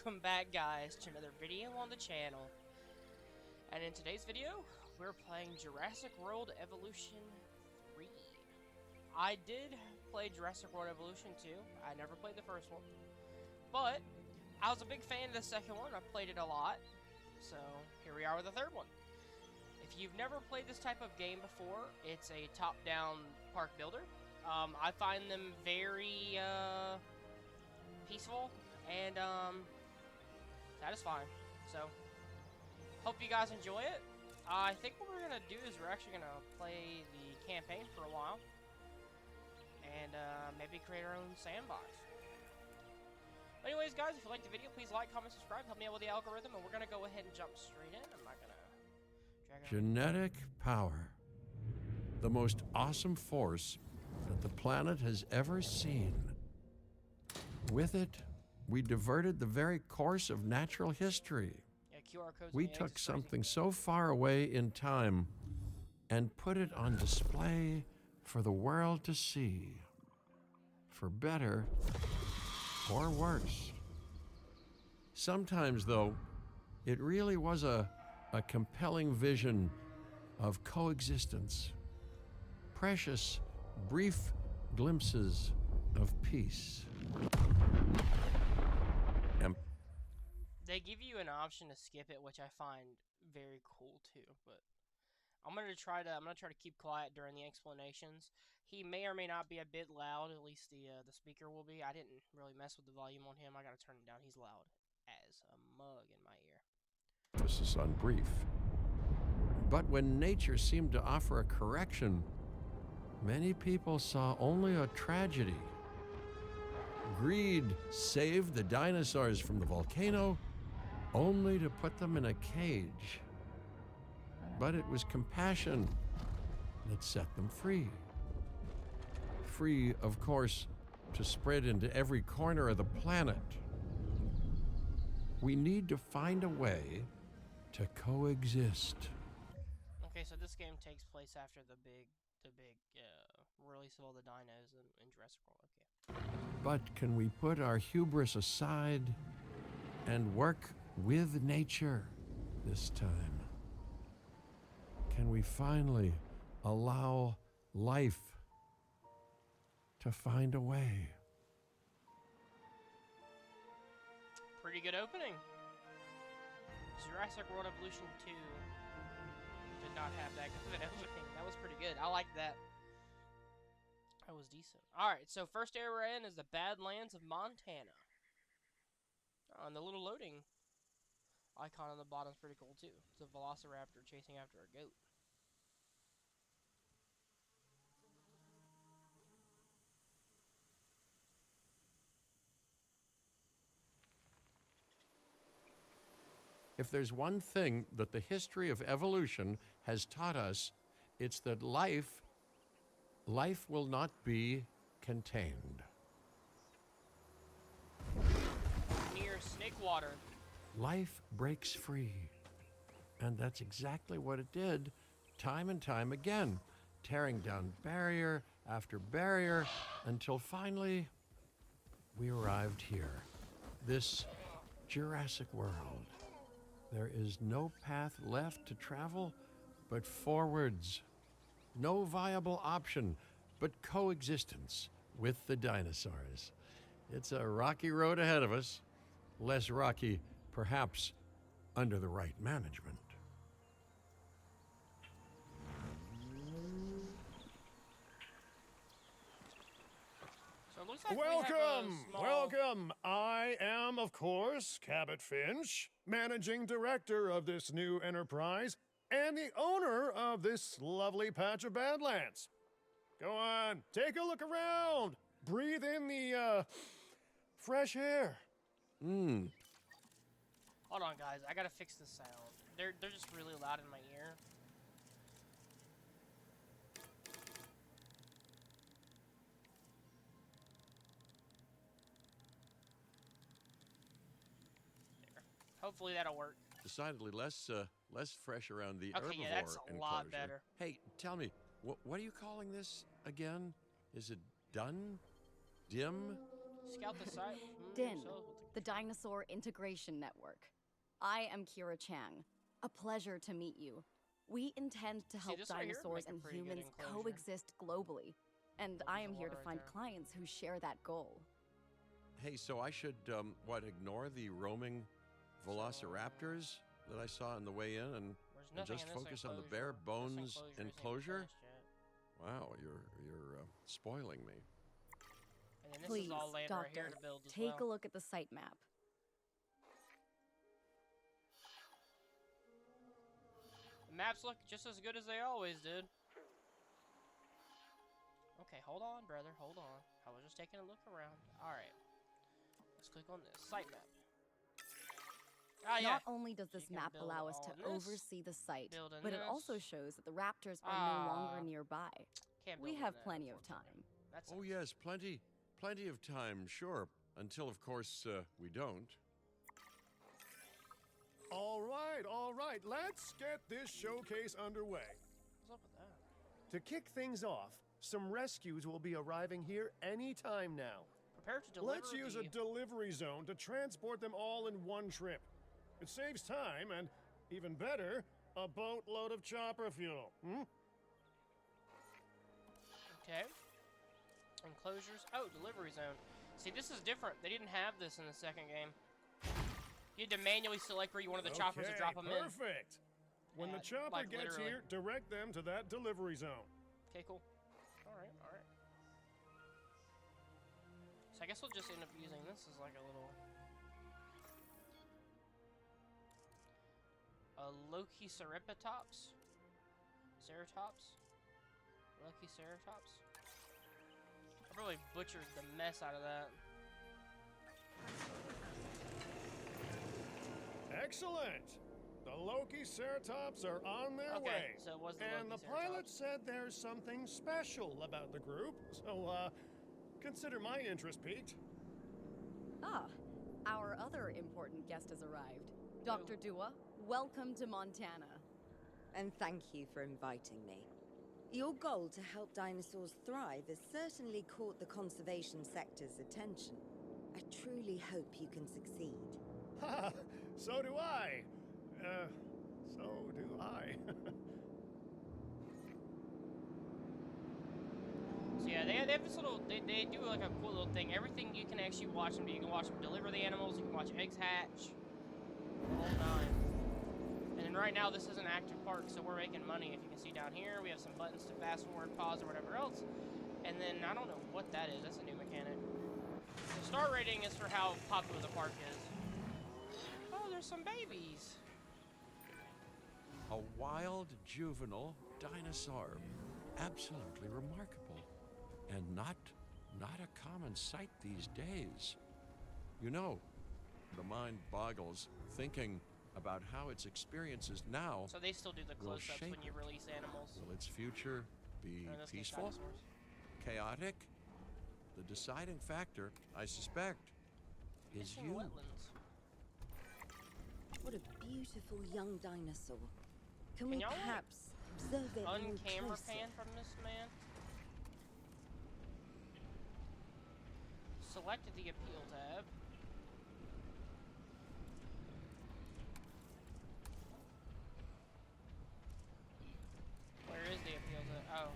Welcome back, guys, to another video on the channel. And in today's video, we're playing Jurassic World Evolution 3. I did play Jurassic World Evolution 2. I never played the first one. But I was a big fan of the second one. I played it a lot. So here we are with the third one. If you've never played this type of game before, it's a top-down park builder. I find them very peaceful and satisfying. So hope you guys enjoy it. I think what we're gonna do is we're actually gonna play the campaign for a while and maybe create our own sandbox. Anyways, guys, if you liked the video, please like, comment, subscribe, help me out with the algorithm, and we're gonna go ahead and jump straight in. I'm not gonna drag it on. Genetic power. The most awesome force that the planet has ever seen. With it, we diverted the very course of natural history. Yeah, QR codes. We took something so far away in time and put it on display for the world to see. For better or worse. Sometimes, though, it really was a compelling vision of coexistence. Precious, brief glimpses of peace. They give you an option to skip it, which I find very cool too. But I'm gonna try to keep quiet during the explanations. He may or may not be a bit loud. At least the speaker will be. I didn't really mess with the volume on him. I gotta turn it down. He's loud as a mug in my ear. This is on brief. But when nature seemed to offer a correction, many people saw only a tragedy. Greed saved the dinosaurs from the volcano, only to put them in a cage. But it was compassion that set them free. Free, of course, to spread into every corner of the planet. We need to find a way to coexist. Okay, so this game takes place after the big release of all the dinos in Jurassic World. Okay. But can we put our hubris aside and work with nature this time? Can we finally allow life to find a way? Pretty good opening. Jurassic World Evolution 2 did not have that good of an opening. That was pretty good. I liked that. That was decent. Alright, so first area we're in is the Badlands of Montana. Oh, and the little loading icon on the bottom is pretty cool too. It's a velociraptor chasing after a goat. If there's one thing that the history of evolution has taught us, it's that life will not be contained. Near snake water. Life breaks free. And that's exactly what it did, time and time again, tearing down barrier after barrier, until finally we arrived here, this Jurassic world. There is no path left to travel but forwards. No viable option but coexistence with the dinosaurs. It's a rocky road ahead of us. Less rocky, perhaps, under the right management. So it looks like we have Welcome! a small... Welcome! I am, of course, Cabot Finch, managing director of this new enterprise and the owner of this lovely patch of Badlands. Go on, take a look around. Breathe in the, fresh air. Hold on, guys. I gotta fix the sound. They're just really loud in my ear. There. Hopefully that'll work. Decidedly less fresh around the herbivore Okay, yeah, that's a lot enclosure. better. Hey, tell me, what are you calling this again? Is it done? Dim? Scout the site. Dim. So with the the Dinosaur Integration Network. I am Kira Chang. A pleasure to meet you. We intend to help this right here dinosaurs make a and pretty good humans enclosure. coexist globally, and Oh, I there's am a here to water right find there. clients who share that goal. Hey, so I should, ignore the roaming velociraptors that I saw on the way in and There's nothing just in this focus on the enclosure. bare This bones isn't even enclosure? finished yet. Wow, you're spoiling me. And then this Please, is all land right here Doctor, to build as take well. a look at the site map. The maps look just as good as they always did. Okay, hold on, brother, hold on. I was just taking a look around. Alright. Let's click on this site map. Ah, yeah. Not only does So this you can map build allow us all to in this, oversee the site, build in but it also this. shows that the raptors are no longer Ah. nearby. Can't We build in have that, plenty of unfortunately. time. That Oh, sucks. yes, plenty of time, sure. Until, of course, we don't. All right. Let's get this showcase underway. What's up with that? To kick things off, some rescues will be arriving here any time now. Prepare to deliver Let's use a the... delivery zone to transport them all in one trip. It saves time and, even better, a boatload of chopper fuel. Okay. Enclosures. Oh, delivery zone. See, this is different. They didn't have this in the second game. You had to manually select where you wanted the choppers to drop them in. Perfect. When the Yeah, chopper like, gets literally. here, direct them to that delivery zone. Okay, cool. Alright. So I guess we'll just end up using this as like a little... Loki Ceratops? Ceratops? Loki Ceratops? I probably butchered the mess out of that. Excellent. The Loki Ceratops are on their way. So it was the And Loki the pilot Ceratops. said there's something special about the group, so consider my interest piqued. Ah, our other important guest has arrived. Dr. Dua, welcome to Montana. And thank you for inviting me. Your goal to help dinosaurs thrive has certainly caught the conservation sector's attention. I truly hope you can succeed. Ha! So do I. So do I. So yeah, they have this little, they do like a cool little thing. Everything you can actually watch them do. You can watch them deliver the animals, you can watch eggs hatch, the whole nine. And then right now this is an active park, so we're making money. If you can see down here, we have some buttons to fast forward, pause, or whatever else. And then, I don't know what that is, that's a new mechanic. The star rating is for how popular the park is. Oh, there's some babies. A wild juvenile dinosaur. Absolutely remarkable. And not a common sight these days. You know, the mind boggles thinking about how its experiences now So they still do the will close-ups shape when you it. release animals. Will its future be Or in this case, peaceful, dinosaurs. chaotic? The deciding factor, I suspect, is Fishing you. wetlands. What a beautiful young dinosaur. Can Can we y'all, like, perhaps observe it a little Un-camera closer? pan from this man. Select the appeal tab. Where is the appeal tab? Oh.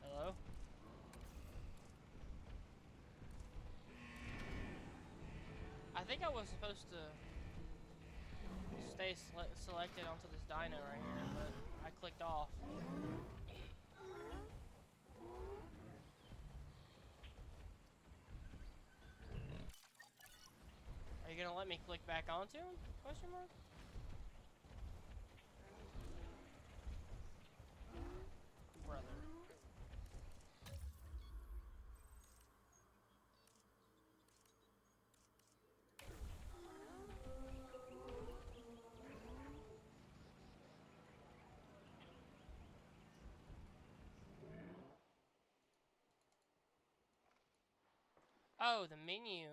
Hello? I think I was supposed to stay selected onto this dino right here, but I clicked off. Are you gonna let me click back onto him? Question mark? Brother. Oh, the menu.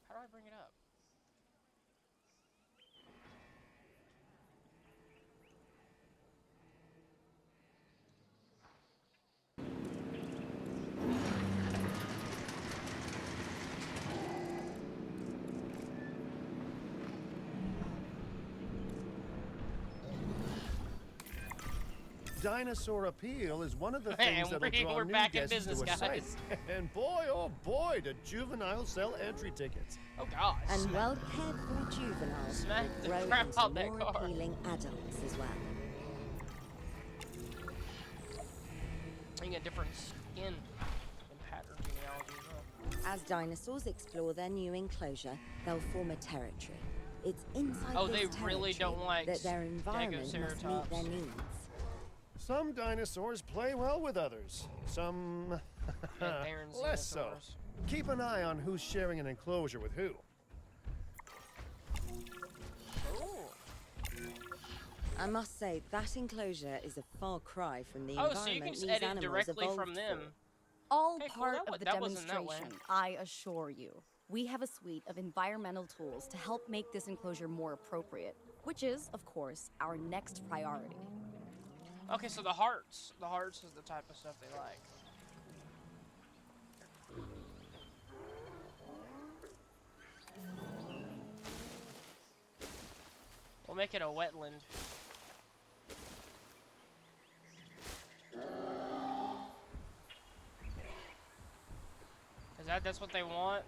How do I bring it up? Dinosaur appeal is one of the things Man, that'll draw we're new back in guests business, to a site. guys. And boy, oh boy, do juveniles sell entry tickets. Oh gosh. And well-cared-for juveniles Smack will the grow crap into out that more car. appealing adults as well. You get different skin and pattern genealogy as well. As dinosaurs explore their new enclosure, they'll form a territory. It's inside Oh, this they territory really don't like that their environment must meet Stegoceratops. their needs. Some dinosaurs play well with others. Some Yeah, Baron's less so. dinosaurs. Keep an eye on who's sharing an enclosure with who. Oh. I must say, that enclosure is a far cry from the Oh, environment so you can just these edit animals directly evolved from them. for. All Okay, cool, part that wa- of the that wasn't that way. demonstration, I assure you. We have a suite of environmental tools to help make this enclosure more appropriate, which is, of course, our next priority. Okay, so the hearts. The hearts is the type of stuff they like. We'll make it a wetland. That's what they want?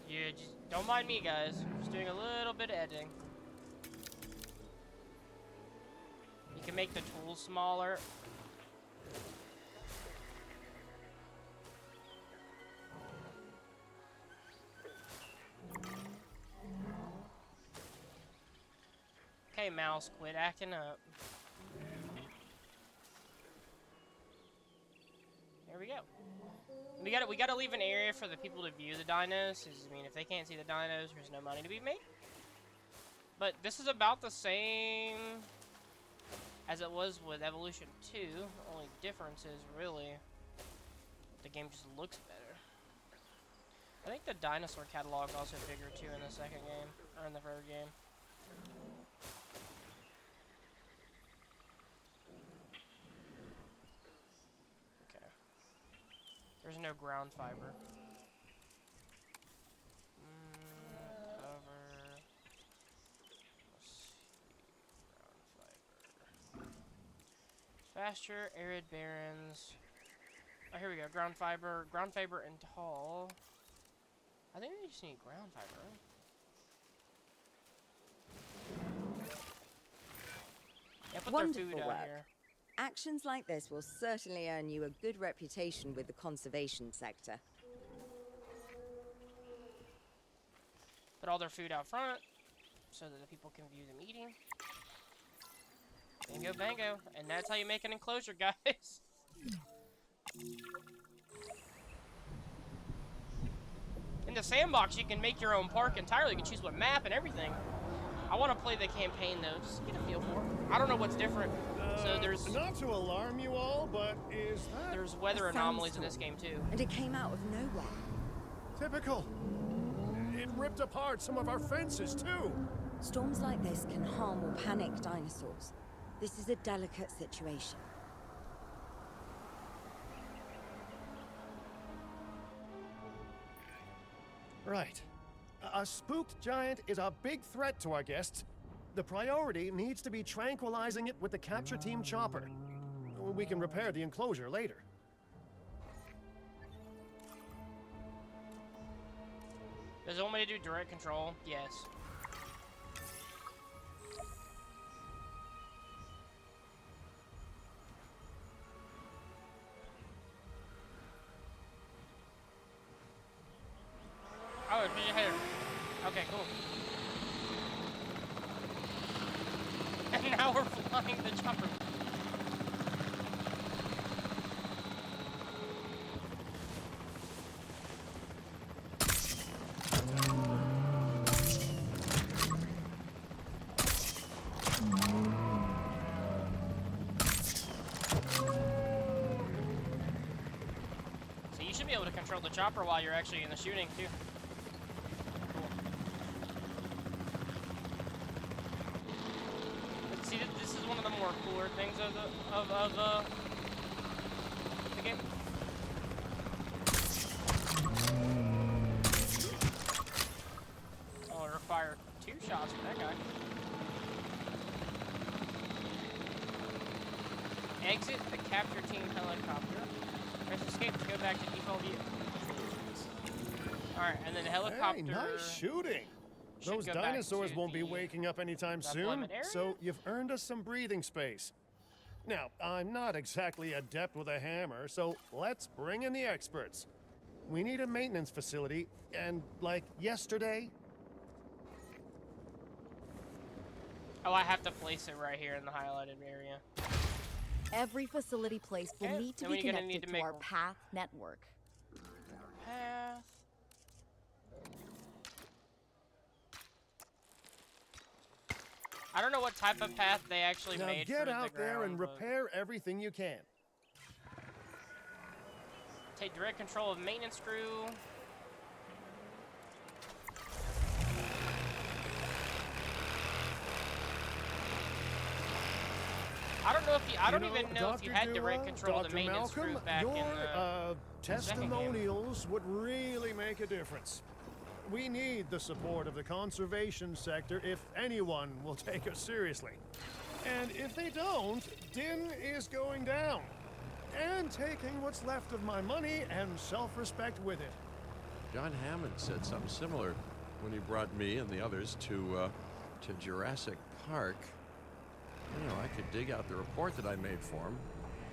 Yeah, just don't mind me, guys. Just doing a little bit of editing. You can make the tools smaller. Okay, mouse, quit acting up. There we go. We gotta leave an area for the people to view the dinos. 'Cause, I mean, if they can't see the dinos, there's no money to be made. But this is about the same as it was with Evolution 2. The only difference is really the game just looks better. I think the dinosaur catalog is also bigger too in the second game, or in the third game. Okay. There's no ground fiber. Cover. Let's see. Ground fiber. Pasture, arid barrens. Oh, here we go. Ground fiber and tall. I think we just need ground fiber. Yeah, put Wonderful their food out work. here. Actions like this will certainly earn you a good reputation with the conservation sector. Put all their food out front so that the people can view them eating. Bingo bango. And that's how you make an enclosure, guys. In the sandbox, you can make your own park entirely. You can choose what map and everything. I want to play the campaign, though, just to get a feel for it. I don't know what's different. So there's Not to alarm you all, but is that there's weather A anomalies in this sandstorm. game, too. And it came out of nowhere. typical? It ripped apart some of our fences, too. Storms like this can harm or panic dinosaurs. This is a delicate situation. Right. A spooked giant is a big threat to our guests. The priority needs to be tranquilizing it with the capture team chopper. We can repair the enclosure later. Does it want me to do direct control? Yes. Oh, it's your header. Okay, cool. And now we're flying the chopper. So you should be able to control the chopper while you're actually in the shooting too. Cool. But see, this is one of the more cooler things of the game. exit the capture team helicopter. Press escape to go back to default view. Alright, and then the helicopter... Hey, nice shooting. should Those go back dinosaurs to won't be the waking up anytime soon, deployment area? so you've earned us some breathing space. Now, I'm not exactly adept with a hammer, so let's bring in the experts. We need a maintenance facility, and like yesterday. Oh, I have to place it right here in the highlighted area. Every facility placed will Okay, need to then be we're gonna connected need to to make our one. path network. Path. I don't know what type of path they actually Now made get for out the there ground, and but repair everything you can. take direct control of maintenance crew. I don't know if you, I don't even know if you had direct control of the Dr. maintenance Malcolm, crew back your in the second game. testimonials would really make a difference. We need the support of the conservation sector if anyone will take us seriously. And if they don't, Din is going down. And taking what's left of my money and self-respect with it. John Hammond said something similar when he brought me and the others to Jurassic Park. You know, I could dig out the report that I made for him,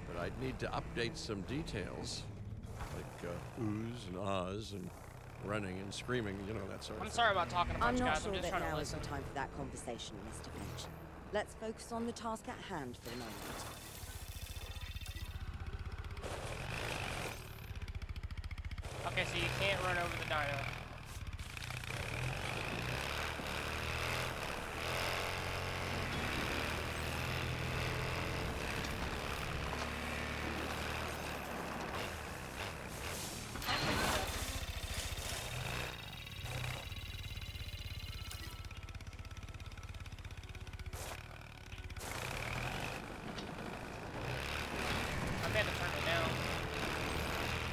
but I'd need to update some details, like oohs and ahs and running and screaming, you know, that sort of I'm thing. sorry about talking about I'm you not guys. sure I'm just that trying to now is listen. the time for that conversation, Mr. Finch. Let's focus on the task at hand for the moment. Okay, so you can't run over the dino. I may have to turn it down.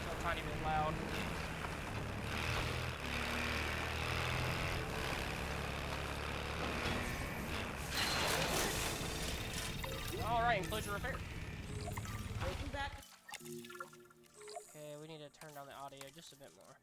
It's a tiny bit loud. Alright, enclosure repair. Okay, we need to turn down the audio just a bit more.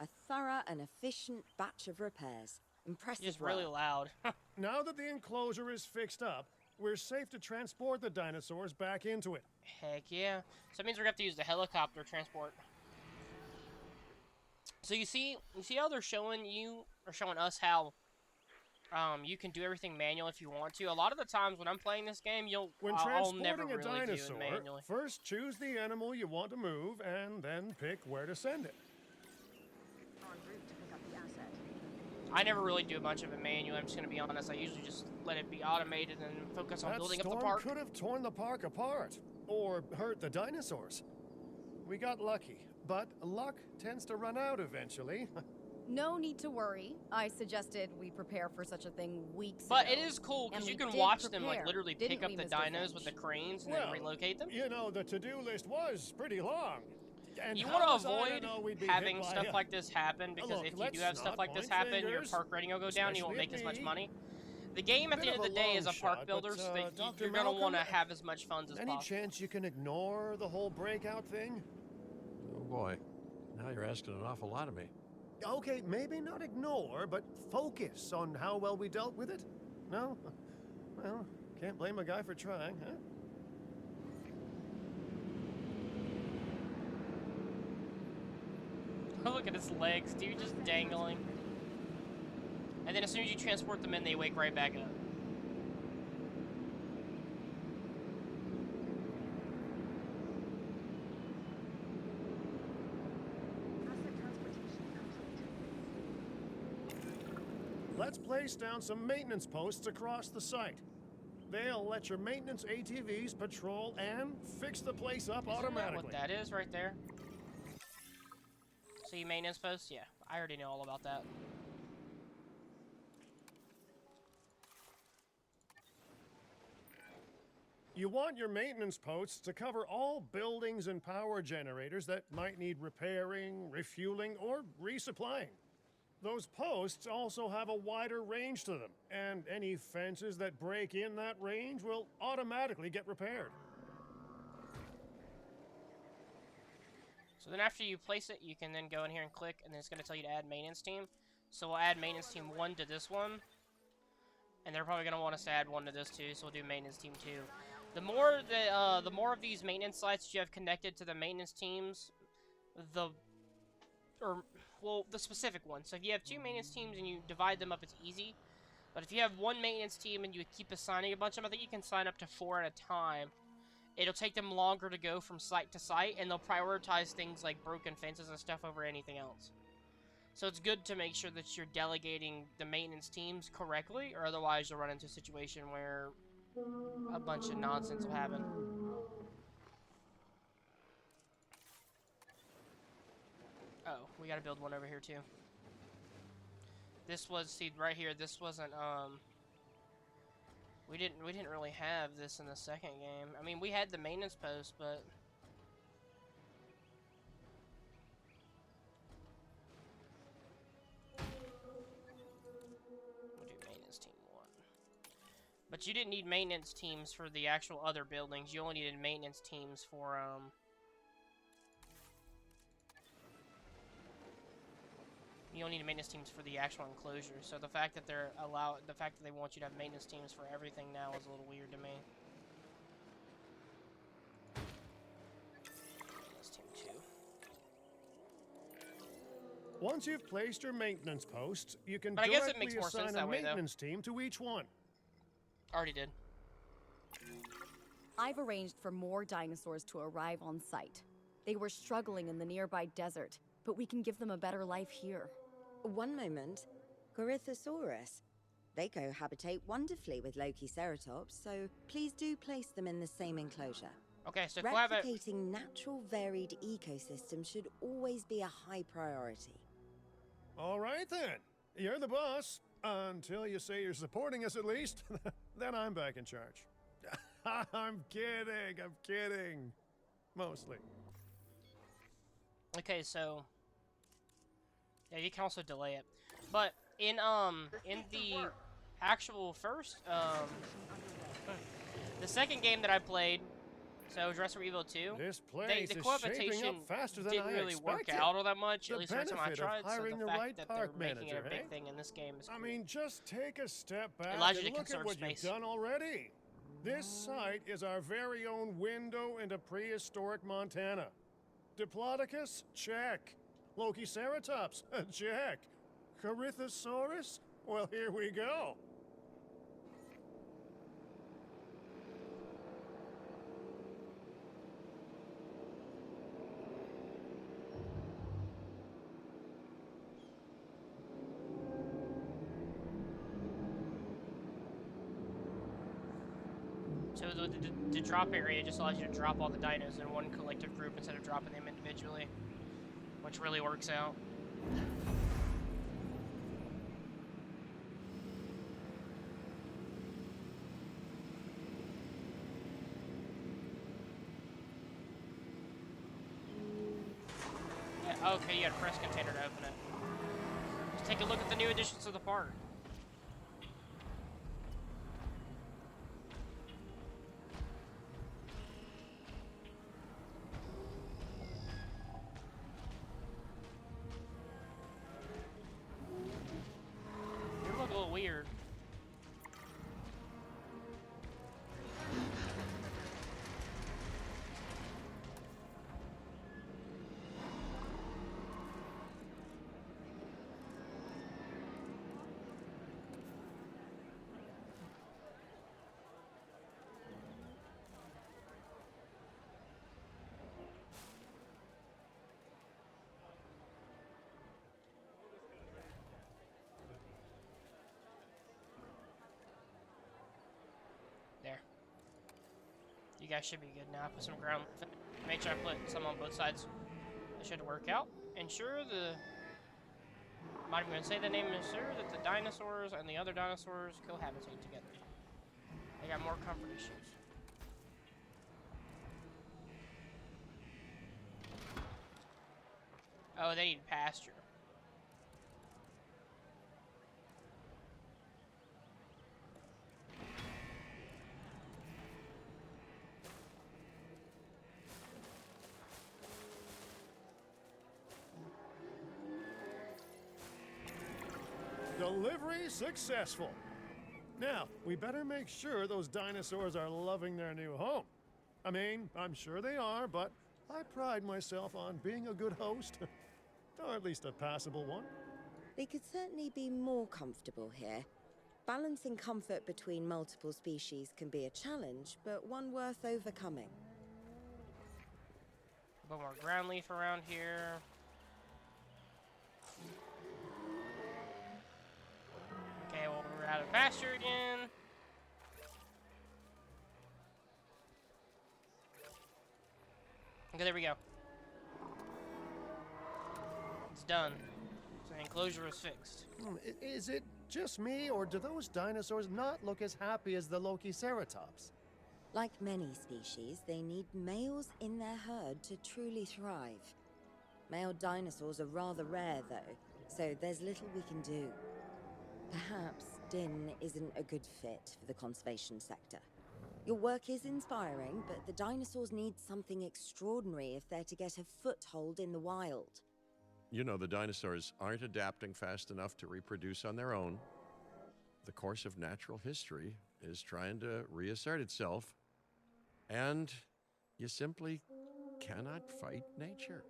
A thorough and efficient batch of repairs. Impressive Just work. really loud. Now that the enclosure is fixed up, we're safe to transport the dinosaurs back into it. Heck yeah. So that means we're gonna have to use the helicopter transport. So you see how they're showing you, or showing us how you can do everything manual if you want to. A lot of the times when I'm playing this game, When I'll never transporting a really do it dinosaur, manually. first choose the animal you want to move and then pick where to send it. I never really do a bunch of it manually, I'm just gonna be honest. I usually just let it be automated and focus on That building up the storm park. could have torn the park apart or hurt the dinosaurs. We got lucky, but luck tends to run out eventually. No need to worry. I suggested we prepare for such a thing weeks But ago. it is cool because And you we can did watch them like prepare, literally didn't pick up we, the Mr. dinos with the Finch? cranes and then relocate them. You know, the to-do list was pretty long. And You how want was to I avoid know we'd be having hit by stuff a- like this happen because Look, if you let's do have stuff not like this point happen, your fingers, park rating will go down. You won't especially make as at much me. money. The game at the Bit end of of a the day long is a shot, park builder, but, so that Dr. you're gonna want to Malcolm, have as much funds as Any possible. chance you can ignore the whole breakout thing? Oh boy, now you're asking an awful lot of me. Okay, maybe not ignore, but focus on how well we dealt with it? No? Well, can't blame a guy for trying, huh? Look at his legs, dude, just dangling. And then as soon as you transport them in, they wake right back up. Let's place down some maintenance posts across the site. They'll let your maintenance ATVs patrol and fix the place up Isn't that automatically. what that is right there? See maintenance posts? Yeah, I already know all about that. You want your maintenance posts to cover all buildings and power generators that might need repairing, refueling, or resupplying. Those posts also have a wider range to them, and any fences that break in that range will automatically get repaired. So then after you place it, you can then go in here and click, and then it's going to tell you to add maintenance team. So we'll add maintenance team 1 to this one. And they're probably going to want us to add 1 to this too, so we'll do maintenance team 2. The more of these maintenance sites that you have connected to the maintenance teams, the specific one. So if you have 2 maintenance teams and you divide them up, it's easy. But if you have 1 maintenance team and you keep assigning a bunch of them, I think you can sign up to 4 at a time. It'll take them longer to go from site to site, and they'll prioritize things like broken fences and stuff over anything else. So it's good to make sure that you're delegating the maintenance teams correctly, or otherwise you'll run into a situation where a bunch of nonsense will happen. Oh, we gotta build one over here too. This was, see right here, this wasn't, we didn't really have this in the second game. I mean, we had the maintenance post, but we'll do maintenance team 1. But you didn't need maintenance teams for the actual other buildings. You only needed maintenance teams for, you only need maintenance teams for the actual enclosure. So the fact that they want you to have maintenance teams for everything now is a little weird to me. Maintenance team 2. Once you've placed your maintenance posts, you can But I guess it directly makes more sense assign a that way, though. maintenance team to each one. Already did. I've arranged for more dinosaurs to arrive on site. They were struggling in the nearby desert, but we can give them a better life here. One moment. Corythosaurus. They cohabitate wonderfully with Lokiceratops, so please do place them in the same enclosure. Okay, so Replicating natural varied ecosystems should always be a high priority. All right then. You're the boss. Until you say you're supporting us at least. Then I'm back in charge. I'm kidding. Mostly. Okay, so yeah, you can also delay it. But in the actual first the second game that I played, so Jurassic World 2, This place the is cohabitation shaping up faster than didn't I really work expected. out all that much, The at least the first time I benefit of tried. So hiring the the fact right that they're park making it a manager, big eh? thing in this game is cool. I mean, just take a step back allows you and to look at conserve what space. you've done already. This site is our very own window into prehistoric Montana. Diplodocus? Check. Lokiceratops? Check. Corythosaurus? Well, here we go. So the drop area just allows you to drop all the dinos in one collective group instead of dropping them individually, which really works out. Yeah, okay, you got a press container to open it. Let's take a look at the new additions to the park. You look a little weird. There. You guys should be good now. I put some ground. Make sure I put some on both sides. It should work out. Ensure the. Might even say the name. Ensure that the dinosaurs and the other dinosaurs cohabitate together. They got more comfort issues. Oh, they need pasture. Delivery successful. Now, we better make sure those dinosaurs are loving their new home. I mean, I'm sure they are, but I pride myself on being a good host. Or at least a passable one. They could certainly be more comfortable here. Balancing comfort between multiple species can be a challenge, but one worth overcoming. A bit more ground leaf around here. Okay, well, we're out of pasture again. Okay, there we go. It's done. So the enclosure is fixed. Is it just me, or do those dinosaurs not look as happy as the Lokiceratops? Like many species, they need males in their herd to truly thrive. Male dinosaurs are rather rare, though, so there's little we can do. Perhaps Din isn't a good fit for the conservation sector. Your work is inspiring, but the dinosaurs need something extraordinary if they're to get a foothold in the wild. You know, the dinosaurs aren't adapting fast enough to reproduce on their own. The course of natural history is trying to reassert itself, and you simply cannot fight nature.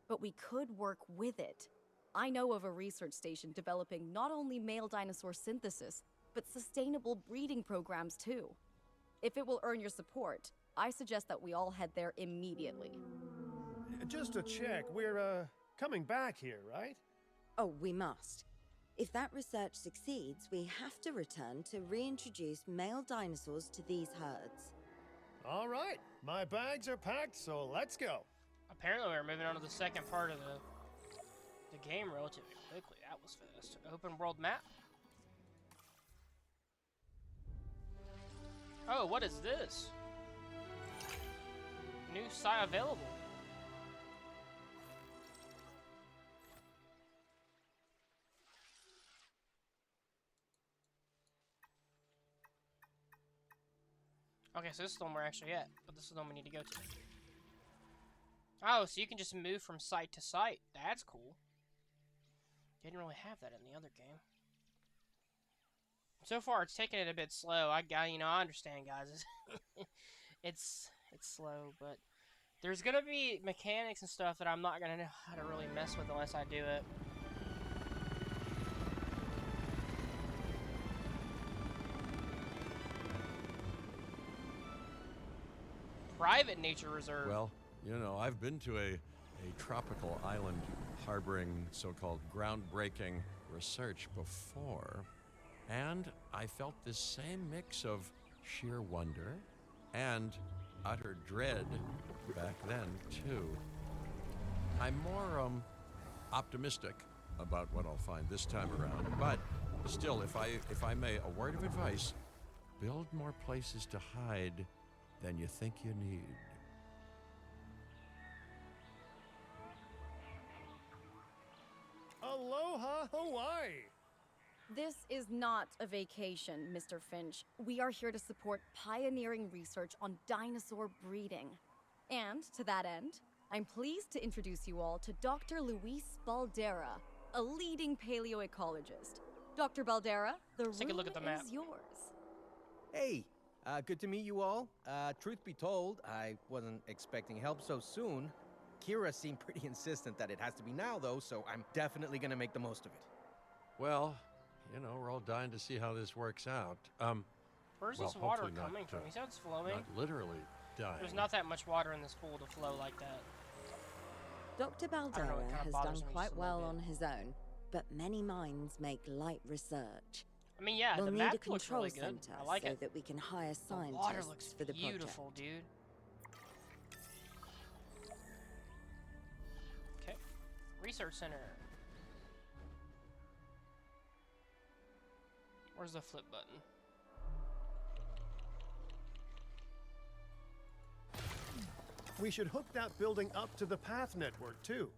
But we could work with it. I know of a research station developing not only male dinosaur synthesis, but sustainable breeding programs too. If it will earn your support, I suggest that we all head there immediately. Just to check, we're, coming back here, right? Oh, we must. If that research succeeds, we have to return to reintroduce male dinosaurs to these herds. All right, my bags are packed, so let's go. Apparently, we're moving on to the second part of the game relatively quickly. That was fast. Open world map. Oh, what is this? New site available. Okay, so this is the one we're actually at, but this is the one we need to go to. Oh, so you can just move from site to site. That's cool. Didn't really have that in the other game. So far, it's taking it a bit slow. I understand, guys. It's slow, but there's gonna be mechanics and stuff that I'm not gonna know how to really mess with unless I do it. Private nature reserve. Well, you know, I've been to a tropical island harboring so-called groundbreaking research before, and I felt this same mix of sheer wonder and utter dread back then, too. I'm more optimistic about what I'll find this time around, but still, if I may, a word of advice: build more places to hide than you think you need. Aloha, Hawaii! This is not a vacation, Mr. Finch. We are here to support pioneering research on dinosaur breeding. And to that end, I'm pleased to introduce you all to Dr. Luis Baldera, a leading paleoecologist. Dr. Baldera, the Let's take a look at the map. is yours. Hey, good to meet you all. Truth be told, I wasn't expecting help so soon. Kira seemed pretty insistent that it has to be now, though, so I'm definitely gonna make the most of it. Well, you know, we're all dying to see how this works out. Where's well, this water hopefully not, coming from? He said it's flowing. Not literally dying. There's not that much water in this pool to flow like that. Dr. know, it Baldera kinda has bothers done me quite just a well little on bit. his own, but many minds make light research. I mean, yeah, We'll the need map a looks control really good. center I like so it. that we can hire The water looks scientists for the beautiful, project. dude. Okay. Research center. Where's the flip button? We should hook that building up to the path network, too.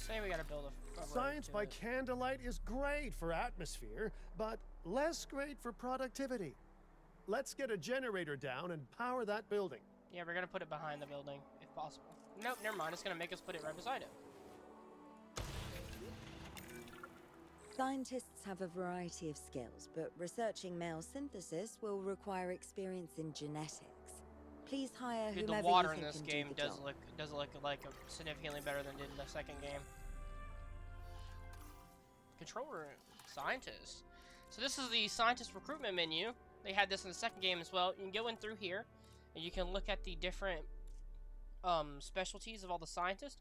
Say we gotta build a road Science to by it. candlelight is great for atmosphere, but less great for productivity. Let's get a generator down and power that building. Yeah, we're gonna put it behind the building, if possible. Nope, never mind. It's gonna make us put it right beside it. Scientists have a variety of skills, but researching male synthesis will require experience in genetics. Please hire Dude, whomever the water you in think this can game do the does job. look like a significantly better than it did in the second game. Control room, scientists. So this is the scientist recruitment menu. They had this in the second game as well. You can go in through here, and you can look at the different specialties of all the scientists.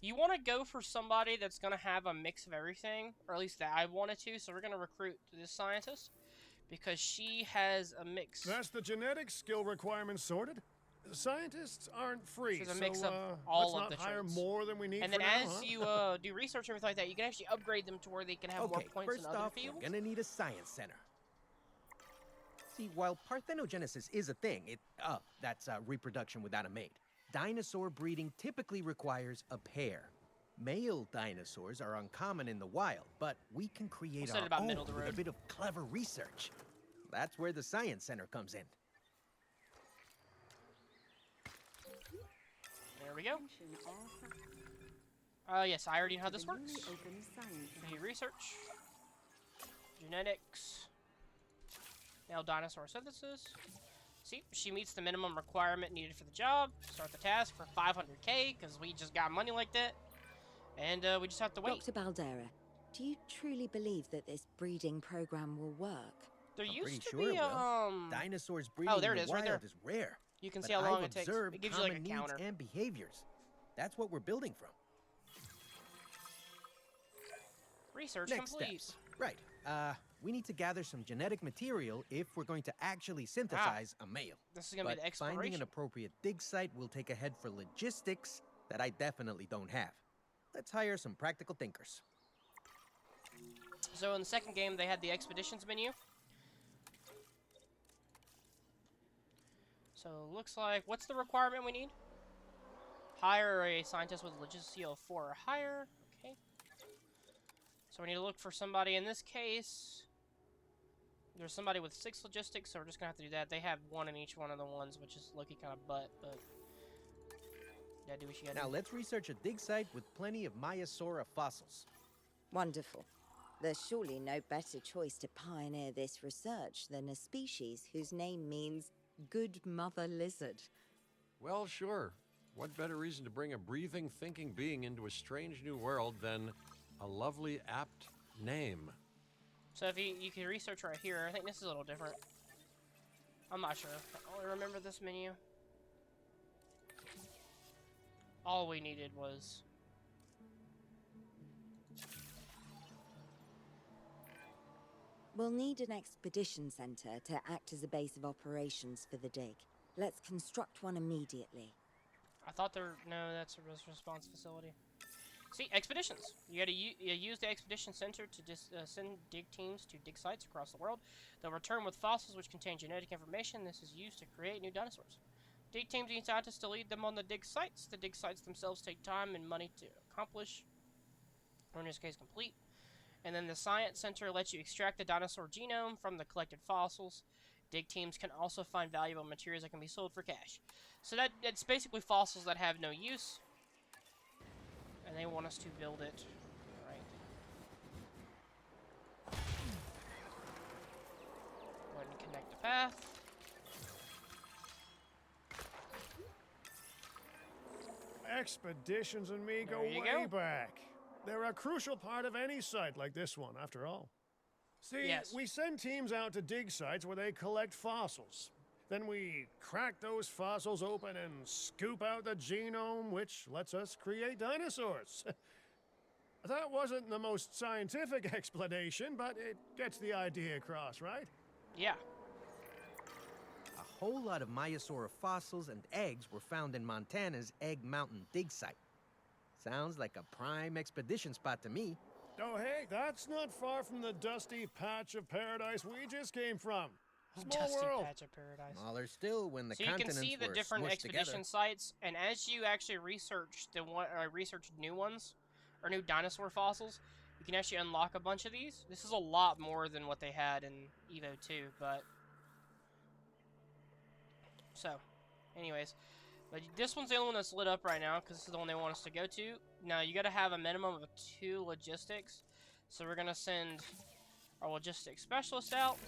You want to go for somebody that's going to have a mix of everything, or at least that I wanted to. So we're going to recruit this scientist because she has a mix. That's the genetic skill requirements sorted. Scientists aren't free, She's a so mix of all let's of not the hire traits. more than we need And for then now, as huh? you do research and everything like that, you can actually upgrade them to where they can have more Okay, points in first other off, fields. we're gonna need a science center. See, while parthenogenesis is a thing, that's reproduction without a mate. Dinosaur breeding typically requires a pair. Male dinosaurs are uncommon in the wild, but we can create We'll set it our about own middle of the with a road. bit of clever research. That's where the science center comes in. There we go. Yes, I already know how this works. The research, genetics, now dinosaur synthesis. See, she meets the minimum requirement needed for the job. Start the task for 500k because we just got money like that, and we just have to wait. Dr. Baldera, do you truly believe that this breeding program will work? There I'm used pretty to sure be it will. a Dinosaurs breeding there in it the is, right wild there. is rare. You can But see how long I've it takes. observed It gives you like a common counter. needs and behaviors. That's what we're building from. Research Next complete. steps. Right. We need to gather some genetic material if we're going to actually synthesize a male. This is gonna But be the exploration. finding an appropriate dig site will take a head for logistics that I definitely don't have. Let's hire some practical thinkers. So in the second game, they had the expeditions menu. So looks like, what's the requirement we need? Hire a scientist with a logistics of 4 or higher. Okay. So we need to look for somebody. In this case, there's somebody with 6 logistics, so we're just gonna have to do that. They have 1 in each one of the ones, which is looking kind of butt, but yeah, do what you gotta Now do. let's research a dig site with plenty of Maiasaura fossils. Wonderful. There's surely no better choice to pioneer this research than a species whose name means good mother lizard. Well, sure. What better reason to bring a breathing, thinking being into a strange new world than a lovely, apt name? So if you can research right here, I think this is a little different. I'm not sure. I only remember this menu. All we needed was... We'll need an expedition center to act as a base of operations for the dig. Let's construct one immediately. I thought no, that's a response facility. See, expeditions. You gotta use the expedition center to send dig teams to dig sites across the world. They'll return with fossils which contain genetic information. This is used to create new dinosaurs. Dig teams need scientists to lead them on the dig sites. The dig sites themselves take time and money to accomplish, or in this case, complete. And then the science center lets you extract the dinosaur genome from the collected fossils. Dig teams can also find valuable materials that can be sold for cash. So that's basically fossils that have no use. And they want us to build it. Right. Go ahead and connect the path. Expeditions and me go There you way go. back. They're a crucial part of any site like this one, after all. See, Yes. we send teams out to dig sites where they collect fossils. Then we crack those fossils open and scoop out the genome, which lets us create dinosaurs. That wasn't the most scientific explanation, but it gets the idea across, right? Yeah. A whole lot of Maiasaura fossils and eggs were found in Montana's Egg Mountain dig site. Sounds like a prime expedition spot to me. Oh, hey, that's not far from the dusty patch of paradise we just came from. Small Dusty world. patch of paradise. Smaller still when the So you can continents see the were different smushed expedition together. sites, and as you actually research research new ones, or new dinosaur fossils, you can actually unlock a bunch of these. This is a lot more than what they had in Evo 2, but... So, anyways. But this one's the only one that's lit up right now, because this is the one they want us to go to. Now, you gotta have a minimum of 2 logistics. So we're gonna send our logistics specialist out.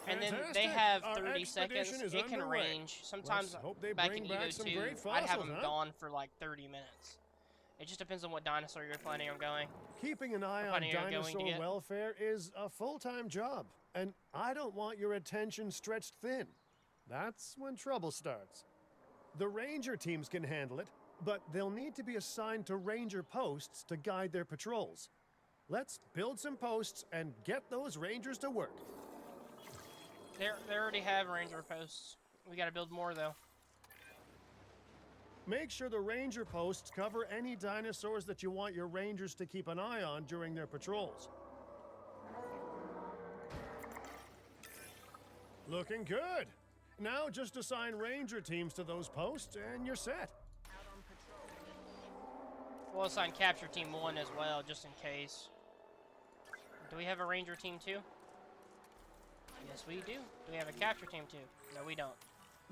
And then they Fantastic. have Our 30 expedition seconds. is It can underway. range. Sometimes Let's hope they back bring in back Evo some 2, great I'd have fossils, them huh? gone for like 30 minutes. It just depends on what dinosaur you're planning on going. Keeping an eye We're on planning on going to dinosaur get- welfare is a full-time job, and I don't want your attention stretched thin. That's when trouble starts. The ranger teams can handle it, but they'll need to be assigned to ranger posts to guide their patrols. Let's build some posts and get those rangers to work. They already have ranger posts. We gotta build more though. Make sure the ranger posts cover any dinosaurs that you want your rangers to keep an eye on during their patrols. Looking good. Now just assign ranger teams to those posts and you're set. We'll assign capture team 1 as well, just in case. Do we have a ranger team 2? Yes, we do. Do we have a capture team 2? No, we don't.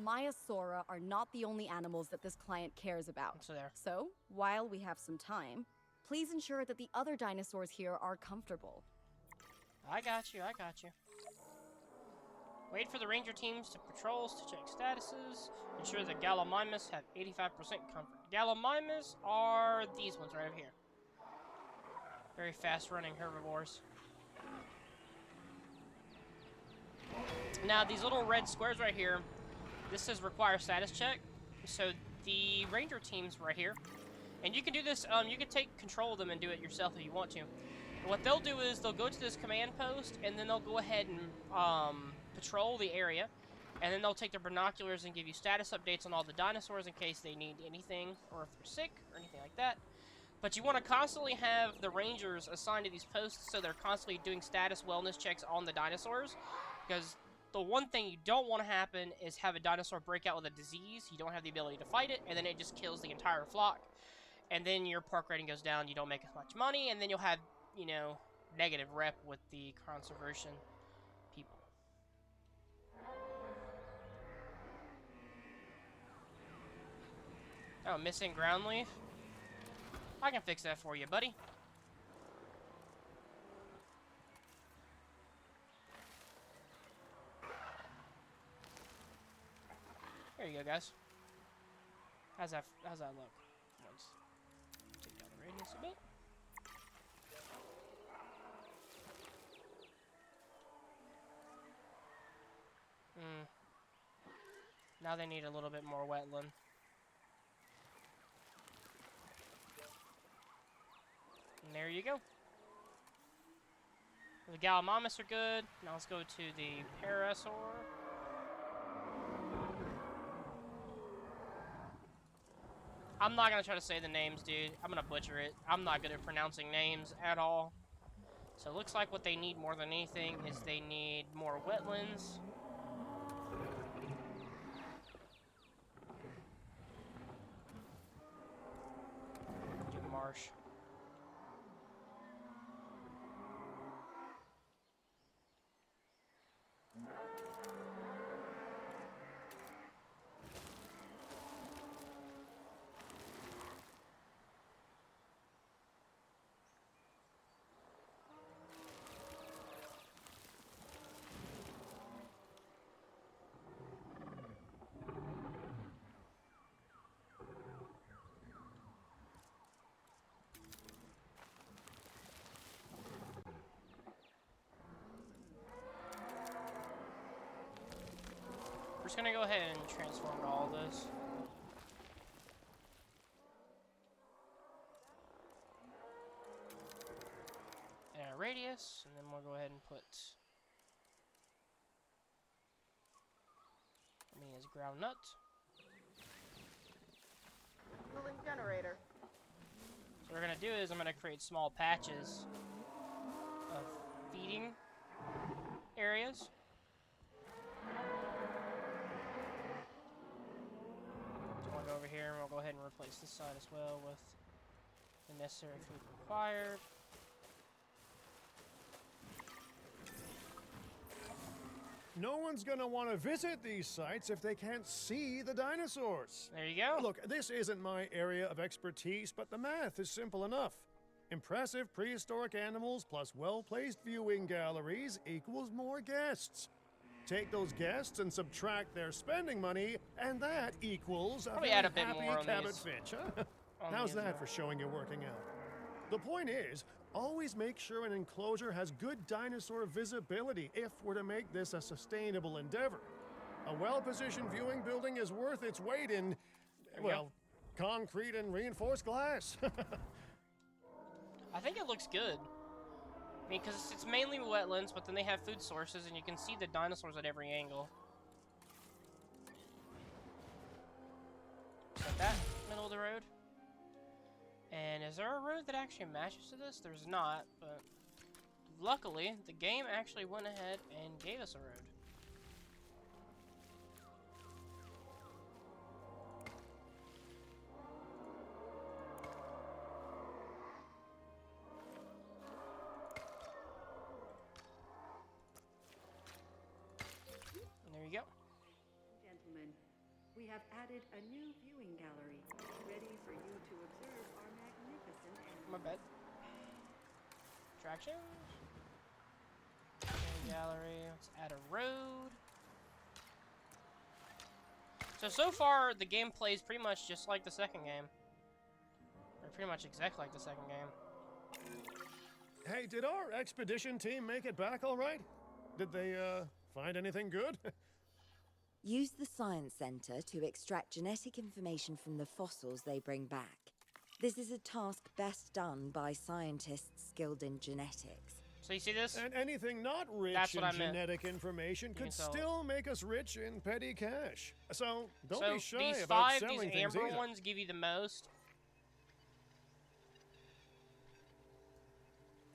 Maiasaura are not the only animals that this client cares about. So there. So, while we have some time, please ensure that the other dinosaurs here are comfortable. I got you, I got you. Wait for the ranger teams to patrols to check statuses. Ensure the Gallimimus have 85% comfort. Gallimimus are these ones right over here. Very fast-running herbivores. Now, these little red squares right here, this says require status check. So, the ranger teams right here, and you can do this, you can take control of them and do it yourself if you want to. And what they'll do is they'll go to this command post, and then they'll go ahead and patrol the area, and then they'll take their binoculars and give you status updates on all the dinosaurs in case they need anything, or if they're sick, or anything like that. But you want to constantly have the rangers assigned to these posts so they're constantly doing status wellness checks on the dinosaurs, because the one thing you don't want to happen is have a dinosaur break out with a disease, you don't have the ability to fight it, and then it just kills the entire flock. And then your park rating goes down, you don't make as much money, and then you'll have, you know, negative rep with the conservation people. Oh, missing ground leaf? I can fix that for you, buddy. There you go, guys. How's that look? Let's take down the radius a bit. Now they need a little bit more wetland. And there you go. The Gallimimus are good. Now let's go to the Parasaur. I'm not going to try to say the names, dude. I'm going to butcher it. I'm not good at pronouncing names at all. So it looks like what they need more than anything is they need more wetlands. Do marsh. We're just gonna go ahead and transform to all this. And a radius, and then we'll go ahead and put as ground nut. Cooling generator. So what we're gonna do is I'm gonna create small patches of feeding areas. So we'll go over here and we'll go ahead and replace this side as well with The necessary food required. No one's gonna want to visit these sites if they can't see the dinosaurs. There you go. Look, this isn't my area of expertise, but the math is simple enough. Impressive prehistoric animals plus well-placed viewing galleries equals more guests. Take those guests and subtract their spending money, and that equals a Probably very add a bit happy more on Cabot these. Finch, huh? On How's these, that for showing you're working out? The point is, always make sure an enclosure has good dinosaur visibility if we're to make this a sustainable endeavor. A well-positioned viewing building is worth its weight in, well, concrete and reinforced glass. I think it looks good. I mean, because it's mainly wetlands, but then they have food sources, and you can see the dinosaurs at every angle. So that middle of the road. And is there a road that actually matches to this? There's not, but luckily, the game actually went ahead and gave us a road. And there you go. Gentlemen, we have added a new viewing gallery, ready for you to observe our magnificent animals. My bad. Attractions. Gallery. Let's add a road. So far, the game plays pretty much just like the second game. Or pretty much exactly like the second game. Hey, did our expedition team make it back all right? Did they, find anything good? Use the Science Center to extract genetic information from the fossils they bring back. This is a task best done by scientists skilled in genetics. So you see this? And anything not rich That's in what I meant. genetic information can could sell it. still make us rich in petty cash. So don't So be shy these about five, selling these things amber either. ones give you the most.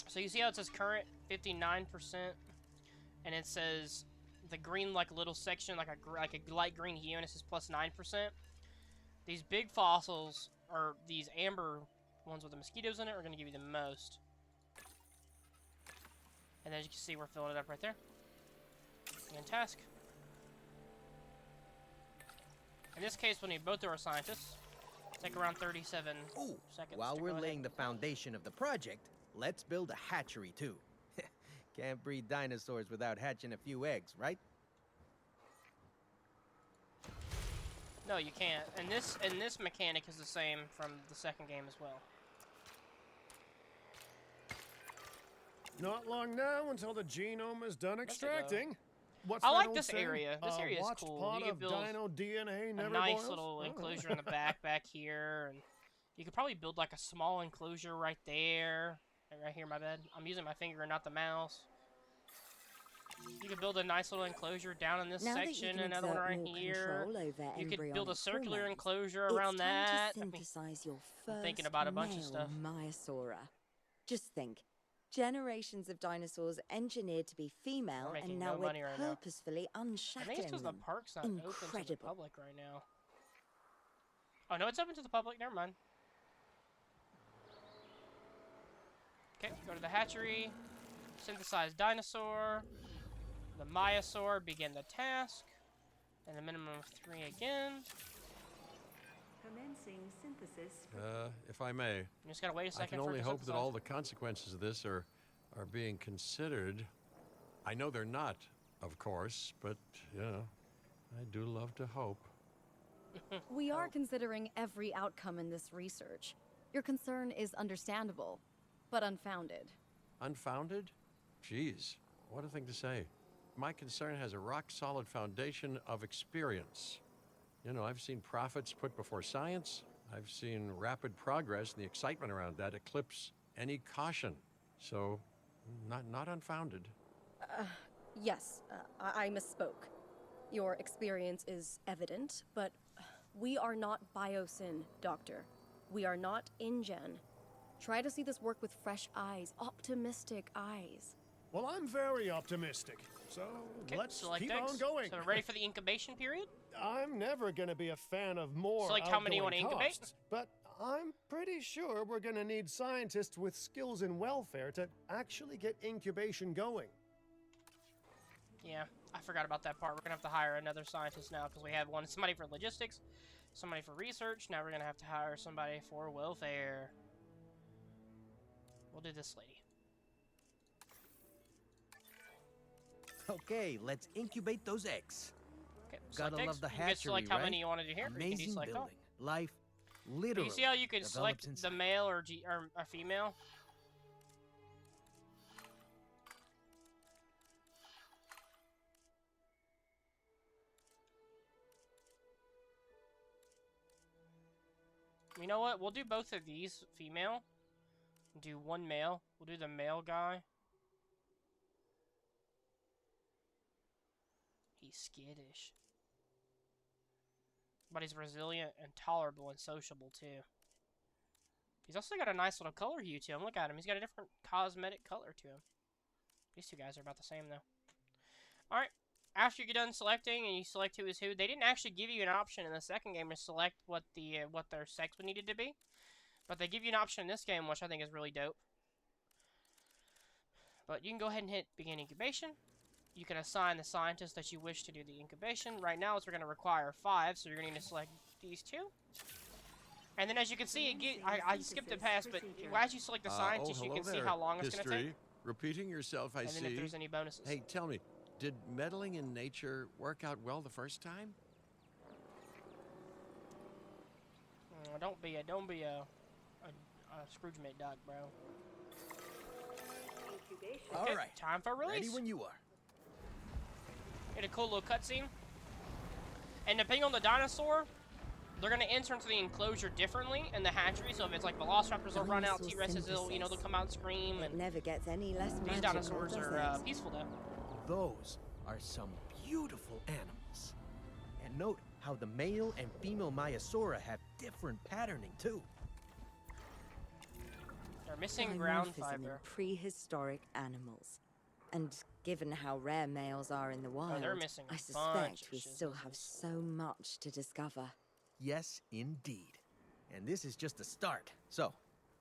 So you see how it says current 59%, and it says the green like little section like a light green hue, and it says plus 9%. These big fossils or these amber ones with the mosquitoes in it are going to give you the most. And as you can see, we're filling it up right there. And task. In this case, we'll need both of our scientists. Take around 37 Ooh, seconds. while to we're go ahead laying and- the foundation of the project, let's build a hatchery too. Can't breed dinosaurs without hatching a few eggs, right? No, you can't. And this mechanic is the same from the second game as well. Not long now until the genome is done extracting. What's I that like old this saying? area. This A area is watched cool. pot You could of build dino DNA A never nice boils? little Oh. enclosure in the back here, and you could probably build like a small enclosure right there. Right here, my bad. I'm using my finger and not the mouse. You could build a nice little enclosure down in this Now that you section, can another one exert right more here. control over You could build a embryonic circular hormones, enclosure it's around time that. to synthesize your I'm first thinking about a bunch of male stuff. Maiasaura. Just think, generations of dinosaurs engineered to be female, We're making and now no we're money right now. purposefully I think unshackling it's because the them. park's not open to the Incredible. public right now. Oh, no, it's open to the public. Never mind. Okay, go to the hatchery. Synthesize dinosaur. The Maiasaur, begin the task. And a minimum of 3 again. Commencing synthesis. If I may, You just gotta wait a I second can for it only to hope that synthesize. all the consequences of this are being considered. I know they're not, of course, but, you know, I do love to hope. We are considering every outcome in this research. Your concern is understandable, but unfounded. Unfounded? Geez, what a thing to say. My concern has a rock-solid foundation of experience. You know, I've seen profits put before science. I've seen rapid progress, and the excitement around that eclipse any caution. So, not unfounded. Yes, I misspoke. Your experience is evident, but we are not Biosyn, Doctor. We are not InGen. Try to see this work with fresh eyes, optimistic eyes. Well, I'm very optimistic. So Okay, let's select keep eggs. on going. So ready for the incubation period? I'm never going to be a fan of more So, like, how many you wanna outgoing incubate? costs, but I'm pretty sure we're gonna need scientists with skills in welfare to actually get incubation going. Yeah, I forgot about that part. We're gonna have to hire another scientist now because we have somebody for logistics, somebody for research. Now we're gonna have to hire somebody for welfare. We'll do this lady. Okay, let's incubate those eggs. Okay, Gotta select love eggs. the You can hatchery, select how right? many you want to do here. Or you can Amazing deselect all. building. Life Do literally you see how you can select develops the inside. male or a female? You know what? We'll do both of these female. Do one male. We'll do the male guy. He's skittish. But he's resilient and tolerable and sociable too. He's also got a nice little color hue to him. Look at him. He's got a different cosmetic color to him. These two guys are about the same though. Alright. After you get done selecting and you select who is who, they didn't actually give you an option in the second game to select what their sex would needed to be. But they give you an option in this game, which I think is really dope. But you can go ahead and hit begin incubation. You can assign the scientist that you wish to do the incubation. Right now, we're going to require 5, so you're going to need to select these 2. And then, as you can see, I skipped it past, but as you select the scientist, you can see how long it's going to take. Repeating yourself, I and see. then if there's any bonuses. Hey, tell me, did meddling in nature work out well the first time? Don't be a Scrooge McDuck, bro. Incubation. All right. Time for release. Ready when you are. Get a cool little cutscene. And depending on the dinosaur, they're gonna enter into the enclosure differently in the hatchery. So if it's like Velociraptors, they'll run out. T-Rexes, they'll come out and scream. It And never gets any less these magical, dinosaurs does are it? peaceful though. Those are some beautiful animals. And note how the male and female Maiasaura have different patterning too. They're missing ground Dimorphism in fiber. prehistoric animals. And given how rare males are in the wild, they're missing a I bunch suspect of we still have shizness. so much to discover. Yes, indeed. And this is just the start. So,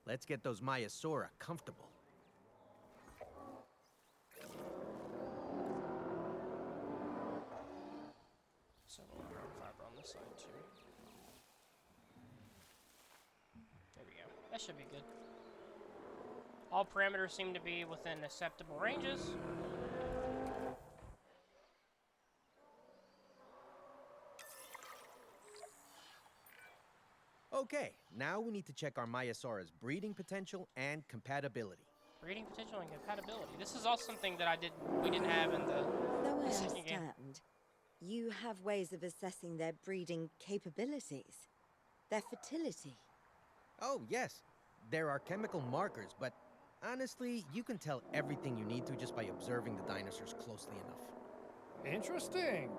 let's get those Maiasaura comfortable. So ground fiber on this side too. There we go. That should be good. All parameters seem to be within acceptable ranges. Okay, now we need to check our Maiasaura's breeding potential and compatibility. Breeding potential and compatibility. This is also something that we didn't have in the Though I second game. understand, you have ways of assessing their breeding capabilities, their fertility. Oh, yes. There are chemical markers, but honestly, you can tell everything you need to just by observing the dinosaurs closely enough. Interesting.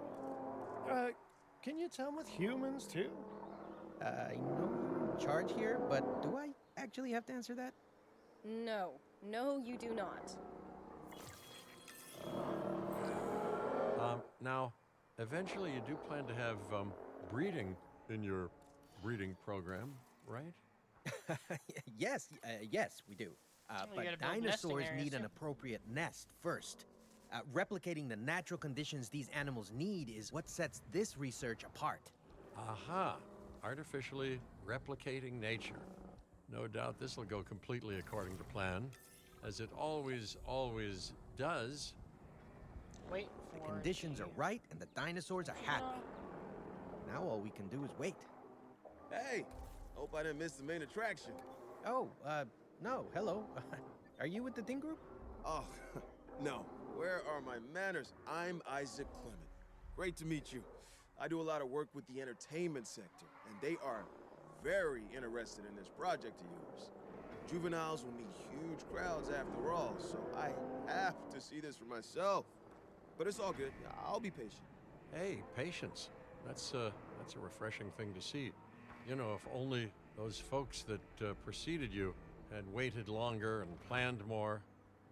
Can you tell with humans too? I know you're in charge here, but do I actually have to answer that? No. No, you do not. Now, eventually you do plan to have breeding in your breeding program, right? Yes, yes, we do. you But gotta build nesting dinosaurs areas, need an too. appropriate nest first. Replicating the natural conditions these animals need is what sets this research apart. Aha! Artificially replicating nature. No doubt this will go completely according to plan, as it always does. Wait The for conditions are right and the dinosaurs are happy. Now all we can do is wait. Hey, hope I didn't miss the main attraction. Oh, no, hello. Are you with the Ting Group? Oh, no. Where are my manners? I'm Isaac Clement. Great to meet you. I do a lot of work with the entertainment sector, and they are very interested in this project of yours. Juveniles will meet huge crowds after all, so I have to see this for myself. But it's all good. I'll be patient. Hey, patience. That's a refreshing thing to see. You know, if only those folks that preceded you had waited longer and planned more,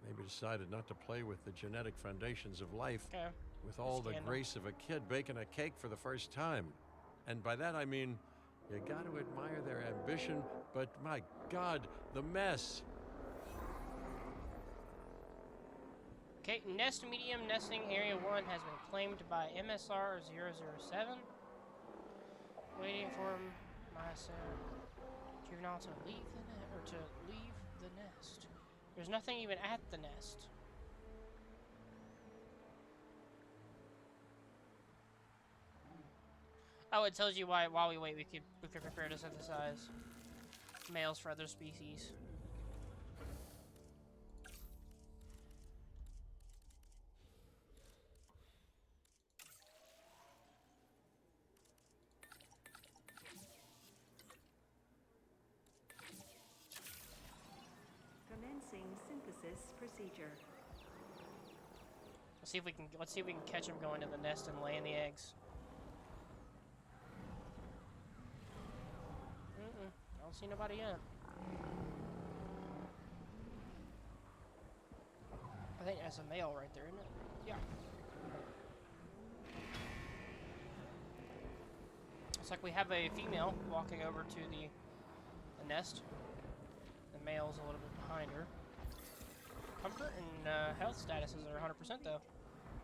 maybe decided not to play with the genetic foundations of life Okay. with all the Scandal. grace of a kid baking a cake for the first time. And by that I mean You got to admire their ambition, but my God, the mess. Okay, Nest Medium Nesting Area 1 has been claimed by MSR-007. Waiting for juvenile to leave the nest. There's nothing even at the nest. Oh, it tells you why while we wait we could prepare to synthesize males for other species. Commencing synthesis procedure. Let's see if we can catch them going to the nest and laying the eggs. I don't see nobody yet. I think that's a male right there, isn't it? Yeah. Looks like we have a female walking over to the nest. The male's a little bit behind her. Comfort and health statuses are 100% though.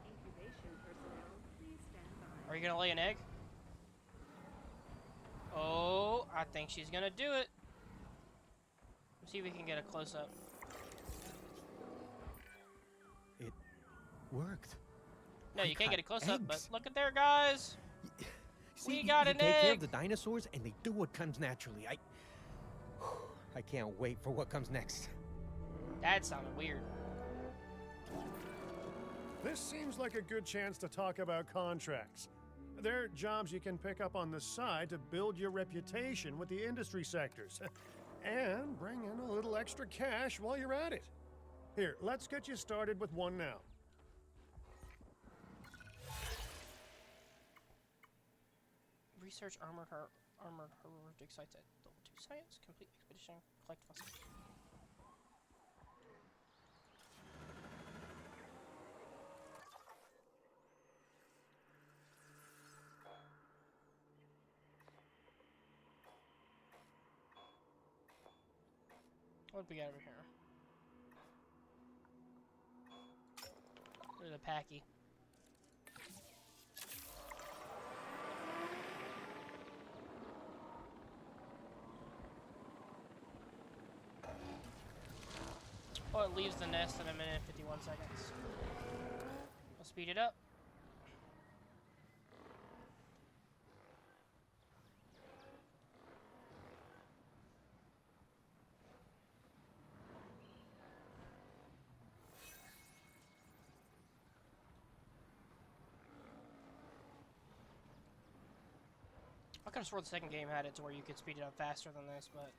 Incubation personnel, please stand by. Are you gonna lay an egg? Oh, I think she's gonna do it. Let's see if we can get a close-up. It worked. No, you can't got get a close-up, but eggs. look at there, guys. See, We got you an take care of egg. the dinosaurs, and they do what comes naturally. I can't wait for what comes next. That sounded weird. This seems like a good chance to talk about contracts. They're jobs you can pick up on the side to build your reputation with the industry sectors. And bring in a little extra cash while you're at it. Here, let's get you started with one now. Research armored hermetic sites at level 2 science. Complete expedition. Collect fossils. What do we got over here? There's a packy. Oh, it leaves the nest in 1 minute and 51 seconds. We'll speed it up. I could have swore the second game had it to where you could speed it up faster than this, but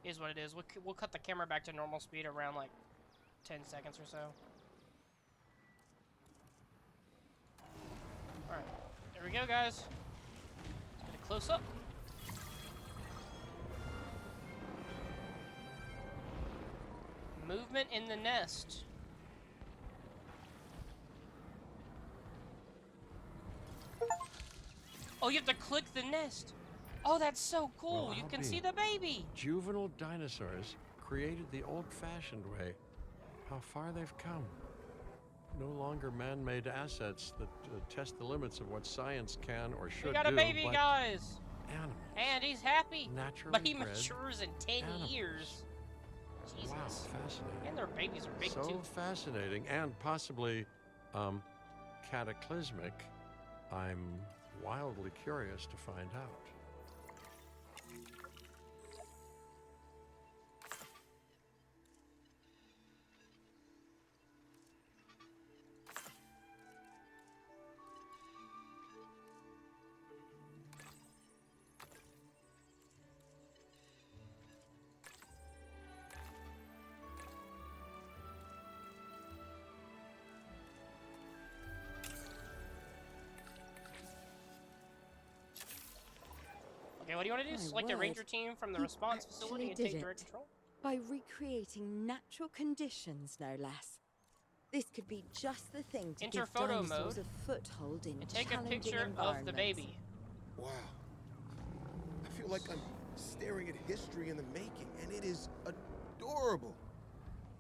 it is what it is. We'll cut the camera back to normal speed around like 10 seconds or so. Alright, there we go, guys. Let's get a close up. Movement in the nest. Oh, you have to click the nest. Oh, that's so cool. Well, you I'll can be. see the baby. Juvenile dinosaurs created the old-fashioned way. How far they've come. No longer man-made assets that test the limits of what science can or should do. We got a baby, but guys. Animals. And he's happy. Naturally But he bred matures in 10 animals. years. Jesus. Wow, fascinating. And their babies are big So too. fascinating and possibly cataclysmic. I'm wildly curious to find out. Okay, what do you want to do? My Select a word. ranger team from the He response facility actually and take did direct it. control? By recreating natural conditions, no less. This could be just the thing to Enter give photo dinosaurs mode a foothold in And take a challenging picture of the environments. baby. Wow. I feel like I'm staring at history in the making, and it is adorable.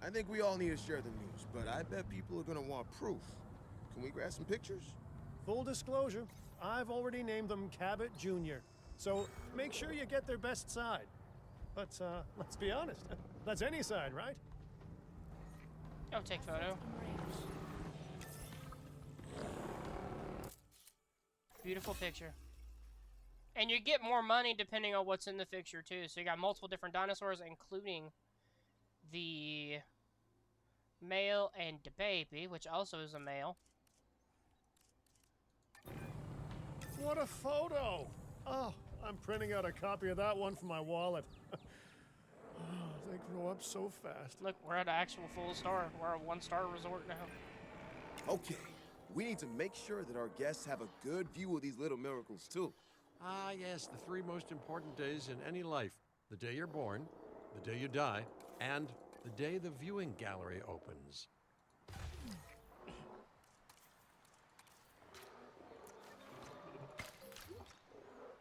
I think we all need to share the news, but I bet people are gonna want proof. Can we grab some pictures? Full disclosure, I've already named them Cabot Jr., so make sure you get their best side. But let's be honest, that's any side, right? Go take photo. Beautiful picture. And you get more money depending on what's in the picture too. So you got multiple different dinosaurs, including the male and the baby, which also is a male. What a photo! Oh, I'm printing out a copy of that one for my wallet. Oh, they grow up so fast. Look, we're at an actual full star. We're a 1-star resort now. Okay, we need to make sure that our guests have a good view of these little miracles too. Ah, yes, the 3 most important days in any life. The day you're born, the day you die, and the day the viewing gallery opens.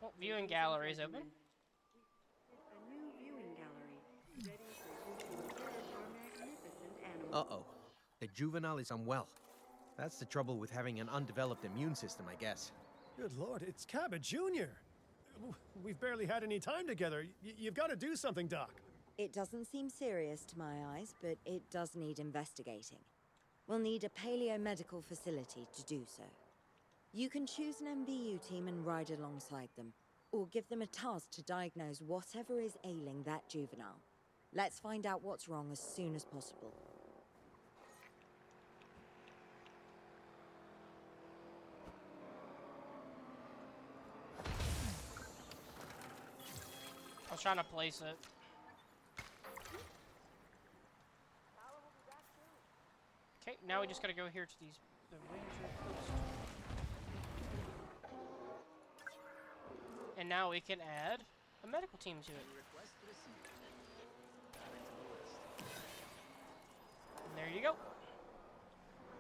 Well, viewing gallery is open. A new viewing gallery, ready for you to observe our magnificent animals. Uh-oh. The juvenile is unwell. That's the trouble with having an undeveloped immune system, I guess. Good Lord, it's Cabot Jr. We've barely had any time together. You've got to do something, Doc. It doesn't seem serious to my eyes, but it does need investigating. We'll need a paleomedical facility to do so. You can choose an MVU team and ride alongside them, or give them a task to diagnose whatever is ailing that juvenile. Let's find out what's wrong as soon as possible. I was trying to place it. Okay, now we just gotta go here to the ranger post. And now we can add a medical team to it. And there you go.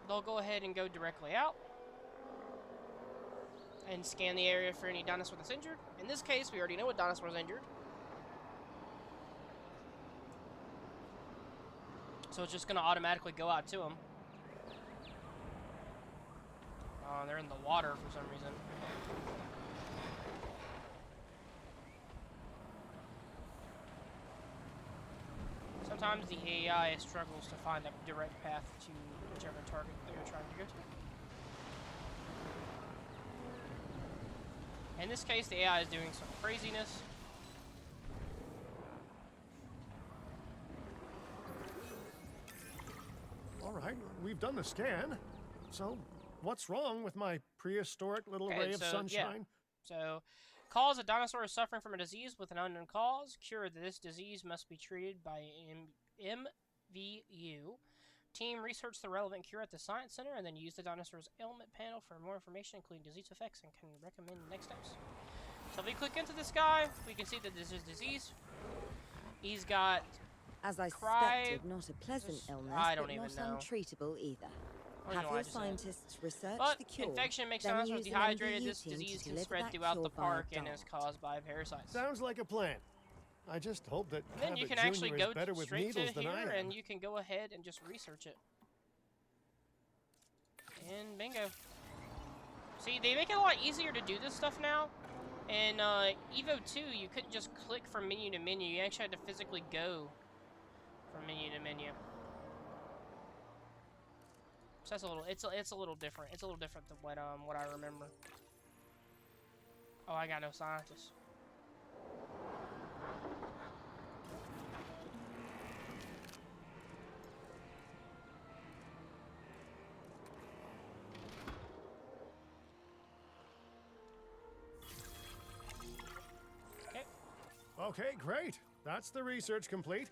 They'll go ahead and go directly out and scan the area for any dinosaur that's injured. In this case, we already know what dinosaur is injured. So it's just going to automatically go out to them. They're in the water for some reason. Sometimes the AI struggles to find a direct path to whichever target they're trying to go to. In this case, the AI is doing some craziness. All right, we've done the scan. So, what's wrong with my prehistoric little ray of sunshine? So, cause: a dinosaur is suffering from a disease with an unknown cause. Cure: this disease must be treated by MVU. Team: research the relevant cure at the Science Center and then use the dinosaur's ailment panel for more information, including disease effects, and can recommend next steps. So if we click into this guy, we can see that this is disease. He's got... As I suspected, not a pleasant illness, I don't but even not know. untreatable either. I Have don't know why I your just said. scientists research But the cure, infection makes then dinosaurs use an dehydrated. MVU This team to disease can deliver spread that throughout the cure via park and is dart. caused by parasites. Sounds like a plan. I just hope that Then you Cabot can actually Jr. go is better with straight to needles than I here am. and you can go ahead and just research it. And bingo. See, they make it a lot easier to do this stuff now. In Evo 2, you couldn't just click from menu to menu. You actually had to physically go from menu to menu. So that's a little. It's a little different. It's a little different than what I remember. Oh, I got no scientists. Okay, great. That's the research complete.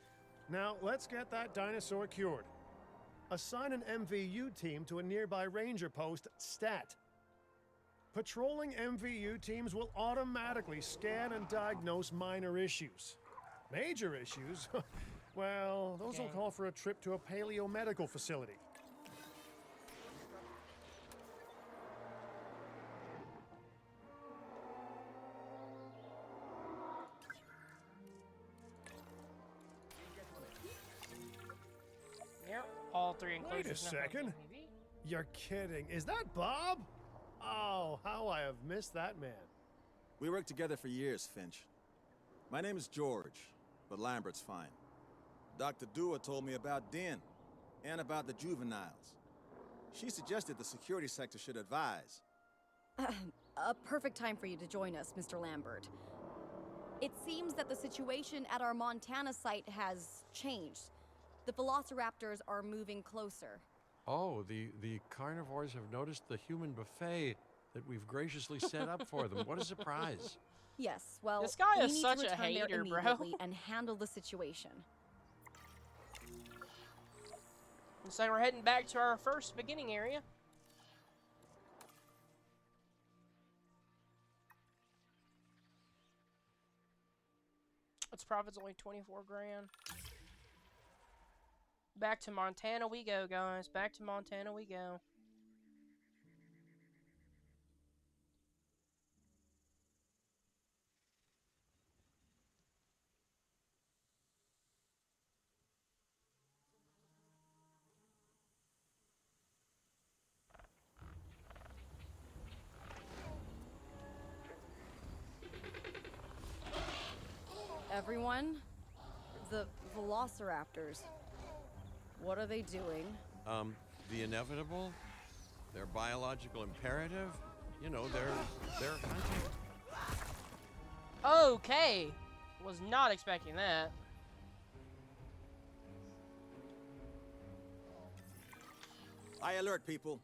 Now, let's get that dinosaur cured. Assign an MVU team to a nearby ranger post, Stat. Patrolling MVU teams will automatically scan and diagnose minor issues. Major issues? Well, those will call for a trip to a paleomedical facility. a There's nothing on second. TV. You're kidding. Is that Bob? Oh, how I have missed that man. We worked together for years, Finch. My name is George, but Lambert's fine. Dr. Dua told me about Den and about the juveniles. She suggested the security sector should advise. A perfect time for you to join us, Mr. Lambert. It seems that the situation at our Montana site has changed. The velociraptors are moving closer. Oh, the carnivores have noticed the human buffet that we've graciously set up for them. What a surprise. Yes, well, This guy we is need such to a return there hater, bro. immediately and handle the situation. Looks like we're heading back to our first beginning area. Its profit's only 24 grand. Back to Montana we go, guys. Back to Montana we go. Everyone, the velociraptors. What are they doing? The inevitable, their biological imperative, you know, they're hunting. Okay. Was not expecting that. I alert people.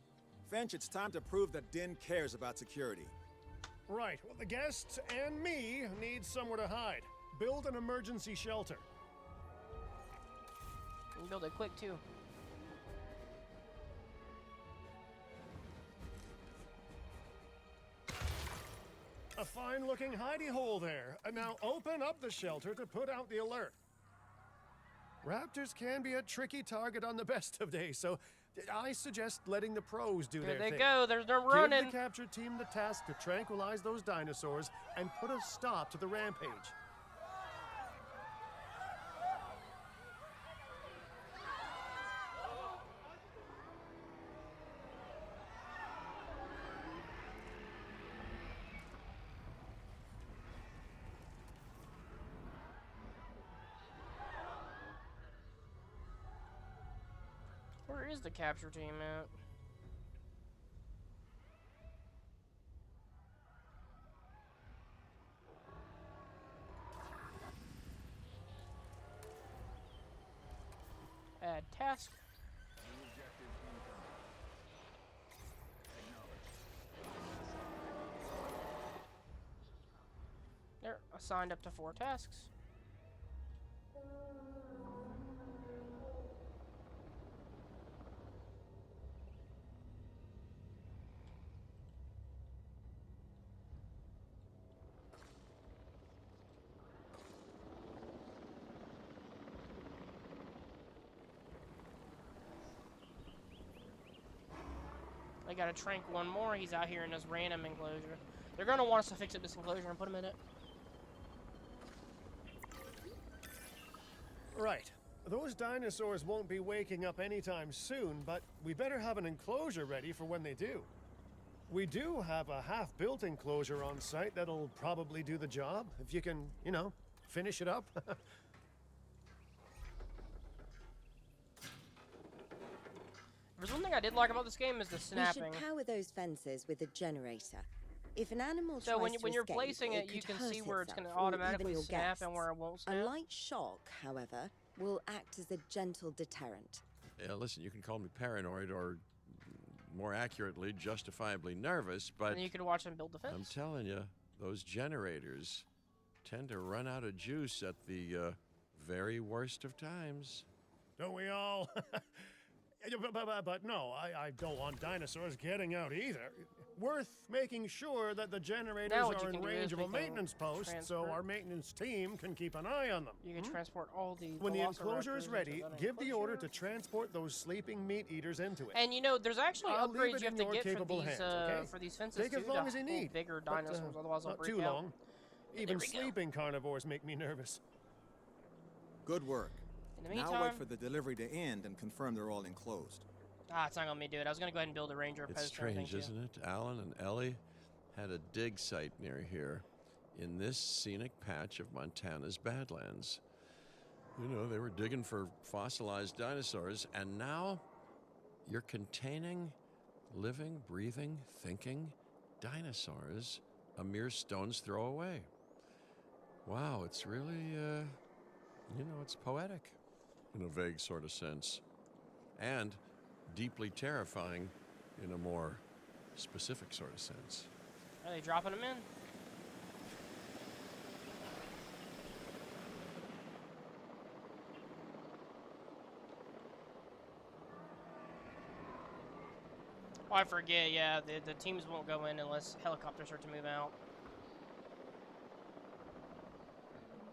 Finch, it's time to prove that Den cares about security. Right, well, the guests and me need somewhere to hide. Build an emergency shelter. We can build it quick too. A fine-looking hidey hole there. And now open up the shelter to put out the alert. Raptors can be a tricky target on the best of days, so I suggest letting the pros do There their they thing. go. There's no Give running. the capture team the task to tranquilize those dinosaurs and put a stop to the rampage. Where is the capture team at? Add task. They're assigned up to 4 tasks. They gotta trank one more. He's out here in this random enclosure. They're gonna want us to fix up this enclosure and put him in it. Right. Those dinosaurs won't be waking up anytime soon, but we better have an enclosure ready for when they do. We do have a half-built enclosure on site that'll probably do the job, if you can, you know, finish it up. There's one thing I did like about this game is the We snapping. should power those fences with a generator. If an animal So tries when, to you're escape, placing it, you could can see hurt where it's going to itself or even automatically your snap and guests. where it won't A snap. light shock, however, will act as a gentle deterrent. Yeah, listen, you can call me paranoid or, more accurately, justifiably nervous, but And you can watch them build the I'm fence. telling you, those generators tend to run out of juice at the very worst of times. Don't we all? But no, I don't want dinosaurs getting out either. Worth making sure that the generators Now what you are can in do range is of we a can maintenance post, so transfer- our maintenance team can keep an eye on them. You can transport all the When the enclosure is velociraptors ready, into that give the order to enclosure. transport those sleeping meat eaters into it. And you know, there's actually I'll leave upgrades it you have in to your get capable hands, okay? for these fences Take too, as long to as you hold need. bigger but, dinosaurs, otherwise they'll not break too out. long. There Even we go. sleeping carnivores make me nervous. Good work. In the Now meantime, wait for the delivery to end and confirm they're all enclosed. Ah, it's not gonna let me do it. I was gonna go ahead and build a ranger It's post and everything strange, too. isn't it? Alan and Ellie had a dig site near here in this scenic patch of Montana's Badlands. You know, they were digging for fossilized dinosaurs, and now you're containing living, breathing, thinking dinosaurs a mere stone's throw away. Wow, it's really, it's poetic in a vague sort of sense, and deeply terrifying in a more specific sort of sense. Are they dropping them in? Oh, I forget, yeah, the teams won't go in unless helicopters are to move out.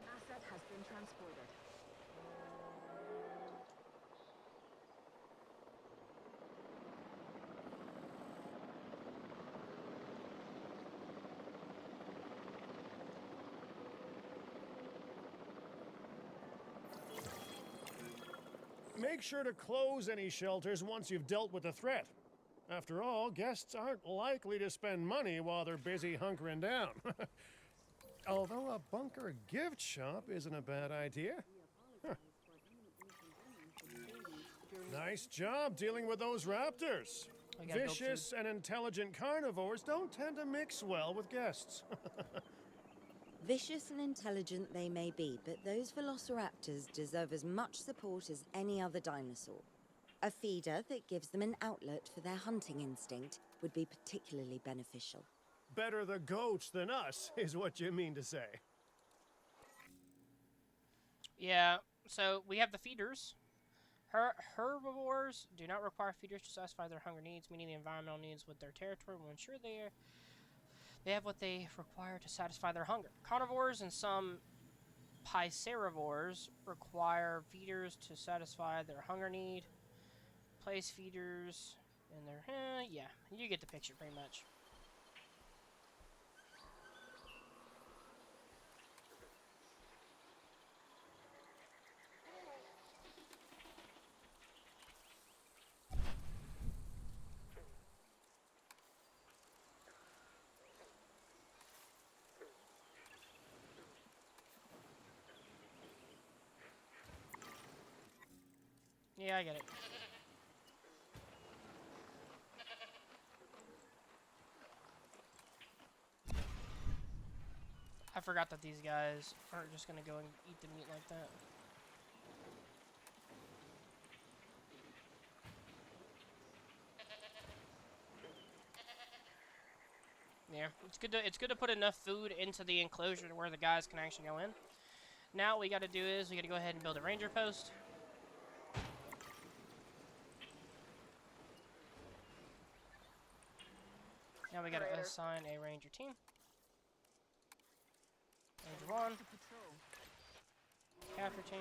Asset has been transported. Make sure to close any shelters once you've dealt with the threat. After all, guests aren't likely to spend money while they're busy hunkering down. Although a bunker gift shop isn't a bad idea. Nice job dealing with those raptors. We gotta build Vicious and intelligent carnivores don't tend to mix well with guests. Vicious and intelligent they may be, but those velociraptors deserve as much support as any other dinosaur. A feeder that gives them an outlet for their hunting instinct would be particularly beneficial. Better the goats than us, is what you mean to say. Yeah, so we have the feeders. Herbivores do not require feeders to satisfy their hunger needs, meaning the environmental needs with their territory will ensure they have what they require to satisfy their hunger. Carnivores and some piscerivores require feeders to satisfy their hunger need. Place feeders in their... yeah, you get the picture pretty much. Yeah, I get it. I forgot that these guys aren't just gonna go and eat the meat like that. Yeah, it's good to put enough food into the enclosure to where the guys can actually go in. Now what we gotta do is we gotta go ahead and build a ranger post. Now we gotta assign a ranger team. Ranger 1. Capture team.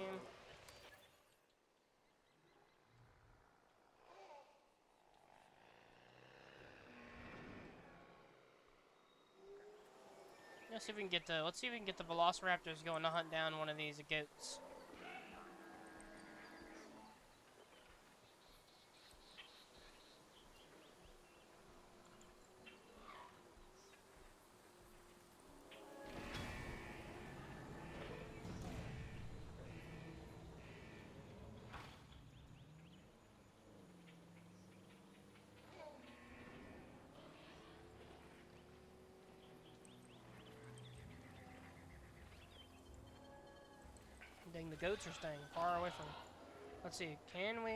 Let's see if we can get the velociraptors going to hunt down one of these goats. Dang, the goats are staying far away from... Let's see, can we...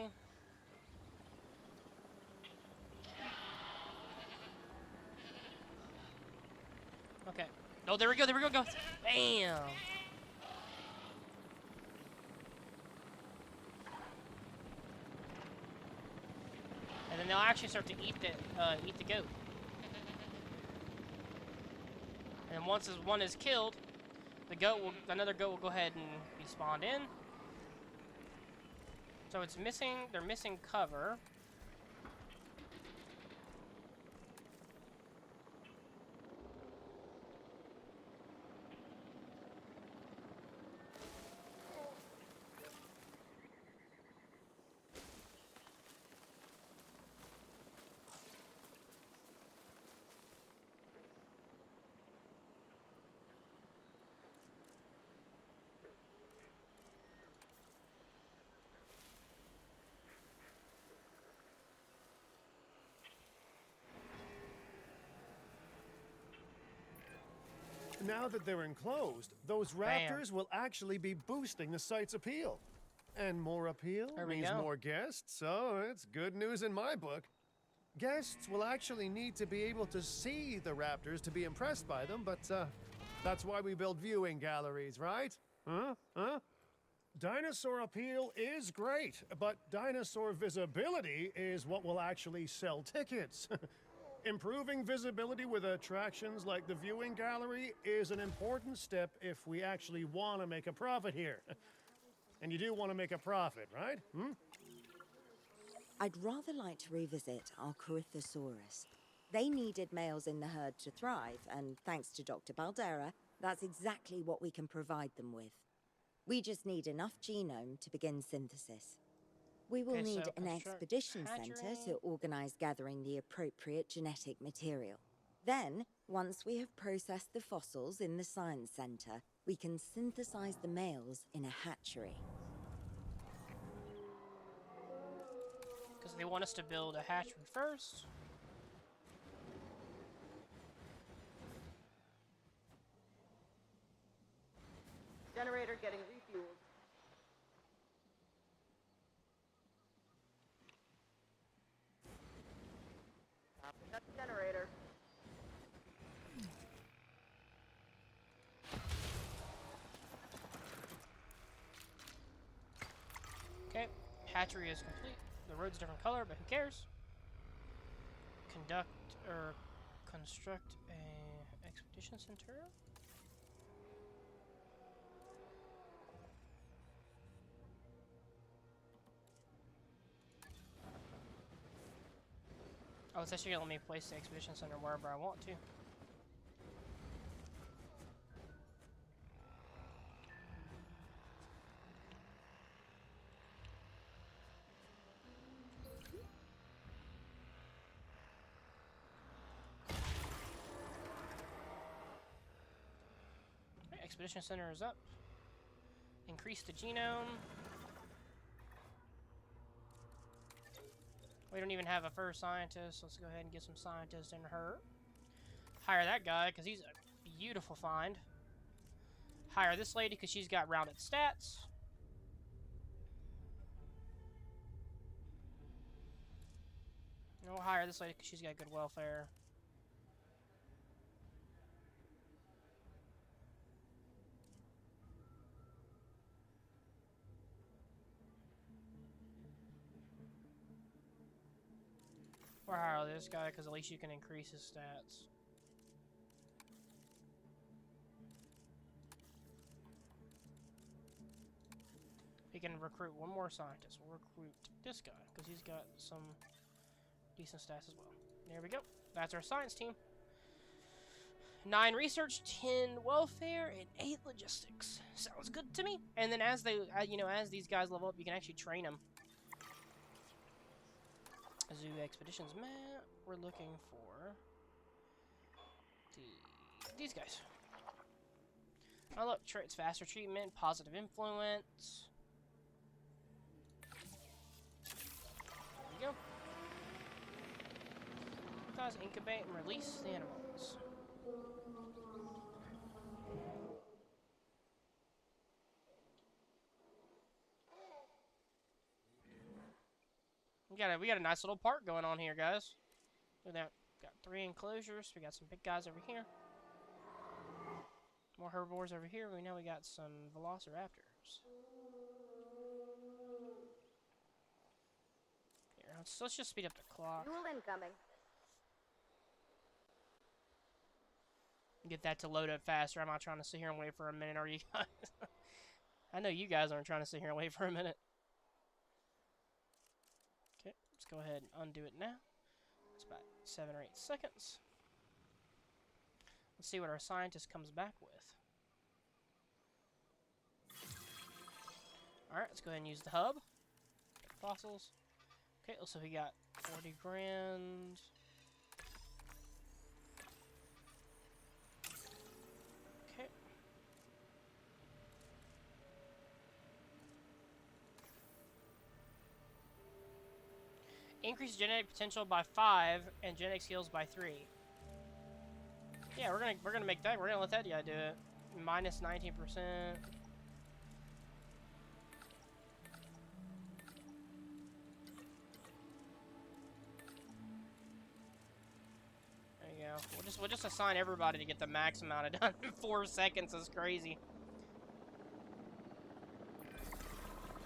Okay. Oh, there we go, go! Bam! And then they'll actually start to eat the goat. And once one is killed, another goat will go ahead and be spawned in. So they're missing cover. Now that they're enclosed, those raptors will actually be boosting the site's appeal. And more appeal There we means go. more guests, so it's good news in my book. Guests will actually need to be able to see the raptors to be impressed by them, but that's why we build viewing galleries, right? Huh? Dinosaur appeal is great, but dinosaur visibility is what will actually sell tickets. Improving visibility with attractions like the viewing gallery is an important step if we actually want to make a profit here. And you do want to make a profit, right? I'd rather like to revisit our Corythosaurus. They needed males in the herd to thrive, and thanks to Dr. Baldera, that's exactly what we can provide them with. We just need enough genome to begin synthesis. We will Okay, need so an construct expedition center hatchery. to organize gathering the appropriate genetic material. Then, once we have processed the fossils in the science center, we can synthesize the males in a hatchery. Because they want us to build a hatchery first. Generator getting refueled. Stopping up generator. Okay, hatchery is complete. The road's a different color, but who cares? Construct a expedition center. Oh, it's actually gonna let me place the expedition center wherever I want to. Right, expedition center is up. Increase the genome. We don't even have a first scientist. Let's go ahead and get some scientists in her. Hire that guy because he's a beautiful find. Hire this lady because she's got rounded stats. And we'll hire this lady because she's got good welfare. Or hire this guy because at least you can increase his stats. We can recruit one more scientist. We'll recruit this guy because he's got some decent stats as well. There we go. That's our science team. 9 research, 10 welfare, and 8 logistics. Sounds good to me. And then as they, as these guys level up, you can actually train them. Zoo expeditions map. We're looking for these guys. Oh look, traits, faster treatment, positive influence. There we go. Guys, incubate and release the animals. We got a nice little park going on here, guys. Look at that. Got 3 enclosures. We got some big guys over here. More herbivores over here. We know we got some velociraptors. Here, let's just speed up the clock. Fuel incoming. Get that to load up faster. I'm not trying to sit here and wait for a minute, are you guys? I know you guys aren't trying to sit here and wait for a minute. Okay, let's go ahead and undo it now. It's about 7 or 8 seconds. Let's see what our scientist comes back with. Alright, let's go ahead and use the hub. Fossils. Okay, so we got 40 grand. Okay. Increase genetic potential by 5 and genetic skills by 3. Yeah, we're gonna make that. We're gonna let that guy do it. Minus 19%. There you go. We'll just assign everybody to get the max amount of done in 4 seconds. Is crazy.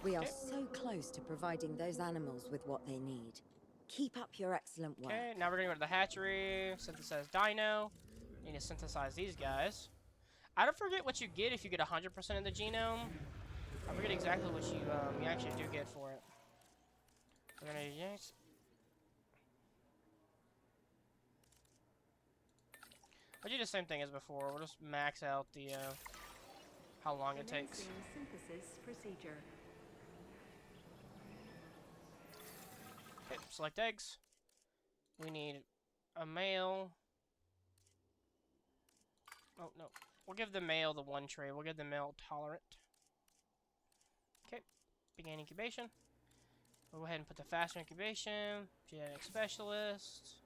We are Okay. so close to providing those animals with what they need. Keep up your excellent work. Okay, now we're gonna go to the hatchery, synthesize dino. Need to synthesize these guys. I don't forget what you get if you get 100% of the genome. I forget exactly what you actually do get for it. We're gonna use. We'll do the same thing as before. We'll just max out the how long it takes. Commencing synthesis procedure. Okay, select eggs. We need a male. Oh, no. We'll give the male the 1 tray. We'll give the male tolerant. Okay, begin incubation. We'll go ahead and put the faster incubation. Genetic specialist.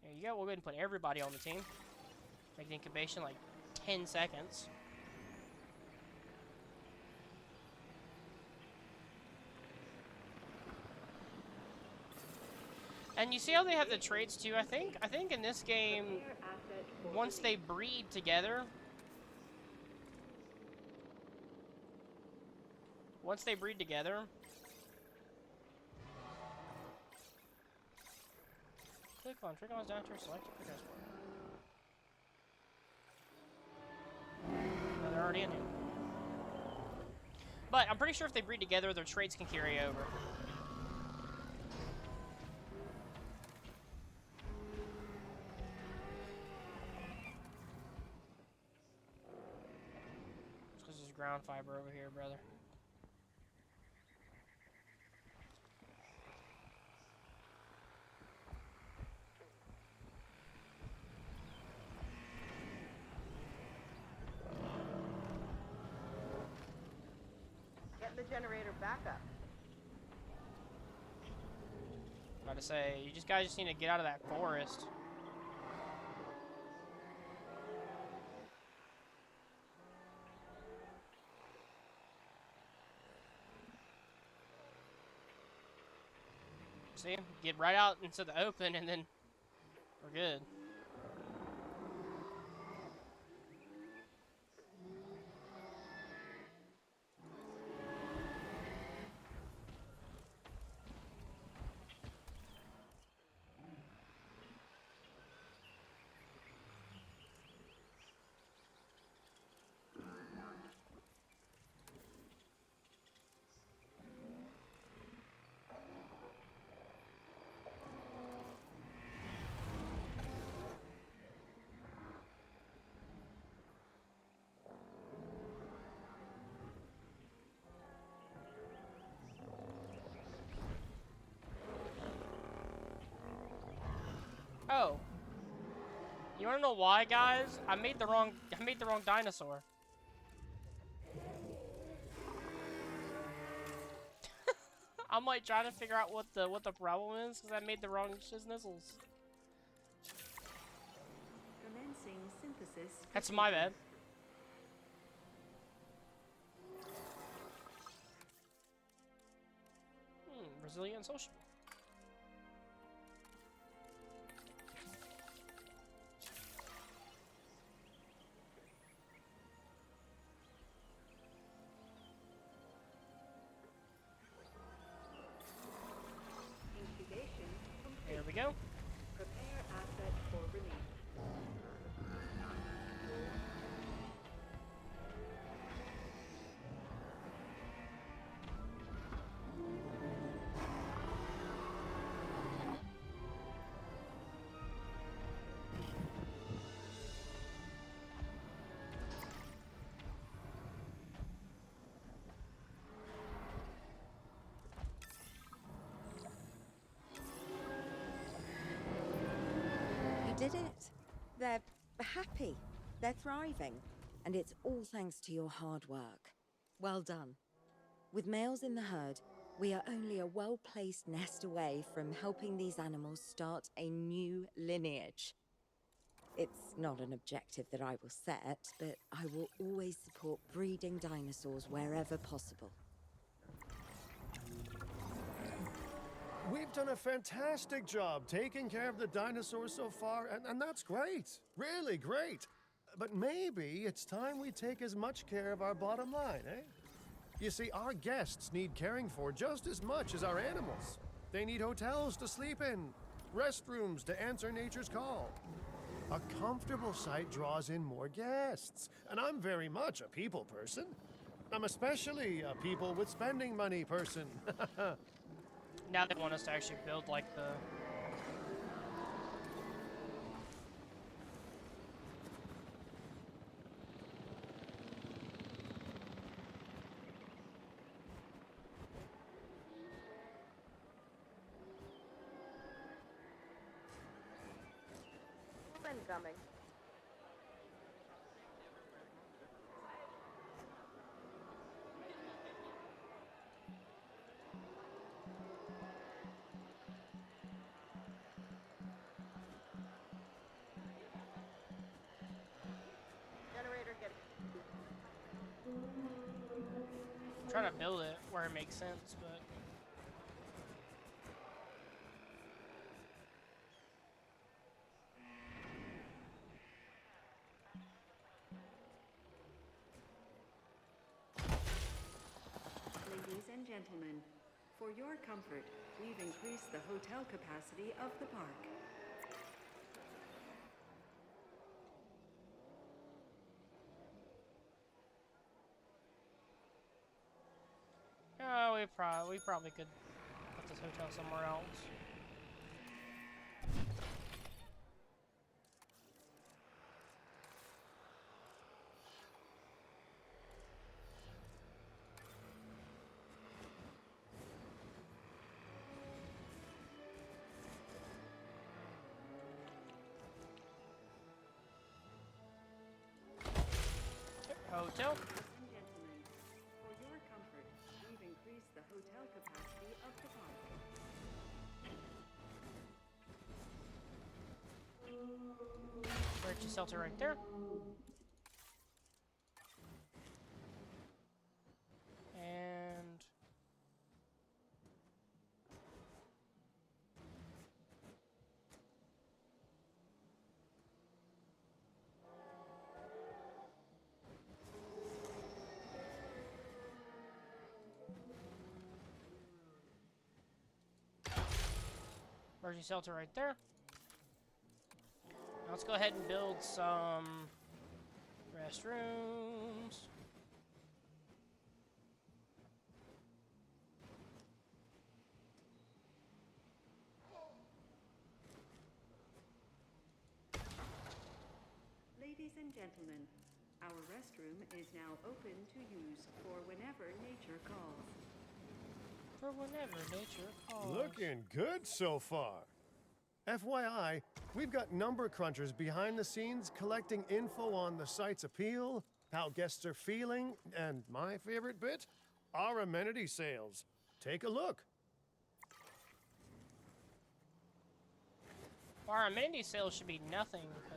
There you go. We'll go ahead and put everybody on the team. Make the incubation like 10 seconds. And you see how they have the traits too? I think in this game, once they breed together, click on triggers down to select your transport. No, they're already in here. But I'm pretty sure if they breed together, their traits can carry over. Because there's ground fiber over here, brother. Getting the generator back up. About to say, you guys just need to get out of that forest. See? Get right out into the open and then we're good. Oh. You wanna know why, guys? I made the wrong dinosaur. I'm like trying to figure out what the problem is because I made the wrong shiznizels. Commencing synthesis. That's my bad. Resilient and social. Incubation complete. There we go. Prepare asset for release. You did it. They're happy. They're thriving. And it's all thanks to your hard work. Well done. With males in the herd, We are only a well-placed nest away from helping these animals start a new lineage. It's not an objective that I will set, but I will always support breeding dinosaurs wherever possible. We've done a fantastic job taking care of the dinosaurs so far, and that's great. Really great. But maybe it's time we take as much care of our bottom line, eh? You see, our guests need caring for just as much as our animals. They need hotels to sleep in, restrooms to answer nature's call. A comfortable site draws in more guests, and I'm very much a people person. I'm especially a people with spending money person. Now they want us to actually build like the... Incoming. Generator getting. I'm trying to build it where it makes sense, but... Ladies and gentlemen, for your comfort, we've increased the hotel capacity of the park. Oh, we probably could put this hotel somewhere else. Hotel. Ladies and gentlemen, for your comfort, we've increased the hotel capacity of the park. Emergency shelter right there. And... emergency shelter right there. Now let's go ahead and build some restrooms. Ladies and gentlemen, our restroom is now open to use for whenever nature calls. For whenever nature calls. Looking good so far. FYI, we've got number crunchers behind the scenes collecting info on the site's appeal, how guests are feeling, and my favorite bit, our amenity sales. Take a look. Our amenity sales should be nothing, because...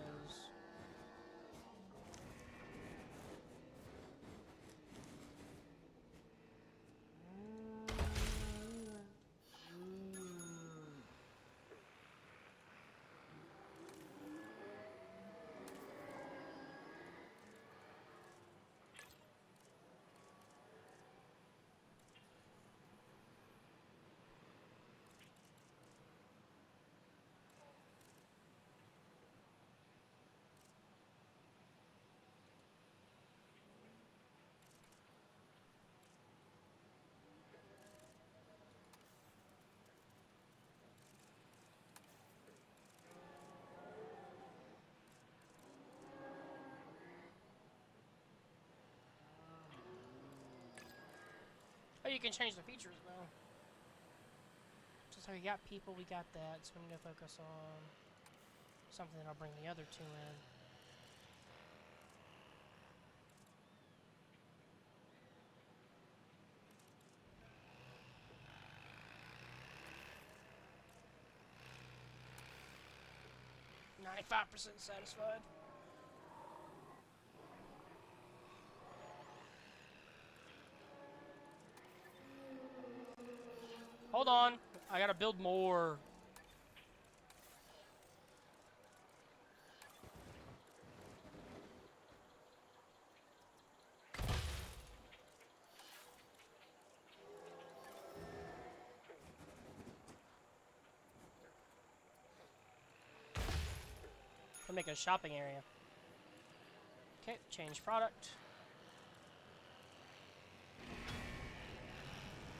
Oh, you can change the features though. Just like we got people, we got that, so we need to focus on something that'll bring the other two in. 95% satisfied. Hold on. I gotta build more. I'll make a shopping area. Okay, change product.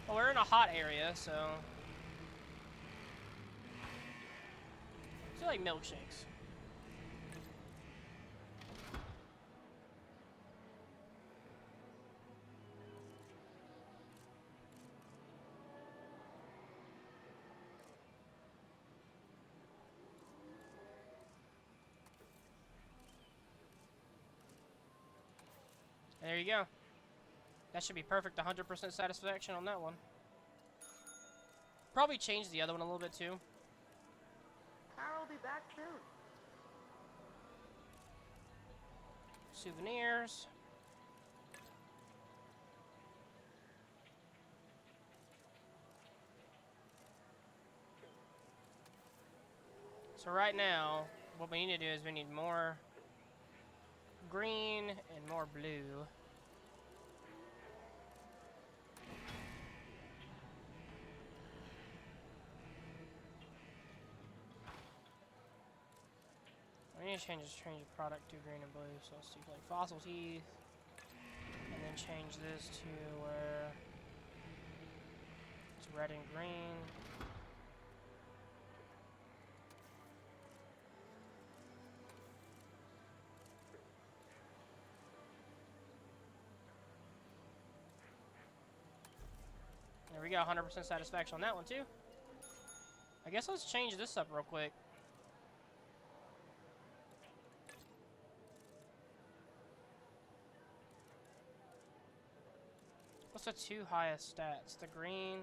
Well, we're in a hot area, so... I like milkshakes. There you go. That should be perfect. 100% satisfaction on that one. Probably change the other one a little bit too. Carol will be back soon. Souvenirs. So right now, what we need to do is we need more green and more blue. We need to change the product to green and blue. So let's do like fossil teeth, and then change this to where it's red and green. There we go, 100% satisfaction on that one too. I guess let's change this up real quick. What's the two highest stats? The green.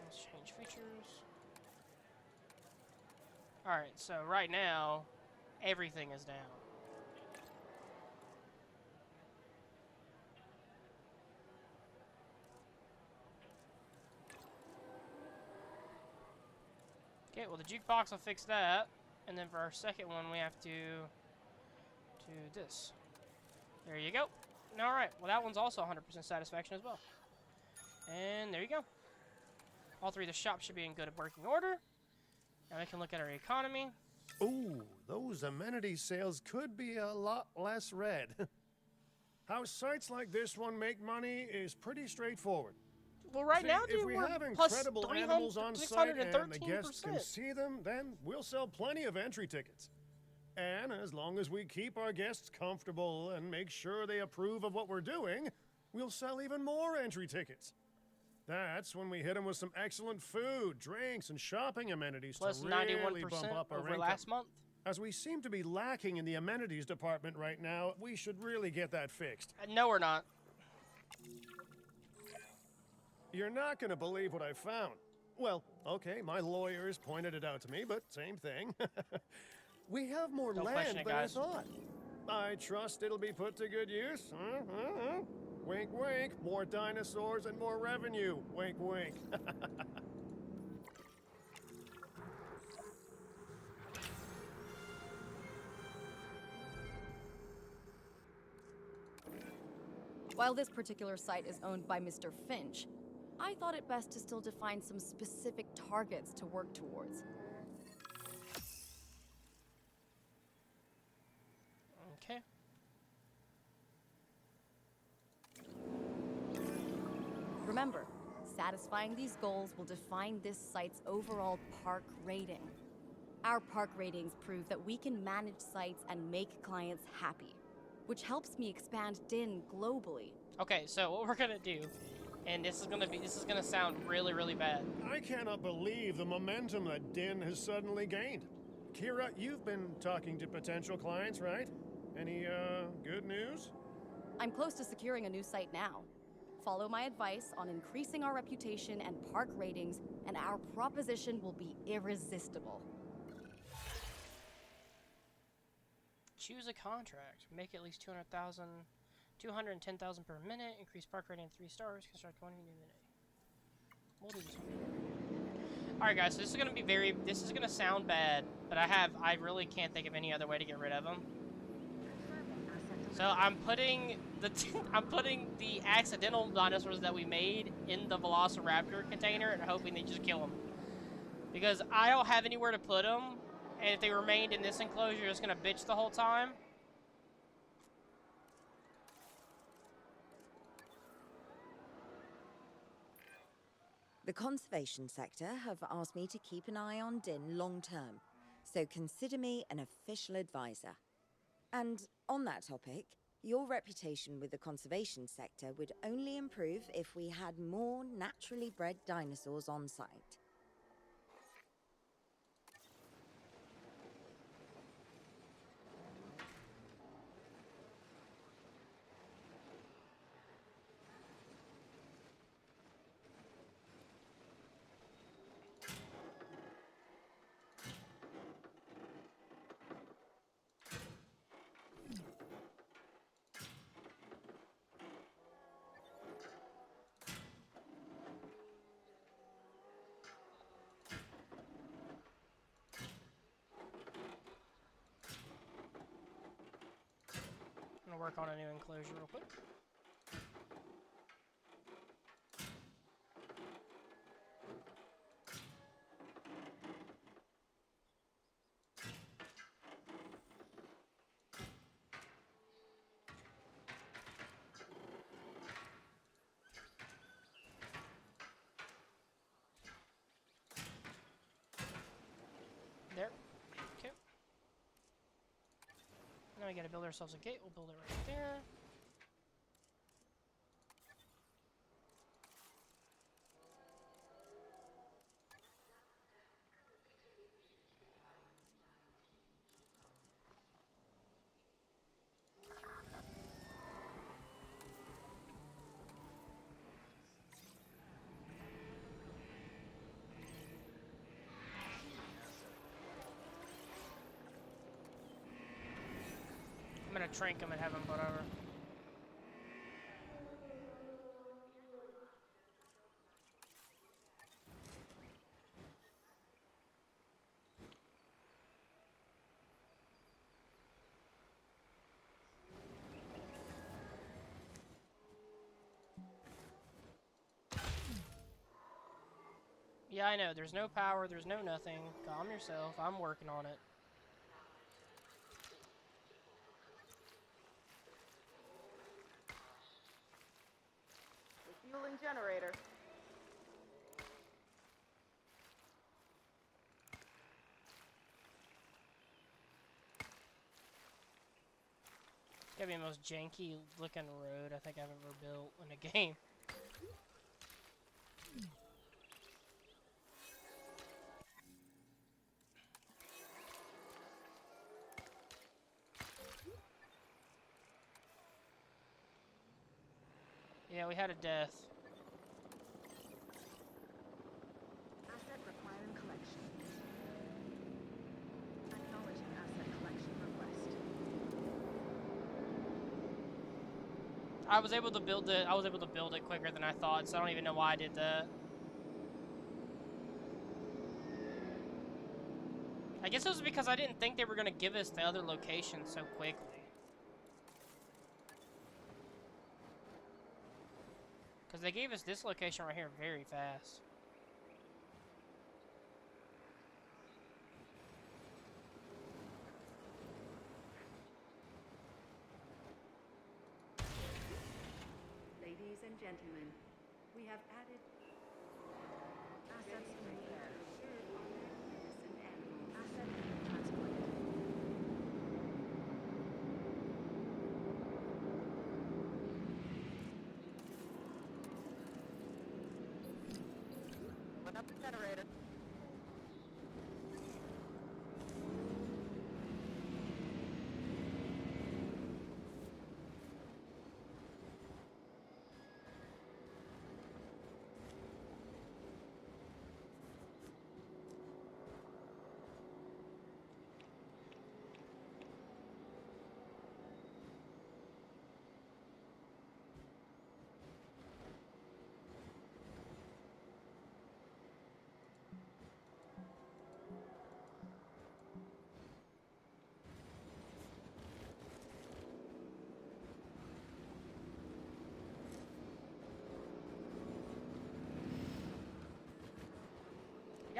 Let's change features. Alright, so right now, everything is down. Okay, well the jukebox will fix that. And then for our second one, we have to do this. There you go. Alright, well that one's also 100% satisfaction as well. And there you go. All three of the shops should be in good working order. Now we can look at our economy. Ooh, those amenity sales could be a lot less red. How sites like this one make money is pretty straightforward. Well, right See, now, if dude, we we're have plus incredible animals on site and the guests can 613%. see them, then we'll sell plenty of entry tickets. And as long as we keep our guests comfortable and make sure they approve of what we're doing, we'll sell even more entry tickets. That's when we hit them with some excellent food, drinks, and shopping amenities Plus to really 91% bump up our over income. last month. As we seem to be lacking in the amenities department right now, we should really get that fixed. No, we're not. You're not going to believe what I found. Well, okay, my lawyers pointed it out to me, but same thing. We have more Don't land question it, than I guys. thought. I trust it'll be put to good use. Wink, wink. More dinosaurs and more revenue. Wink, wink. While this particular site is owned by Mr. Finch, I thought it best to still define some specific targets to work towards. Okay. Remember, satisfying these goals will define this site's overall park rating. Our park ratings prove that we can manage sites and make clients happy, which helps me expand DIN globally. Okay, so what we're gonna do, and this is gonna sound really, really bad. I cannot believe the momentum that DIN has suddenly gained. Kira, you've been talking to potential clients, right? Any, good news? I'm close to securing a new site now. Follow my advice on increasing our reputation and park ratings, and our proposition will be irresistible. Choose a contract. Make at least 210,000 per minute. Increase park rating to 3 stars. Construct 1 new minute. We'll do this one. Alright guys, so this is gonna sound bad, but I really can't think of any other way to get rid of them. So I'm putting the accidental dinosaurs that we made in the Velociraptor container and hoping they just kill them. Because I don't have anywhere to put them, and if they remained in this enclosure, they're just gonna bitch the whole time. The conservation sector have asked me to keep an eye on Din long term, so consider me an official advisor. And on that topic, your reputation with the conservation sector would only improve if we had more naturally bred dinosaurs on site. I'm gonna work on a new enclosure real quick. There. Okay. Now we gotta build ourselves a gate. We'll build it right there. I'm gonna trank him and have him put over. Yeah, I know. There's no power. There's no nothing. Calm yourself. I'm working on it. Refueling generator. It's gotta be the most janky looking road I think I've ever built in a game. Yeah, we had a death. Asset requiring collection. Acknowledging asset collection request. I was able to build it quicker than I thought, so I don't even know why I did that. I guess it was because I didn't think they were gonna give us the other location so quickly. Because they gave us this location right here very fast. Ladies and gentlemen, we have added assets in repair. Observe our magnificent animals. Asset being transported. Put up the generator.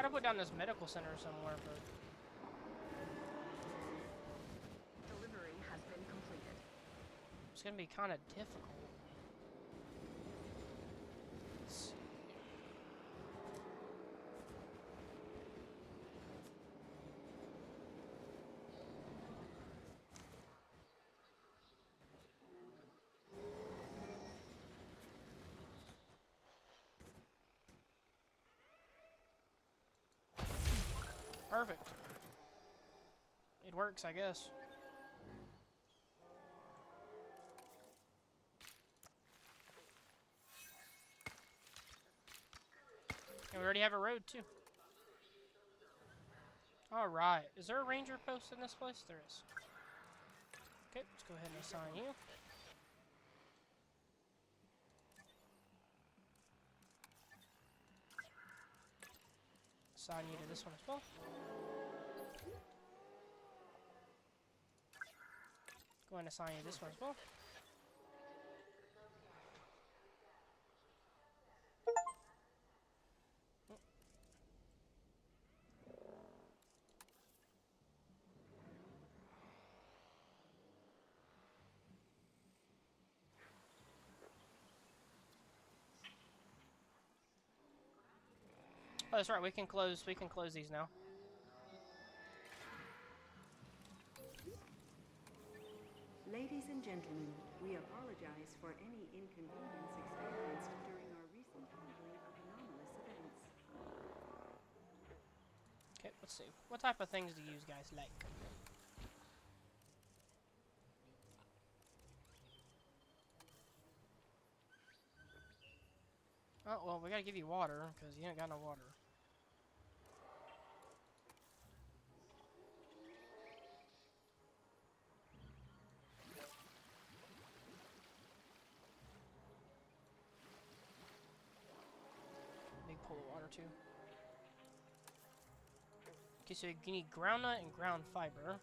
gotta put down this medical center somewhere, but Delivery has been completed. it's gonna be kind of difficult. Let's see. Perfect. It works, I guess. And we already have a road, too. Alright. Is there a ranger post in this place? There is. Okay, let's go ahead and assign you. Assign you to this one as well. Go ahead and assign you this one as well. Oh, that's right. We can close these now. Ladies and gentlemen, we apologize for any inconvenience experienced during our recent handling of anomalous events. Okay, let's see. What type of things do you guys like? Oh, well, we gotta give you water, because you ain't got no water. Big pool of water, too. Okay, so you need groundnut and ground fiber.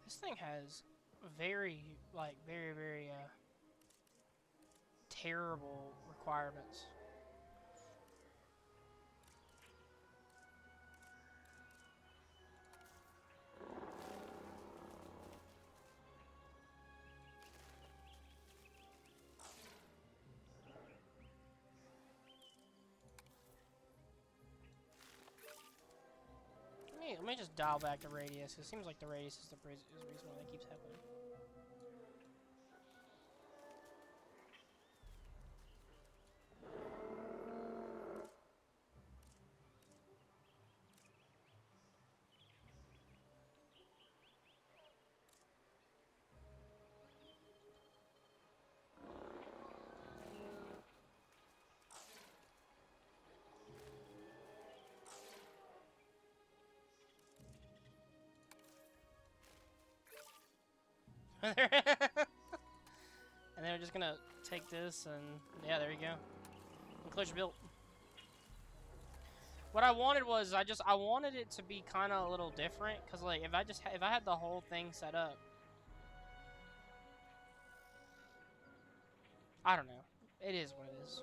This thing has very, very, terrible requirements. Let me just dial back the radius. It seems like the radius is the reason why that keeps happening. And then we're just gonna take this and yeah, there you go. Enclosure built. What I wanted was I wanted it to be kind of a little different, cause like if I had the whole thing set up, I don't know. It is what it is.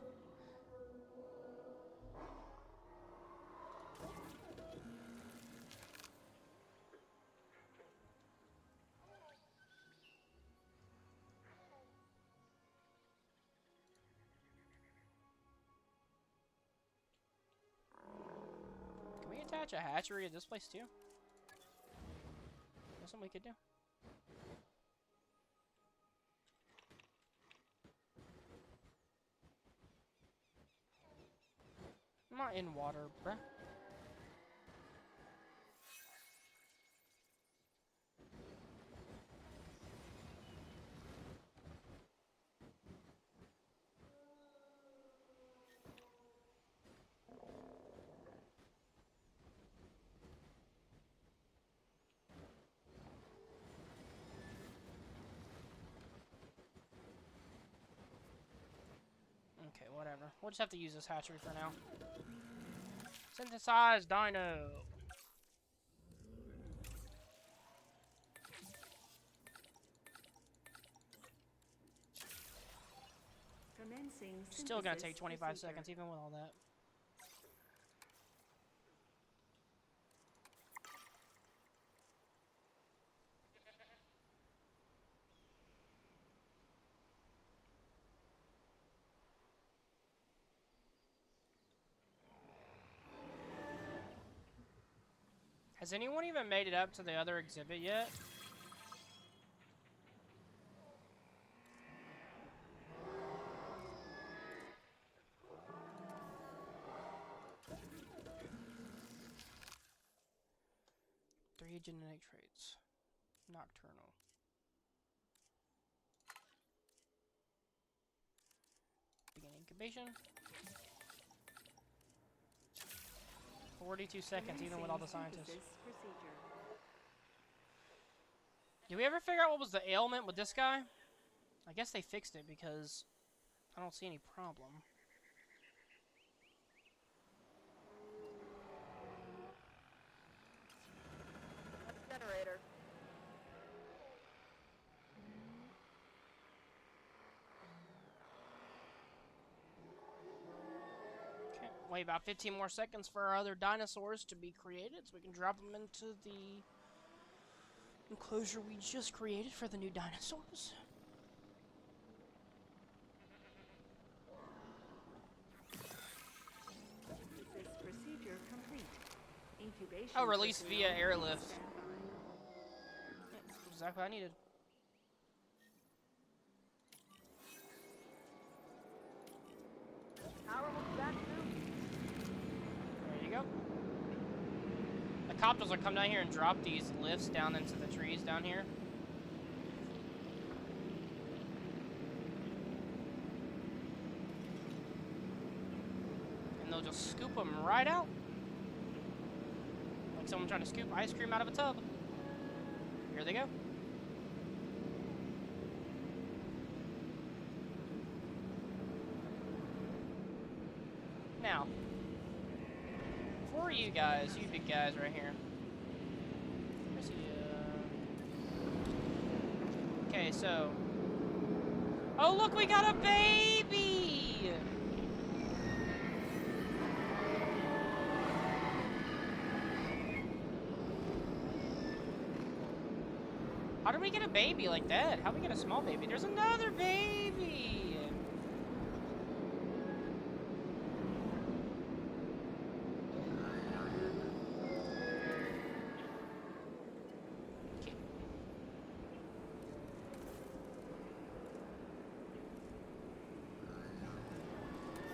Can we attach a hatchery at this place too? That's something we could do. I'm not in water, bruh. We'll just have to use this hatchery for now. Synthesize dino. Commencing Still gonna take synthesis 25 procedure. seconds, even with all that. Has anyone even made it up to the other exhibit yet? Three genetic traits. Nocturnal. Begin incubation. 42 seconds, even with all the scientists. Synthesis procedure. Did we ever figure out what was the ailment with this guy? I guess they fixed it because I don't see any problem. Generator. Okay, wait about 15 more seconds for our other dinosaurs to be created so we can drop them into the enclosure we just created for the new dinosaurs. Synthesis procedure complete. Incubation. Oh, release via personnel airlift. stand by. That's exactly what I needed. Power will back through. There you go. The copters will come down here and drop these lifts down into the trees down here. And they'll just scoop them right out. Like someone trying to scoop ice cream out of a tub. Here they go. Now, for you guys, you big guys right here. Where's he, Okay, so... Oh, look, we got a baby! How did we get a baby like that? How did we get a small baby? There's another baby!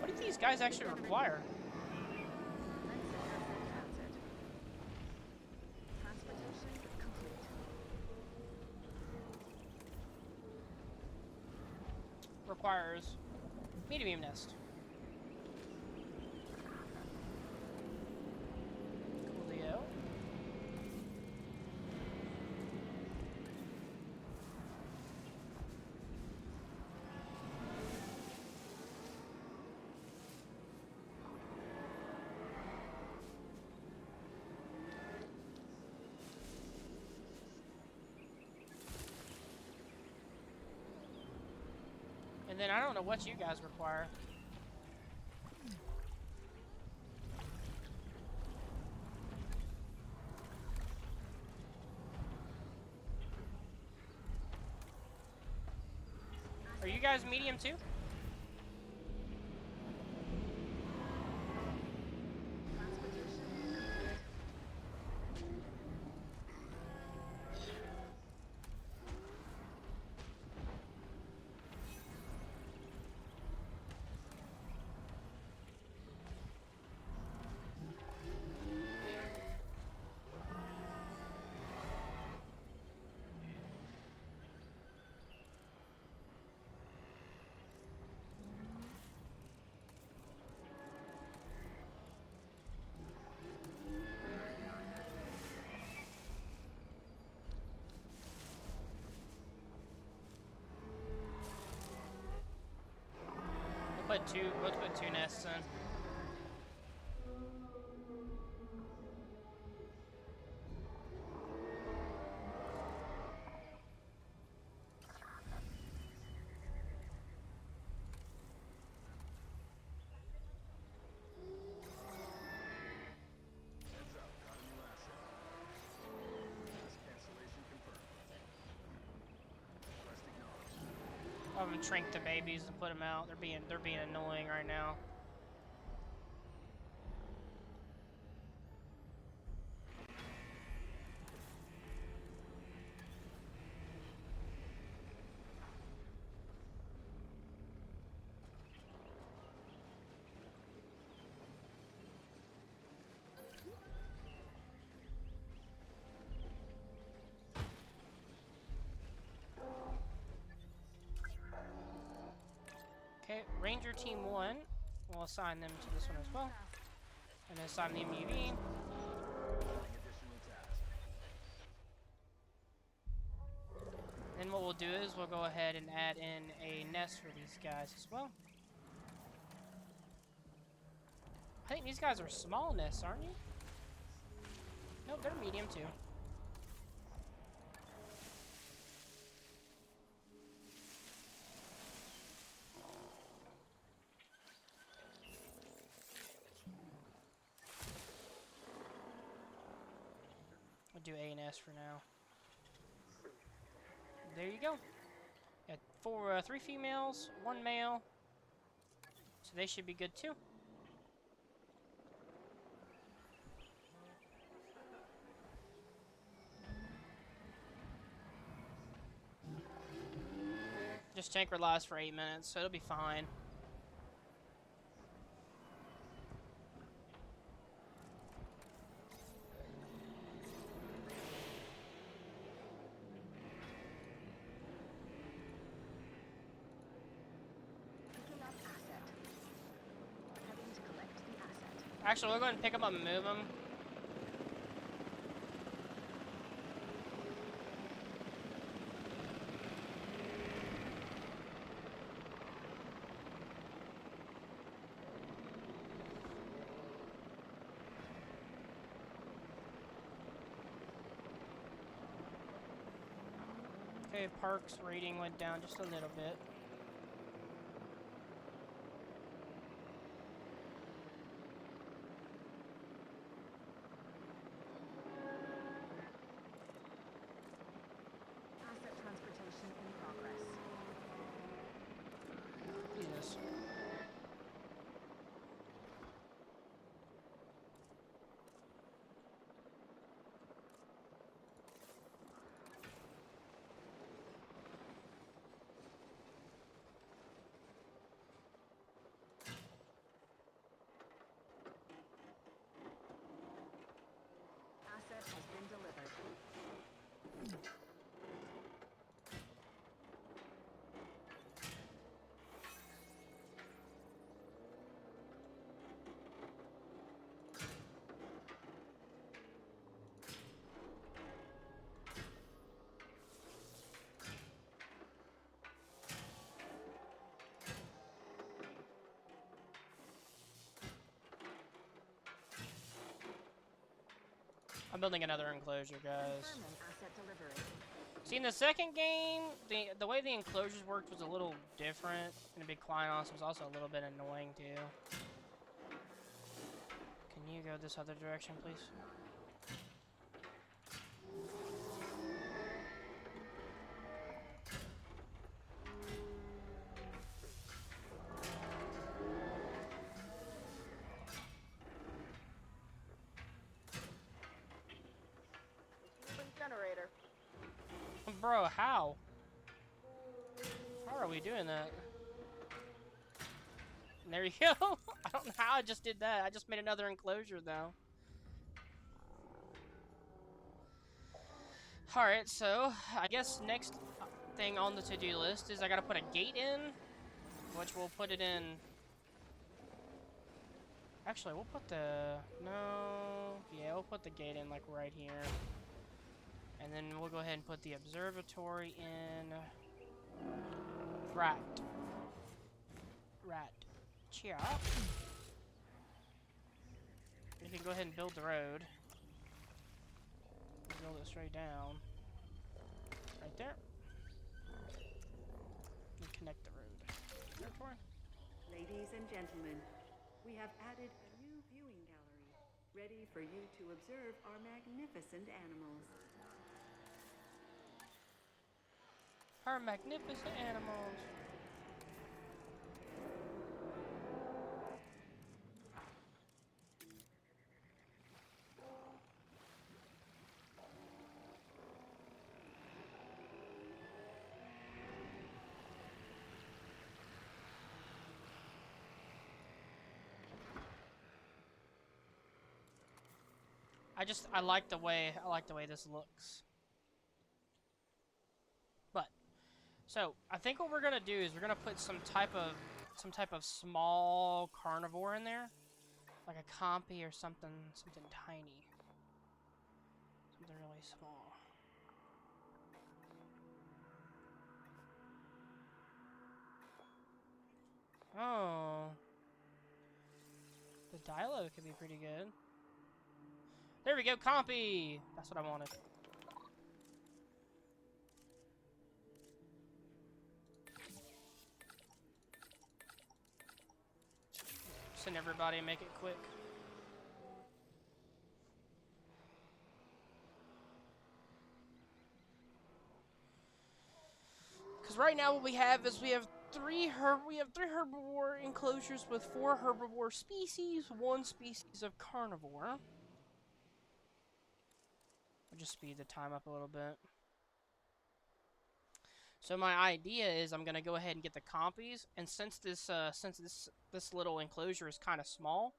What do these guys actually require? Transportation complete. Requires medium beam nest. Coolio. And then I don't know what you guys require. Are you guys medium too? put two nests in. I'm gonna shrink the babies and put them out. They're being annoying right now. Okay, Ranger Team 1, we'll assign them to this one as well. And assign the MUV. Then what we'll do is we'll go ahead and add in a nest for these guys as well. I think these guys are small nests, aren't you? Nope, they're medium too. We'll do A and S for now. There you go. Got three females, one male. So they should be good too. Just tanker lasts for 8 minutes, so it'll be fine. Actually, we'll go ahead and pick them up and move them. Okay, Park's rating went down just a little bit. Asset transportation in progress. Yes. Asset has been delivered. I'm building another enclosure, guys. Confirming asset delivery. See, in the second game, the way the enclosures worked was a little different. And the big Kleinos was also a little bit annoying, too. Can you go this other direction, please? Generator. Bro, how? How are we doing that? There you go. I don't know how I just did that. I just made another enclosure, though. Alright, so I guess next thing on the to-do list is I gotta put a gate in, which we'll put it in. Actually, we'll put the... No... Yeah, we'll put the gate in, like, right here. And then we'll go ahead and put the observatory in... Right. chop. You can go ahead and build the road. Build it straight down. Right there. And connect the road. Therefore. Ladies and gentlemen, we have added a new viewing gallery, ready for you to observe our magnificent animals. Our magnificent animals. I like the way this looks. But so I think what we're gonna do is we're gonna put some type of small carnivore in there, like a compy or something tiny, something really small. Oh, the dialogue could be pretty good. There we go, compy. That's what I wanted. Send everybody and make it quick. Because right now what we have is we have three herbivore enclosures with 4 herbivore species, 1 species of carnivore. I'll just speed the time up a little bit. So my idea is I'm gonna go ahead and get the compies, and since this little enclosure is kind of small.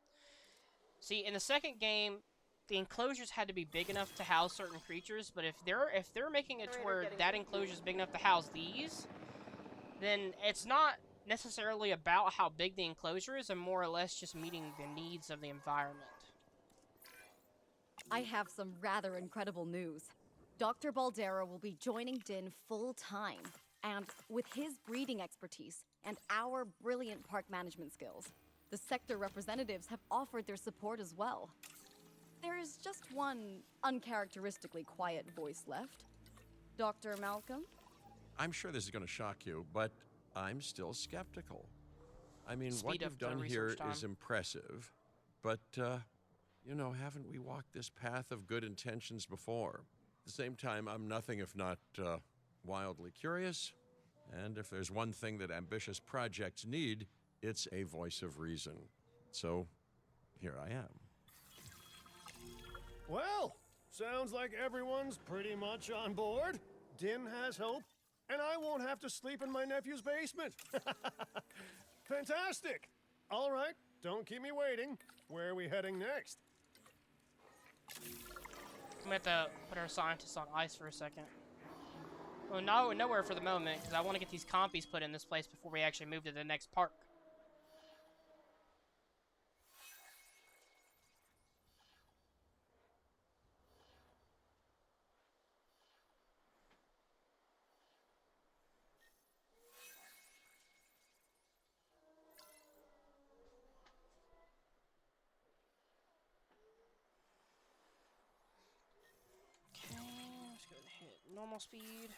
See, in the second game, the enclosures had to be big enough to house certain creatures, but if they're making it to where that enclosure is big enough to house these, then it's not necessarily about how big the enclosure is, and more or less just meeting the needs of the environment. I have some rather incredible news. Dr. Baldera will be joining Din full-time, and with his breeding expertise and our brilliant park management skills, the sector representatives have offered their support as well. There is just one uncharacteristically quiet voice left. Dr. Malcolm? I'm sure this is going to shock you, but I'm still skeptical. I mean, what you've done here is impressive, but, you know, haven't we walked this path of good intentions before? At the same time, I'm nothing if not wildly curious, and if there's one thing that ambitious projects need, it's a voice of reason. So, here I am. Well, sounds like everyone's pretty much on board. Din has hope, and I won't have to sleep in my nephew's basement. Fantastic! All right, don't keep me waiting. Where are we heading next? I'm gonna have to put our scientists on ice for a second. Well, no, nowhere for the moment, because I want to get these compies put in this place before we actually move to the next park. Let's go ahead and hit normal speed.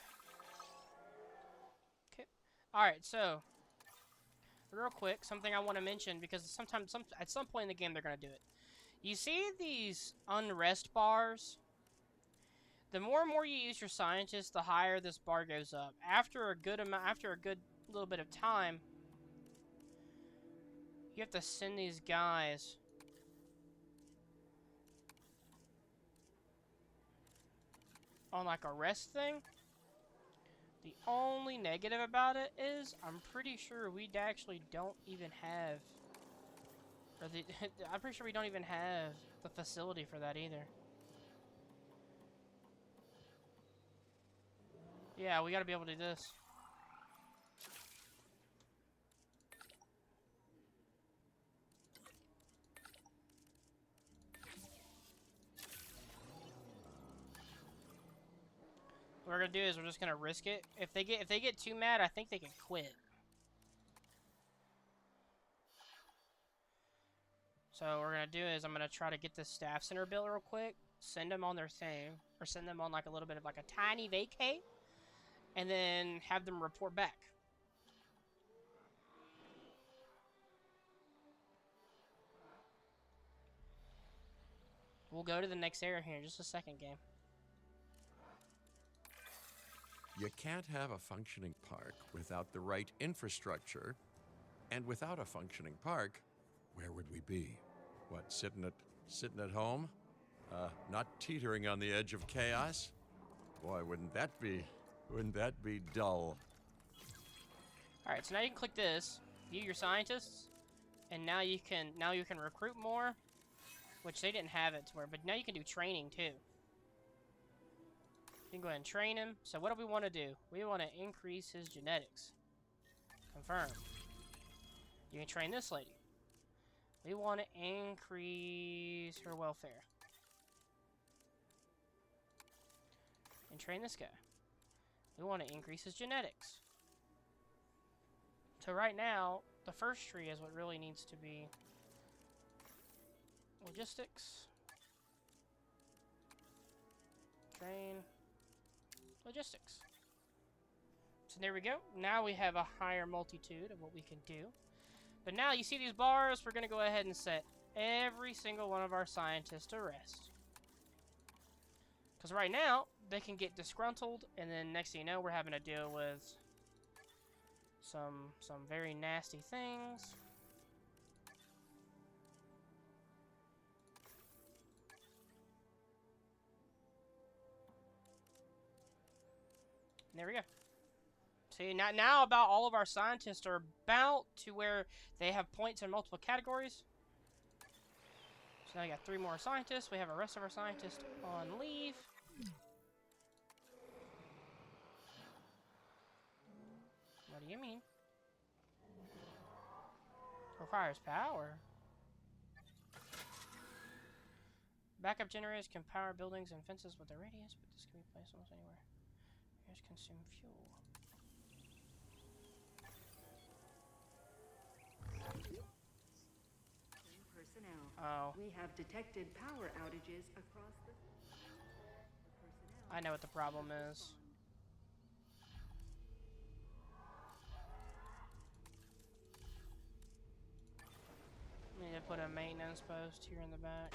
Okay. Alright, so real quick, something I want to mention, because at some point in the game they're going to do it. You see these unrest bars? The more and more you use your scientist, the higher this bar goes up. After a good little bit of time, you have to send these guys on like a rest thing. The only negative about it is I'm pretty sure we actually don't even have, I'm pretty sure we don't even have the facility for that either. Yeah, we gotta be able to do this. What we're gonna do is we're just gonna risk it. If they get too mad, I think they can quit. So what we're gonna do is I'm gonna try to get this staff center built real quick, send them on their thing, or send them on like a little bit of like a tiny vacay, and then have them report back. We'll go to the next area here in just a second, game. You can't have a functioning park without the right infrastructure. And without a functioning park, where would we be? What, sitting at home? Not teetering on the edge of chaos? Boy, wouldn't that be dull? Alright, so now you can click this, view your scientists, and now you can recruit more, which they didn't have it to where, but now you can do training too. You can go ahead and train him. So what do we want to do? We want to increase his genetics. Confirm. You can train this lady. We want to increase her welfare. And train this guy. We want to increase his genetics. So right now, the first tree is what really needs to be logistics. Train. Logistics. So there we go. Now we have a higher multitude of what we can do. But now you see these bars, we're going to go ahead and set every single one of our scientists to rest. Because right now, they can get disgruntled, and then next thing you know, we're having to deal with some very nasty things. And there we go. See, now about all of our scientists are about to where they have points in multiple categories. So now we got 3 more scientists. We have the rest of our scientists on leave. What do you mean? Requires power. Backup generators can power buildings and fences with a radius, but this can be placed almost anywhere. Here's consume fuel. Personnel. Oh. We have detected power outages across the I know what the problem is. Need to put a maintenance post here in the back.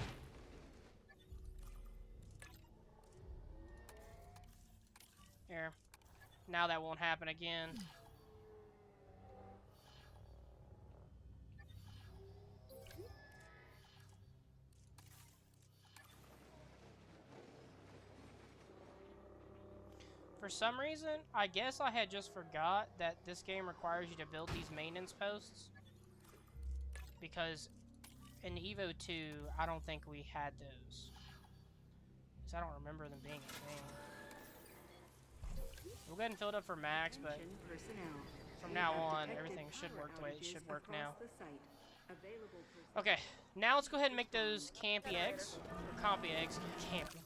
Here. Now that won't happen again. For some reason, I guess I had just forgot that this game requires you to build these maintenance posts. Because in Evo 2, I don't think we had those. Because I don't remember them being a thing. We'll go ahead and fill it up for max, but from now on, everything should work the way it should work now. Okay, now let's go ahead and make those campy eggs. Or compy eggs. Campy.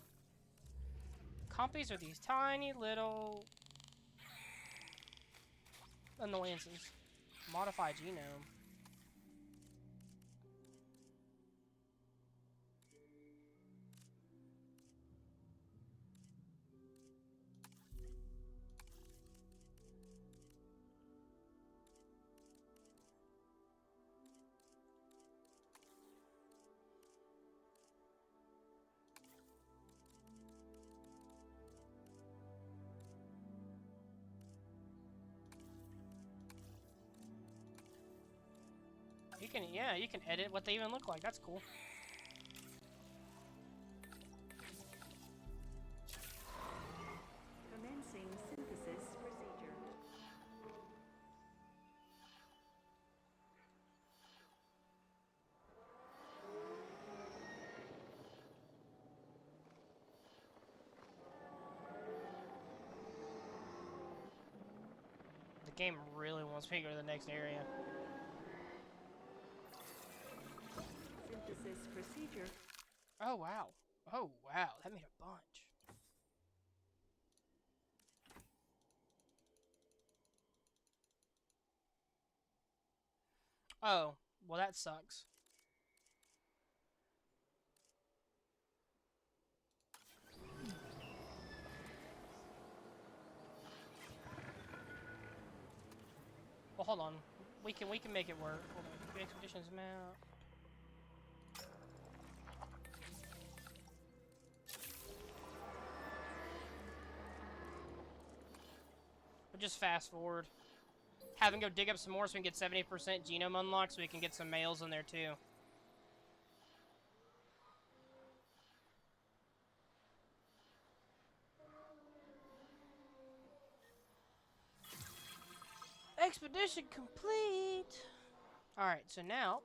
Compies are these tiny little annoyances. Modify genome. You can edit what they even look like. That's cool. Commencing synthesis procedure. The game really wants me to go to the next area. Synthesis procedure. Oh, wow. Oh, wow. That made a bunch. Oh, well, that sucks. hold on. We can make it work. Hold on. Expeditions map. We'll just fast forward. Have them go dig up some more so we can get 70% genome unlocked so we can get some males in there too. Expedition complete! Alright, so now,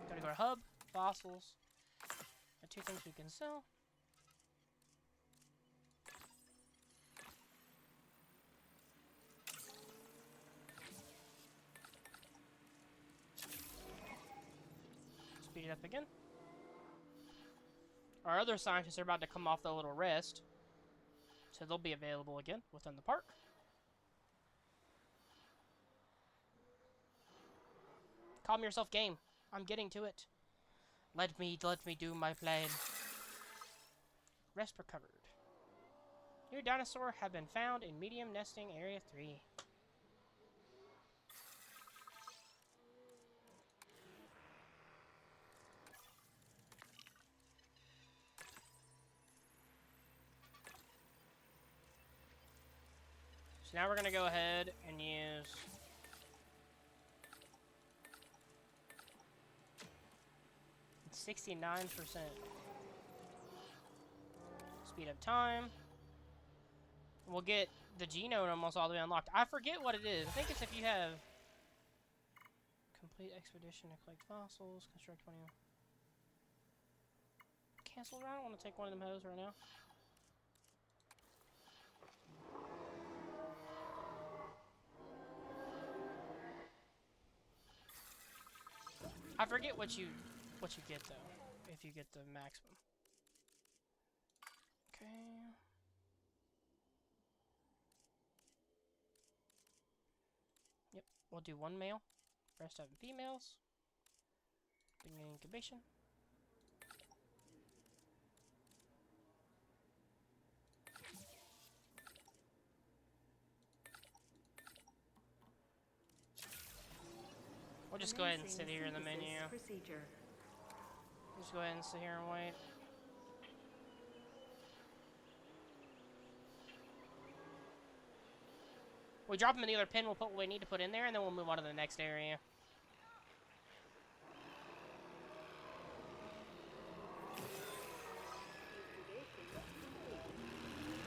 gotta go to hub, fossils. Got 2 things we can sell. Speed it up again. Our other scientists are about to come off the little rest, so they'll be available again within the park. Calm yourself, game. I'm getting to it. Let me do my plan. Rest recovered. New dinosaur have been found in medium nesting area 3. So now we're gonna go ahead and use 69%. Speed up time. We'll get the genome almost all the way unlocked. I forget what it is. I think it's if you have complete expedition to collect fossils, construct 20. Cancel. I don't want to take one of them hoes right now. I forget what you get though, if you get the maximum. Okay. Yep, we'll do 1 male. Rest of them females. Begin incubation. We'll just go ahead and sit here in the menu. Procedure. Just go ahead and sit here and wait. We drop them in the other pin, we'll put what we need to put in there, and then we'll move on to the next area.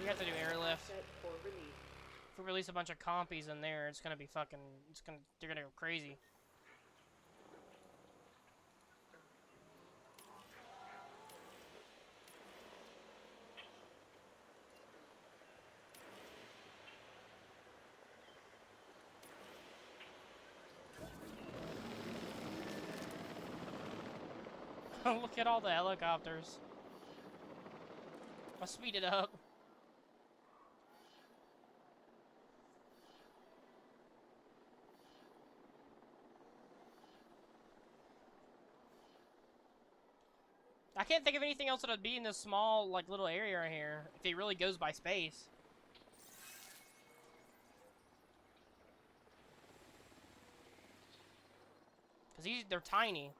We have to do airlift. If we release a bunch of compies in there, it's gonna be fucking, they're gonna go crazy. Look at all the helicopters. I'll speed it up. I can't think of anything else that would be in this small, like, little area right here, if it really goes by space. Because they're tiny.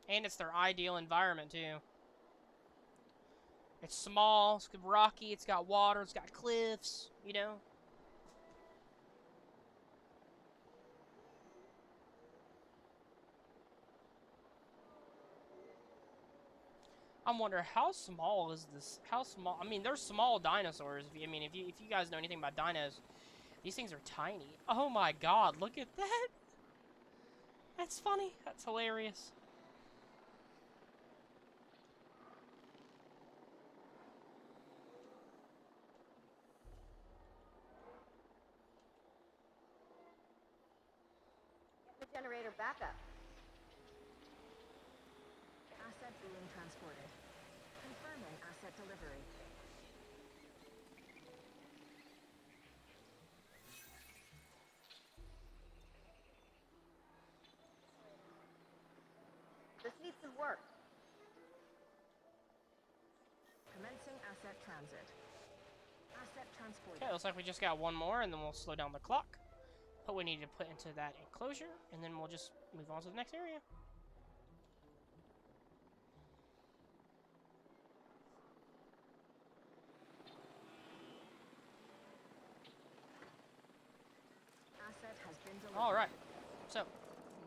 And it's their ideal environment, too. It's small, it's rocky, it's got water, it's got cliffs, you know? I'm wondering how small is this? How small? I mean, they're small dinosaurs. If you guys know anything about dinos, these things are tiny. Oh my god, look at that! That's funny. That's hilarious. The generator backup. Asset being transported. Confirming asset delivery. This needs some work. Commencing asset transit. Asset transported. Okay, looks like we just got one more, and then we'll slow down the clock. What we need to put into that enclosure, and then we'll just move on to the next area. Asset has been delivered. All right. So,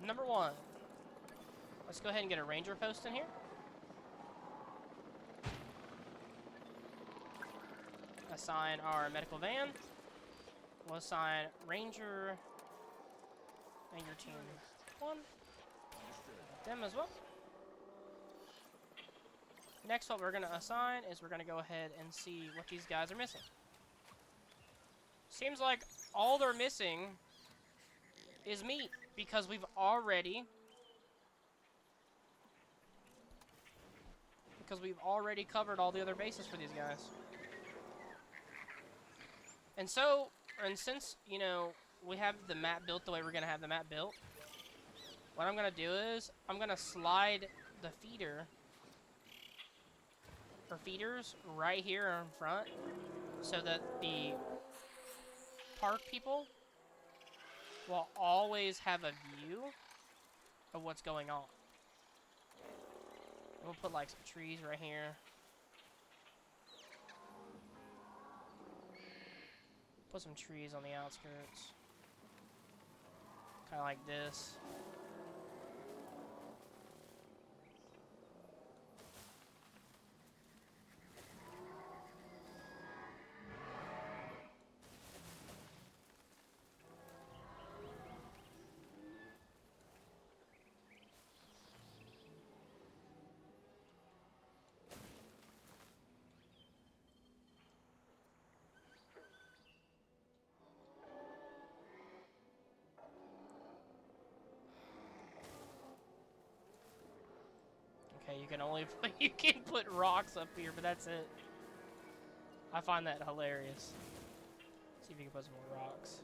number one. Let's go ahead and get a ranger post in here. Assign our medical van. We'll assign Ranger Team 1. Them as well. Next, what we're going to assign is we're going to go ahead and see what these guys are missing. Seems like all they're missing is meat, because we've already covered all the other bases for these guys. And since, you know, we have the map built the way we're going to have the map built, what I'm going to do is I'm going to slide the feeders right here in front so that the park people will always have a view of what's going on. We'll put like some trees right here. Put some trees on the outskirts. Kind of like this. Okay, you can put rocks up here, but that's it. I find that hilarious. See if you can put some more rocks.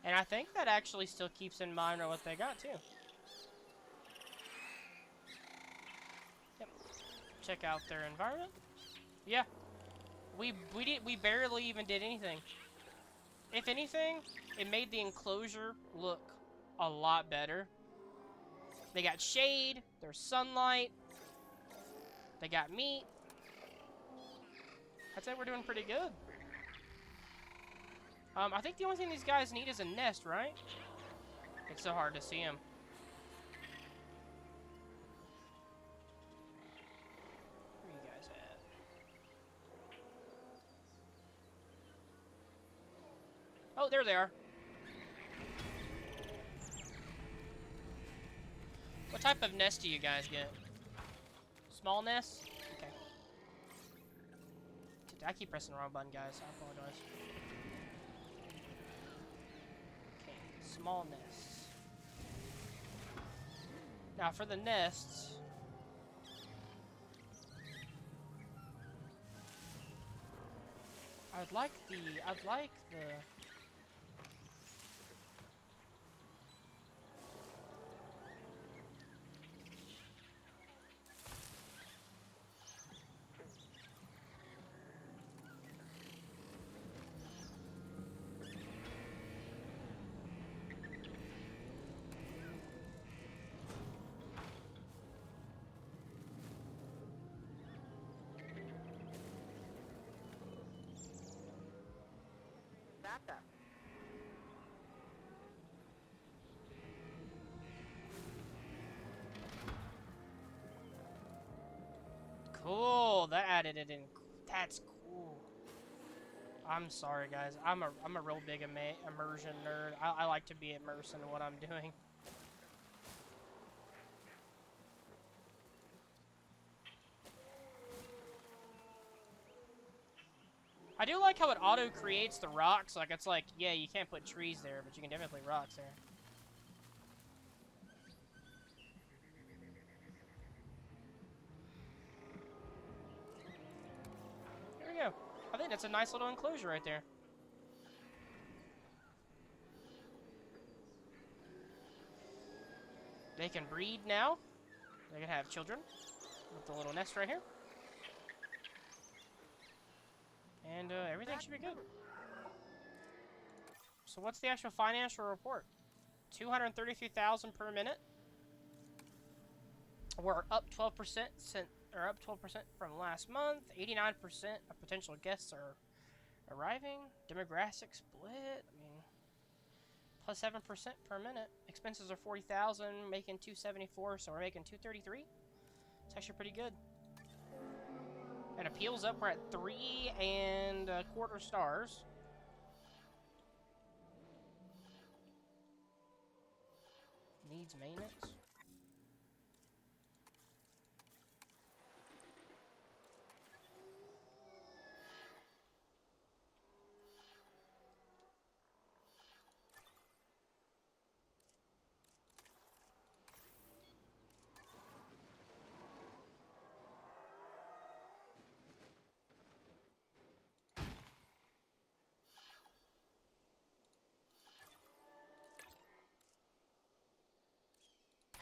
And I think that actually still keeps in mind what they got, too. Yep. Check out their environment. Yeah. We barely even did anything. If anything, it made the enclosure look a lot better. They got shade, there's sunlight, they got meat. I'd say we're doing pretty good. I think the only thing these guys need is a nest, right? It's so hard to see them. Where are you guys at? Oh, there they are. What type of nest do you guys get? Small nest? Okay. I keep pressing the wrong button, guys. I apologize. Small nests. Now for the nests, I'd like the Backup. Cool. That added it in. That's cool. I'm sorry, guys. I'm a real big immersion nerd. I like to be immersed in what I'm doing. I do like how it auto-creates the rocks. Like, it's like, yeah, you can't put trees there, but you can definitely put rocks there. we go. I think that's a nice little enclosure right there. They can breed now. They can have children with the little nest right here. And everything should be good. So what's the actual financial report? 233,000 per minute. We're up 12% from last month. 89% of potential guests are arriving. Demographic split. I mean, plus 7% per minute. Expenses are 40,000, making 274, so we're making 233. It's actually pretty good. And appeals up, we're at 3.25 stars. Needs maintenance.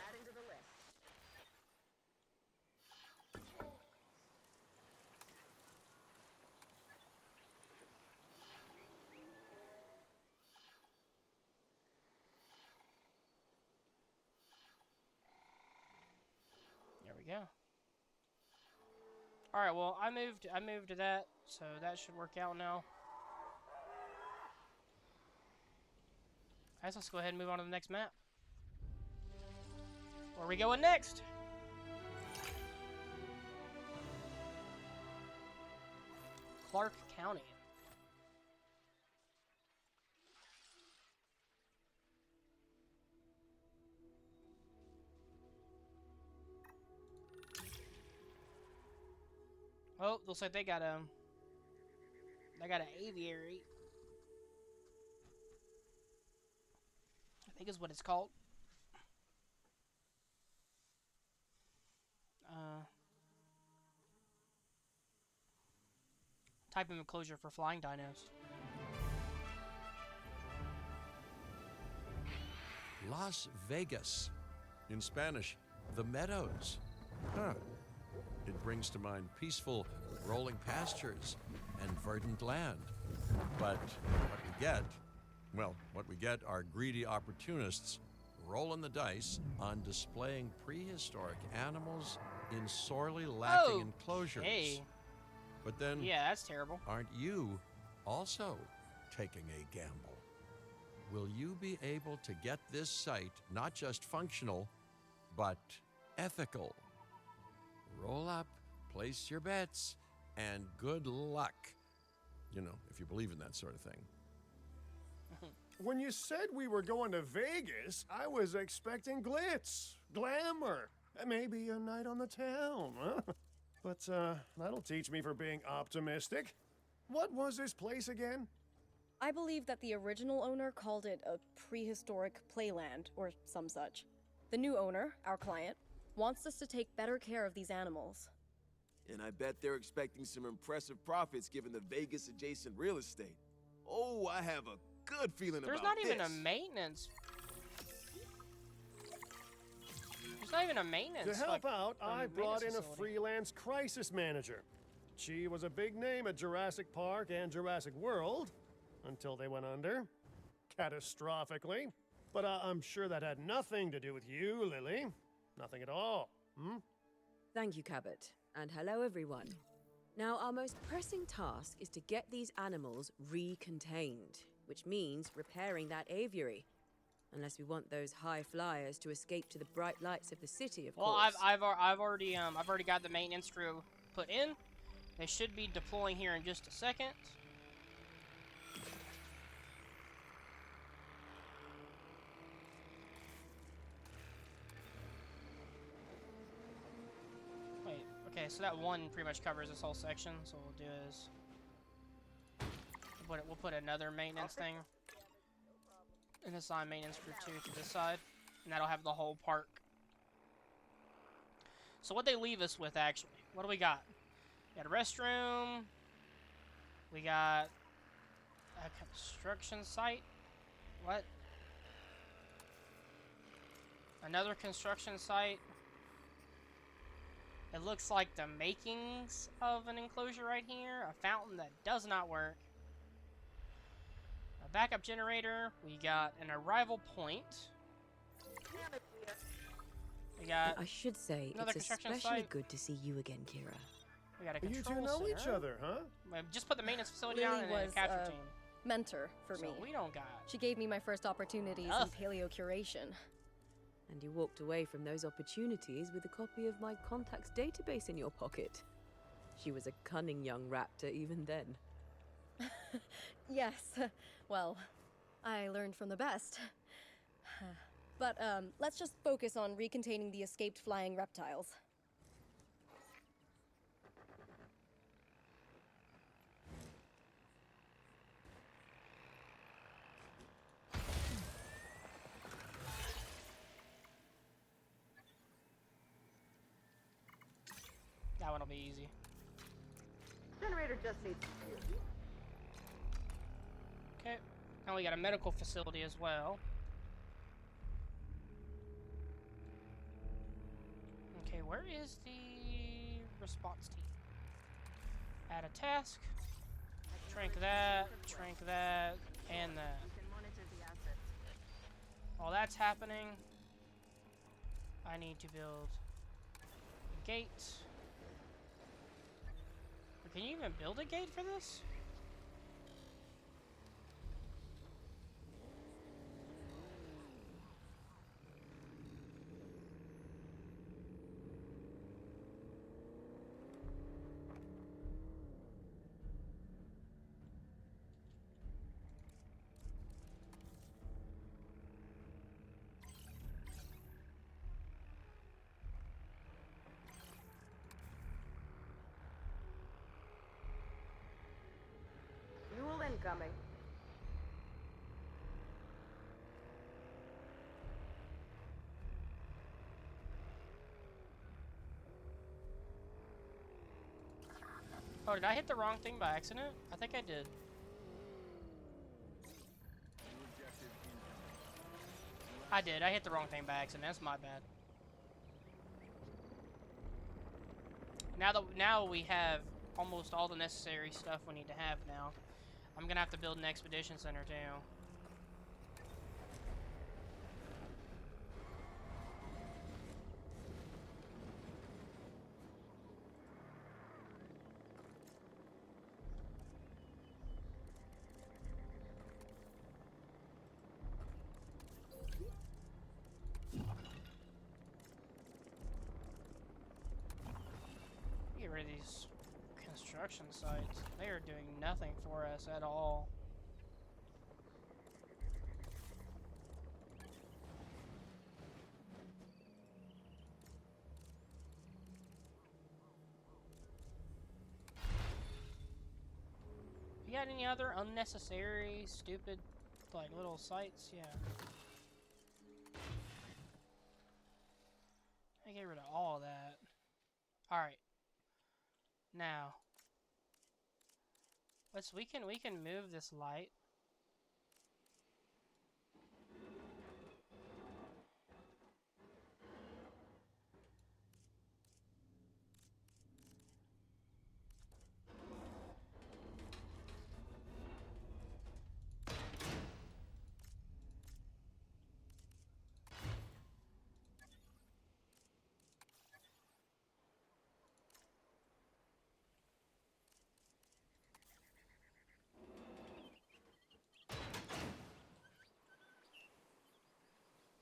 Adding to the list. There we go. All right, well, I moved to that, so that should work out now. Guys, let's go ahead and move on to the next map. Where are we going next? Clark County. Oh, looks like they got an aviary. I think is what it's called. Type of enclosure for flying dinos. Las Vegas. In Spanish, the Meadows. Huh. It brings to mind peaceful, rolling pastures and verdant land. But what we get are greedy opportunists rolling the dice on displaying prehistoric animals in sorely lacking enclosures. Hey. But then, Yeah, that's terrible. aren't you also taking a gamble? Will you be able to get this site not just functional, but ethical? Roll up, place your bets, and good luck. You know, if you believe in that sort of thing. When you said we were going to Vegas, I was expecting glitz, glamour, and maybe a night on the town, huh? But that'll teach me for being optimistic. What was this place again? I believe that the original owner called it a prehistoric playland, or some such. The new owner, our client, wants us to take better care of these animals. And I bet they're expecting some impressive profits given the Vegas adjacent real estate. Oh, I have a good feeling There's about not even this. a maintenance. There's not even a maintenance. To help like, out, I maintenance brought in a facility. freelance crisis manager. She was a big name at Jurassic Park and Jurassic World, until they went under. Catastrophically. But I'm sure that had nothing to do with you, Lily. Nothing at all. Hmm? Thank you, Cabot. And hello, everyone. Now, our most pressing task is to get these animals recontained, which means repairing that aviary. Unless we want those high flyers to escape to the bright lights of the city, of Well, course. I've already got the maintenance crew put in. They should be deploying here in just a second. Wait, okay, so that one pretty much covers this whole section. So what we'll do is we'll put another maintenance thing and assign maintenance crew 2 to this side, and that'll have the whole park. So what they leave us with, actually, what do we got? We got a restroom, We got a construction site. What? Another construction site. It looks like the makings of an enclosure right here. A fountain that does not work. A backup generator. We got an arrival point. We got I should say, another it's construction especially site. good to see you again, Kira. We got a You control two know center. each other, huh? Just put the maintenance facility Lily down and was a capture a team. mentor for So me. we don't got. She gave me my first opportunities Ugh. in paleo curation. And you walked away from those opportunities with a copy of my contacts database in your pocket. She was a cunning young raptor even then. Yes, well, I learned from the best. But let's just focus on recontaining the escaped flying reptiles. That one will be easy. Generator just needs fuel. Okay. Now we got a medical facility as well. Okay, where is the response team? Add a task. Shrink that, and that. You can monitor the assets. While that's happening, I need to build a gate. Can you even build a gate for this? Fuel incoming. Oh, did I hit the wrong thing by accident? I think I did. I did. I hit the wrong thing by accident. That's my bad. Now we have almost all the necessary stuff we need to have now. I'm gonna have to build an expedition center too. Get rid of these construction sites. They are doing nothing for us at all. You got any other unnecessary, stupid, like, little sites? Yeah. I get rid of all of that. Alright. Now. We can move this light.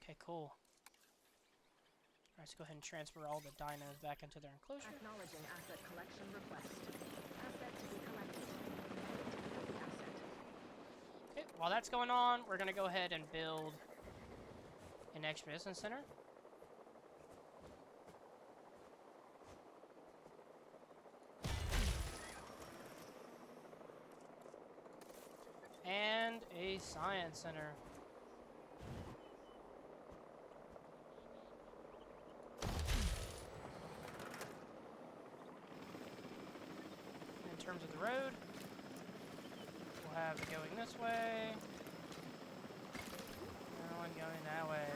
Okay, cool. Alright, let's go ahead and transfer all the dinos back into their enclosure. Acknowledging asset collection request. Asset to be collected. Edit the asset. Okay, while that's going on, we're gonna go ahead and build an expedition center. And a science center. In terms of the road, have it going this way. And one going that way.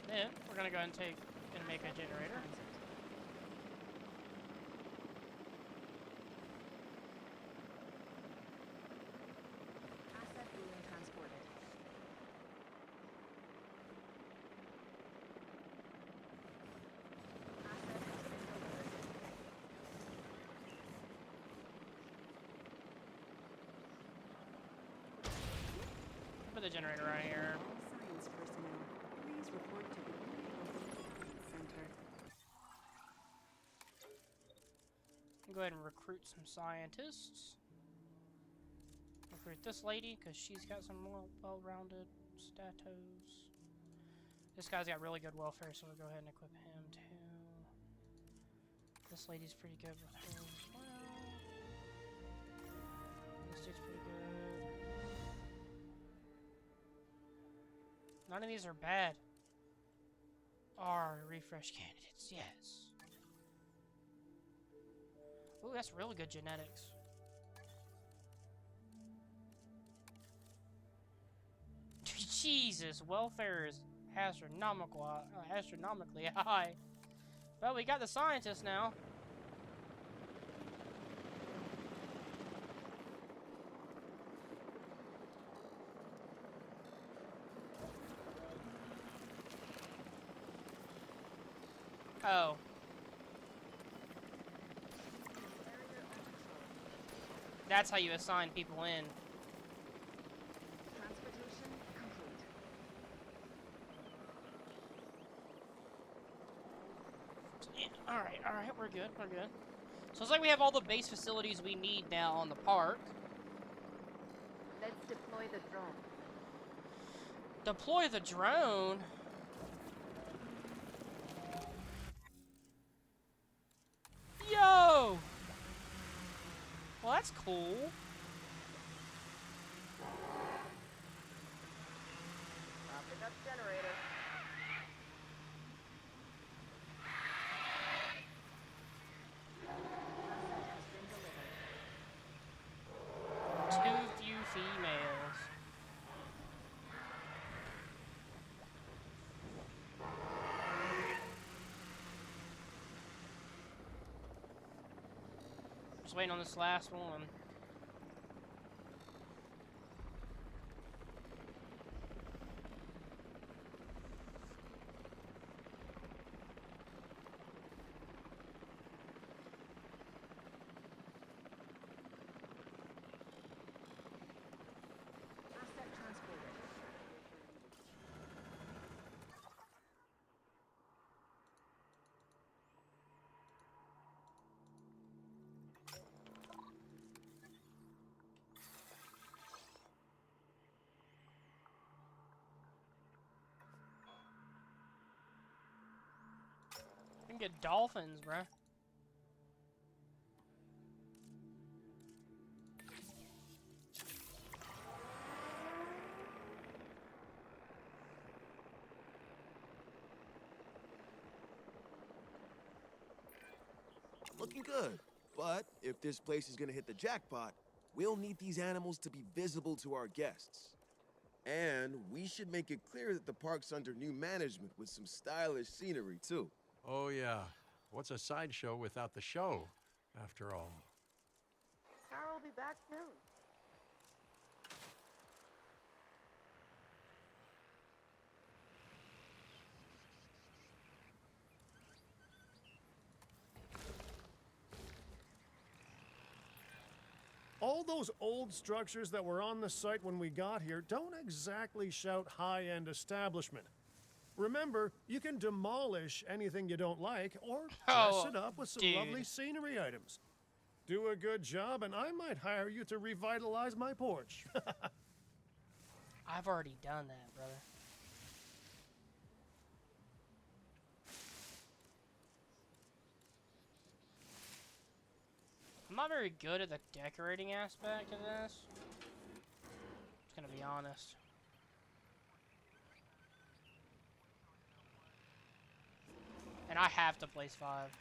Then we're gonna go ahead and make a generator. Asset being transported. Asset has been delivered. Put the generator right here. All science personnel, please report to the Science Center. Go ahead and recruit some scientists. Recruit this lady, because she's got some well-rounded status. This guy's got really good welfare, so we'll go ahead and equip him too. This lady's pretty good with her as well. This dude's pretty good. None of these are bad. Are refresh candidates, yes. Ooh, that's really good genetics. Jesus, welfare is astronomically high. Well, we got the scientist now. Oh. That's how you assign people in. Transportation complete. Alright, we're good. So it's like we have all the base facilities we need now on the park. Let's deploy the drone. Deploy the drone? Yo! Well, that's cool. Popping up generator. Asset has been delivered. Too few females. Just waiting on this last one. Asset transported. We can get dolphins, bruh. Looking good. But if this place is gonna hit the jackpot, we'll need these animals to be visible to our guests. And we should make it clear that the park's under new management with some stylish scenery, too. Oh, yeah. What's a sideshow without the show, after all? Carol will be back soon. All those old structures that were on the site when we got here don't exactly shout high-end establishment. Remember, you can demolish anything you don't like or dress it up with some lovely dude. scenery items. Do a good job and I might hire you to revitalize my porch. I've already done that, brother. I'm not very good at the decorating aspect of this. Just gonna be honest. And I have to place 5.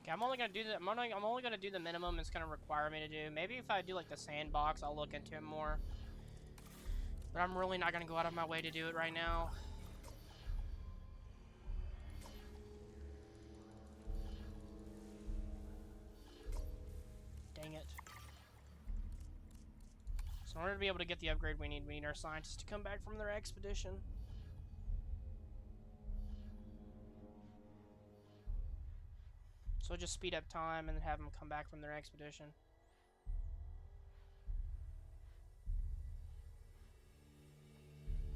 Okay, I'm only gonna do the I'm only gonna do the minimum it's gonna require me to do. Maybe if I do like the sandbox, I'll look into it more. But I'm really not gonna go out of my way to do it right now. Dang it. So in order to be able to get the upgrade we need our scientists to come back from their expedition. So we'll just speed up time and then have them come back from their expedition.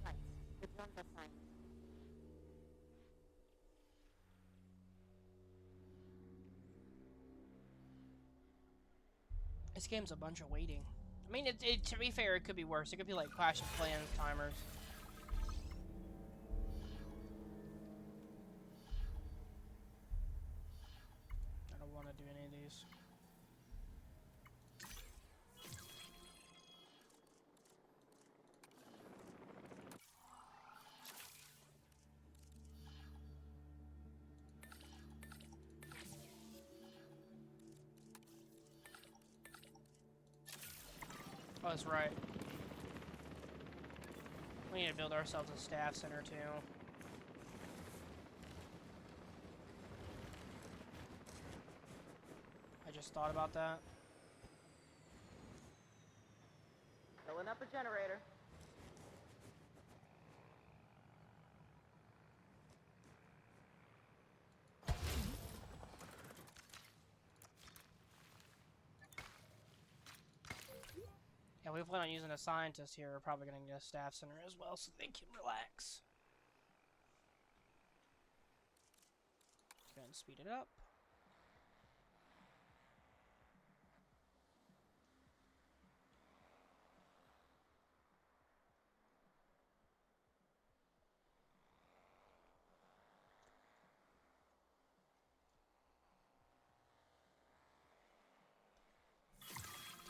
Right. The drones are fine. This game's a bunch of waiting. I mean, to be fair, it could be worse. It could be like Clash of Clans timers. I don't want to do any of these. Oh, that's right. We need to build ourselves a staff center, too. I just thought about that. Filling up a generator. Yeah, we plan on using a scientist here. We're probably going to get a staff center as well so they can relax. Let's go ahead and speed it up.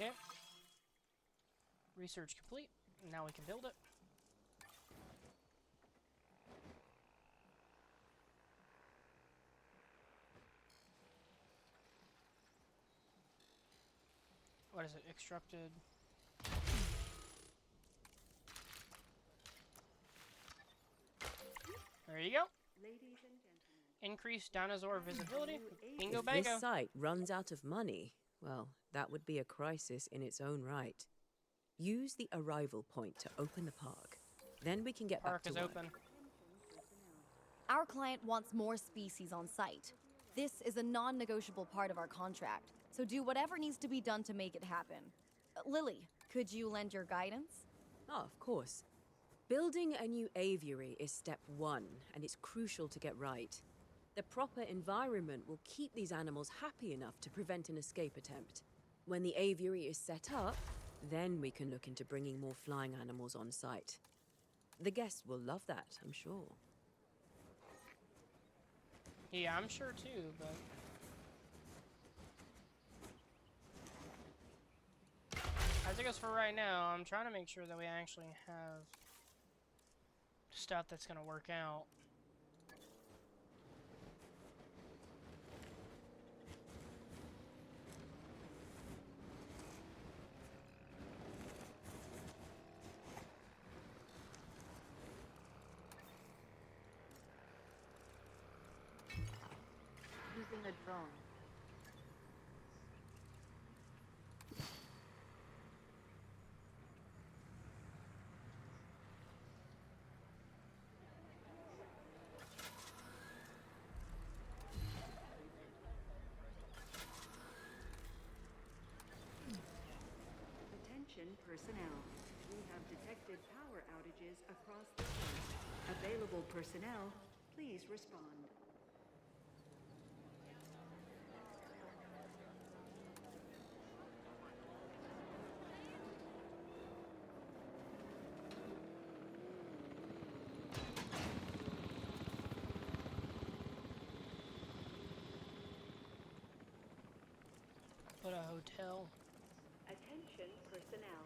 Okay. Research complete. Now we can build it. What is it? Extracted. There you go. Ladies and gentlemen, Increased dinosaur visibility. Bingo If bango. this site runs out of money, well, that would be a crisis in its own right. Use the arrival point to open the park. Then we can get Park back is to work. open. Our client wants more species on site. This is a non-negotiable part of our contract, so do whatever needs to be done to make it happen. Lily, could you lend your guidance? Oh, of course. Building a new aviary is step one, and it's crucial to get right. The proper environment will keep these animals happy enough to prevent an escape attempt. When the aviary is set up, then we can look into bringing more flying animals on site. The guests will love that, I'm sure. Yeah, I'm sure too, but... As it goes for right now, I'm trying to make sure that we actually have stuff that's gonna work out. Using a drone. attention personnel. We have detected power outages across the site. Available personnel, please respond. Put a hotel. Attention personnel.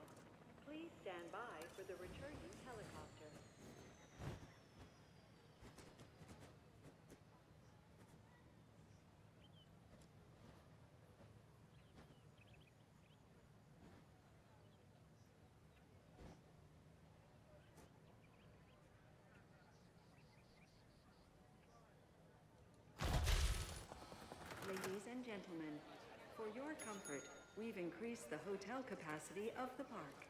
Please stand by for the returning helicopter. gentlemen, for your comfort, we've increased the hotel capacity of the park.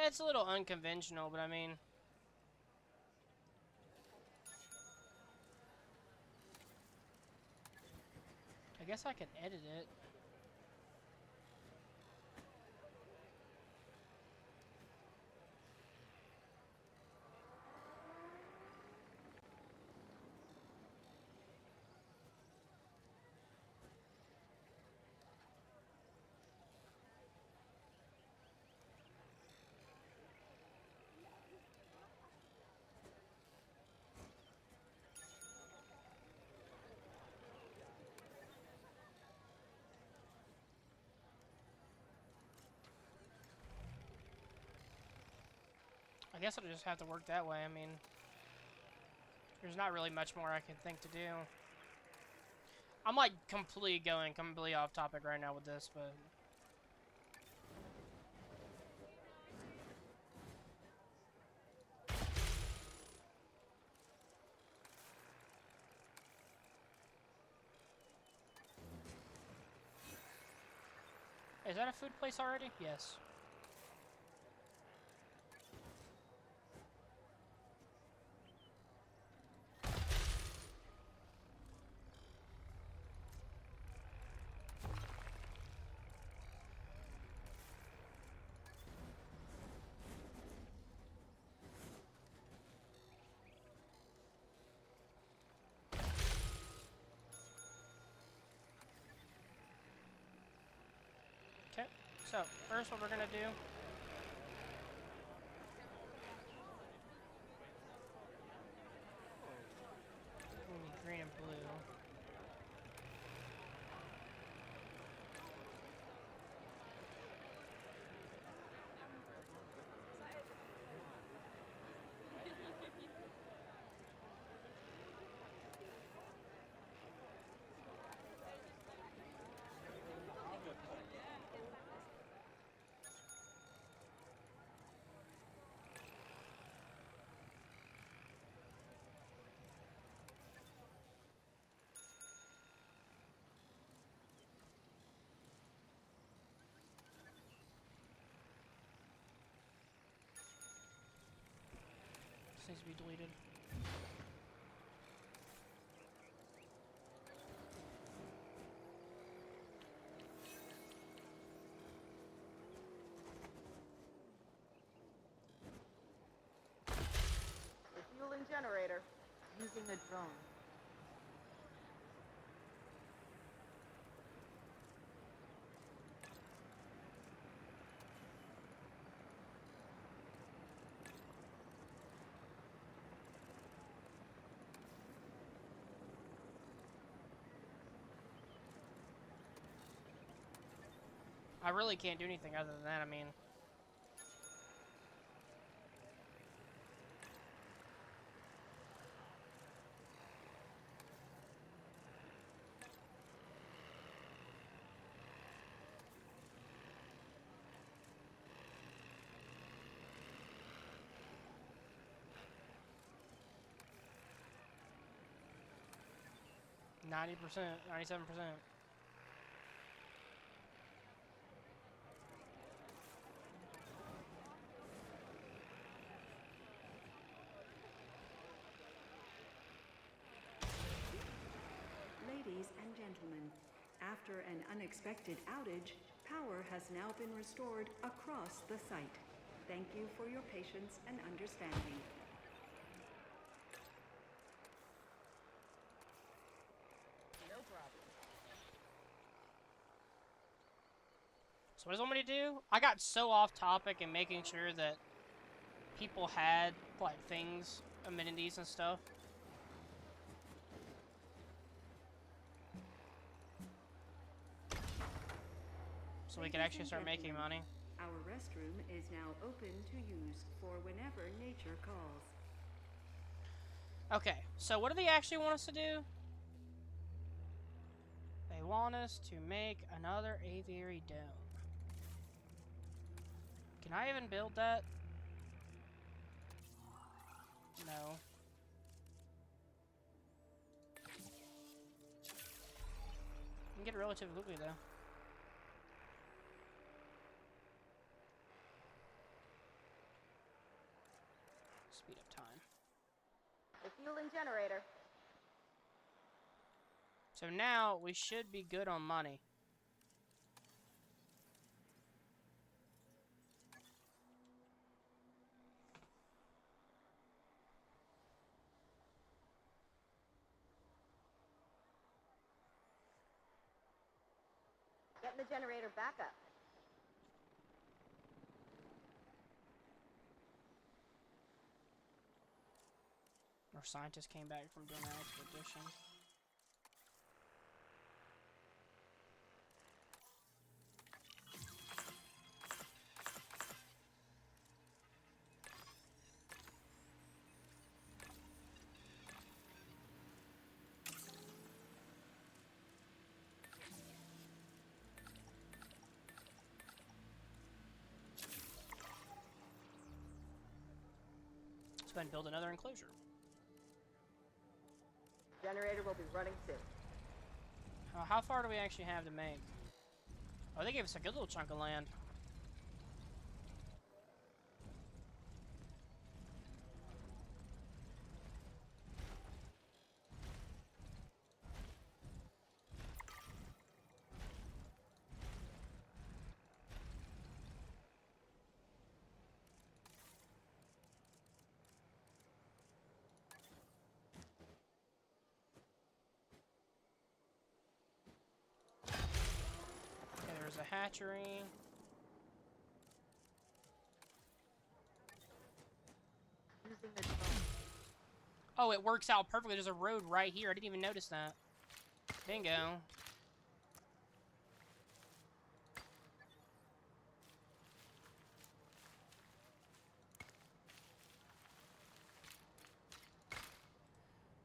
It's a little unconventional, but I mean... I guess I can edit it. I guess I'll just have to work that way. I mean, there's not really much more I can think to do. I'm like completely off topic right now with this, but... Is that a food place already? Yes. Okay, so first what we're gonna do... We need green and blue. This needs to be deleted. Refueling generator. Using the drone. I really can't do anything other than that, I mean... %, 97%. Ladies and gentlemen, after an unexpected outage, power has now been restored across the site. Thank you for your patience and understanding. No problem. So what does it want me to do? I got so off topic in making sure that people had, like, things, amenities and stuff. So we can actually start making money. Our restroom is now open to use for whenever nature calls. Okay, so what do they actually want us to do? They want us to make another aviary dome. Can I even build that? No. I can get it relatively quickly though. Speed up time. The fueling generator. So now we should be good on money. Getting the generator back up. Our scientists came back from doing an expedition. Let's go ahead and build another enclosure. Generator will be running soon. How far do we actually have to make? Oh, they gave us a good little chunk of land. Okay, there's a hatchery. Using the drone. Oh, it works out perfectly. There's a road right here. I didn't even notice that. Bingo.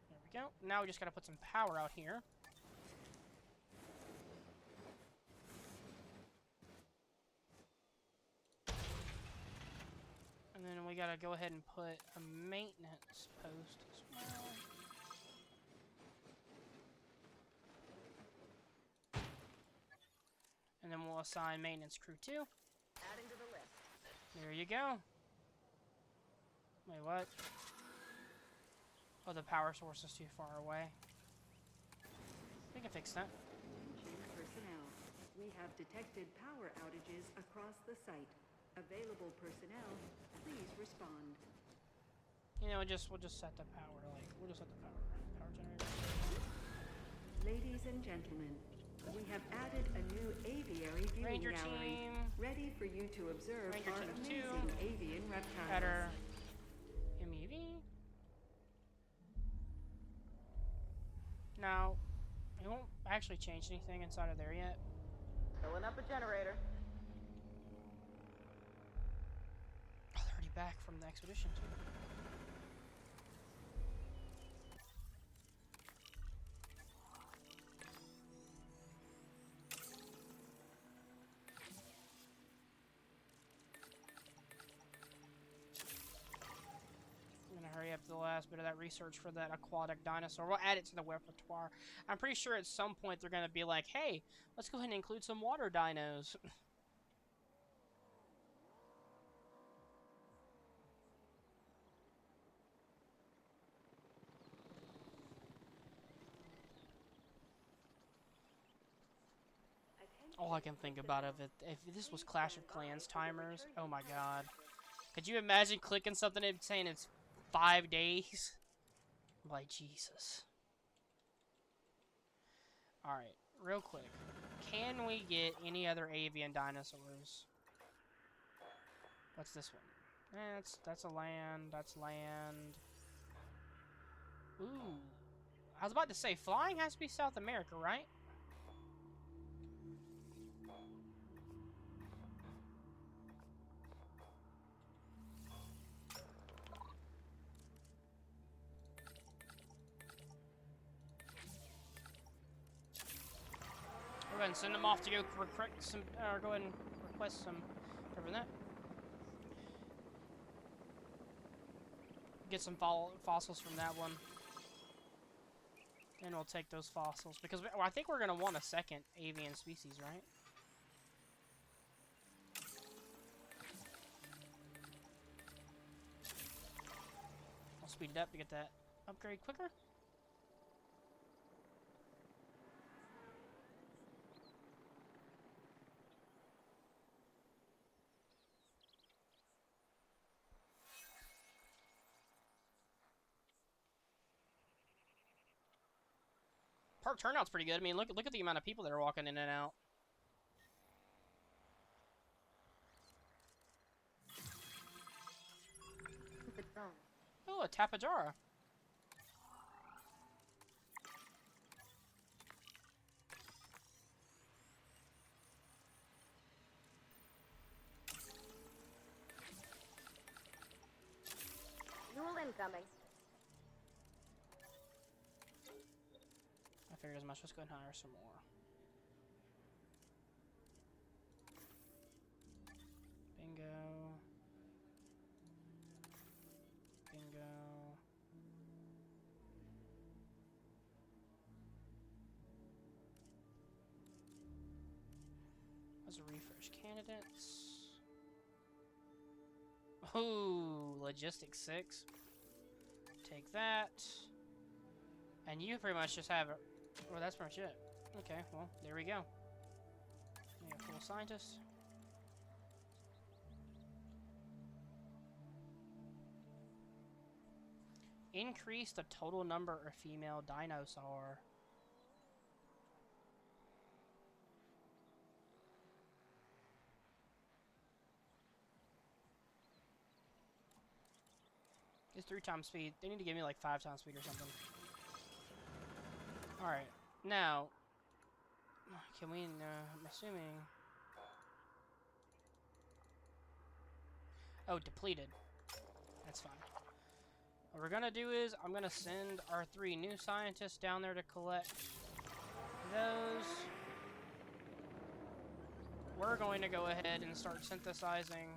There we go. Now we just gotta put some power out here. And then we gotta go ahead and put a maintenance post as well. And then we'll assign maintenance crew 2. Adding to the list. There you go. Wait, what? Oh, the power source is too far away. We can fix that. Attention personnel. We have detected power outages across the site. Available personnel, please respond. You know, we'll just set the power, we'll just set the power generator. Ladies and gentlemen, we have added a new aviary viewing Ranger gallery, team. ready for you to observe Ranger our team amazing 2. avian reptiles. Better. MEV. Now, it won't actually change anything inside of there yet. Filling up a generator. Oh, they're already back from the expedition, too. I'm gonna hurry up to the last bit of that research for that aquatic dinosaur. We'll add it to the repertoire. I'm pretty sure at some point they're gonna be like, hey, let's go ahead and include some water dinos. All I can think about if this was Clash of Clans timers, oh my god. Could you imagine clicking something and saying it's 5 days? I'm like, Jesus. Alright, real quick. Can we get any other avian dinosaurs? What's this one? That's a land, that's land. Ooh. I was about to say, flying has to be South America, right? Go ahead and send them off to go recruit some, or go ahead and request some. Cover that. get some fossils from that one. And we'll take those fossils. Because I think we're going to want a second avian species, right? I'll speed it up to get that upgrade quicker. Park turnout's pretty good. I mean, look at the amount of people that are walking in and out. The drone. Oh, a Tapajara. Fuel incoming. I figured as much. Let's go and hire some more. Bingo. Bingo. Let's refresh candidates. Ooh, logistics 6. Take that. And you pretty much just have it. Well, that's pretty much it. Okay, well, there we go. We have full scientist. Increase the total number of female dinosaur. It's 3 times speed. They need to give me like 5 times speed or something. Alright, now, can we, I'm assuming, oh, depleted, that's fine. What we're gonna do is, I'm gonna send our 3 new scientists down there to collect those. We're going to go ahead and start synthesizing,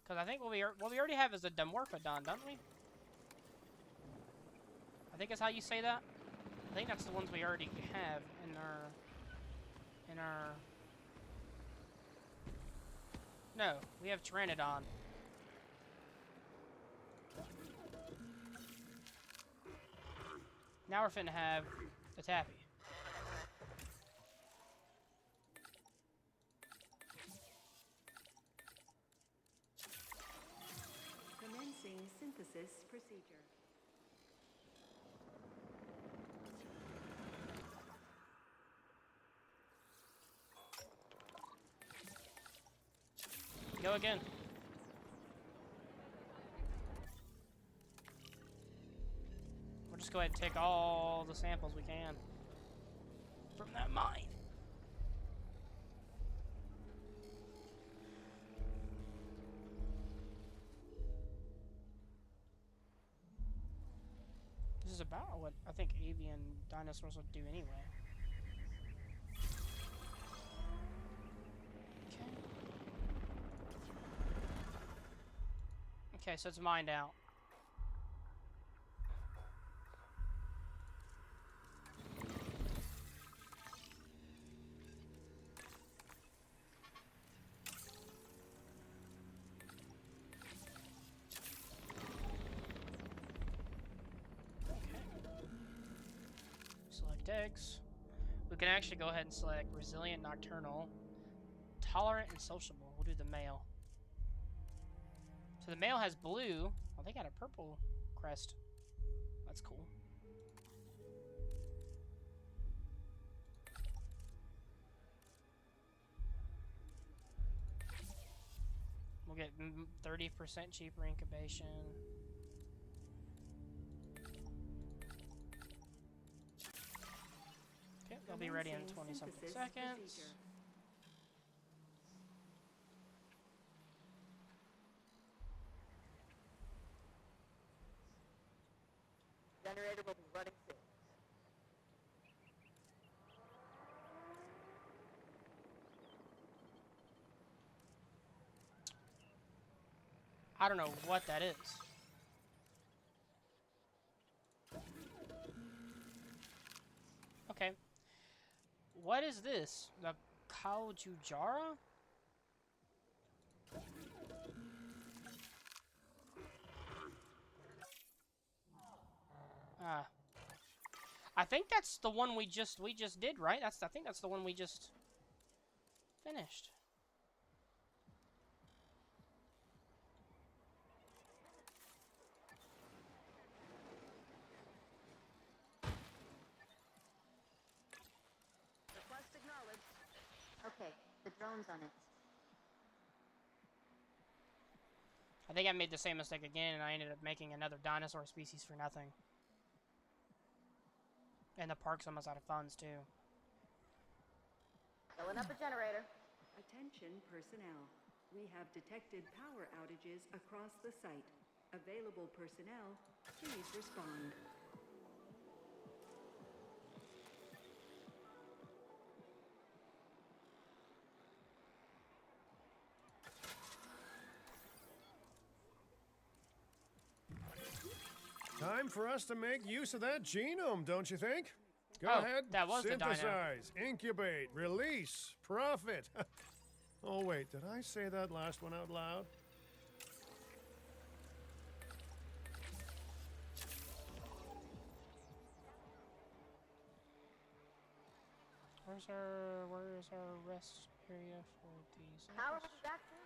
because I think what we already have is a Dimorphodon, don't we? I think that's how you say that. I think that's the ones we already have in our... No, we have Pteranodon. Now we're finna have the Tappy. Commencing synthesis procedure. Go again. We'll just go ahead and take all the samples we can from that mine. This is about what I think avian dinosaurs would do anyway. Okay, so it's mined out. Okay. Select eggs. We can actually go ahead and select resilient, nocturnal, tolerant, and sociable. We'll do the male. So the male has blue. Oh, they got a purple crest. That's cool. We'll get 30% cheaper incubation. Okay, they'll be ready in 20-something seconds. Procedure. Generator will be running soon. I don't know what that is. Okay. What is this? The Kaujujara? I think that's the one we just did, right? I think that's the one we just finished. Request acknowledged. Okay, the drone's on it. I think I made the same mistake again, and I ended up making another dinosaur species for nothing. And the park's almost out of funds, too. Filling up a generator. Attention personnel. We have detected power outages across the site. Available personnel, please respond. Time for us to make use of that genome, don't you think? Go Oh, ahead. that was the dino. Synthesize, incubate, release, profit. Oh, wait, did I say that last one out loud? Where's our rest area for these? Power will be back soon.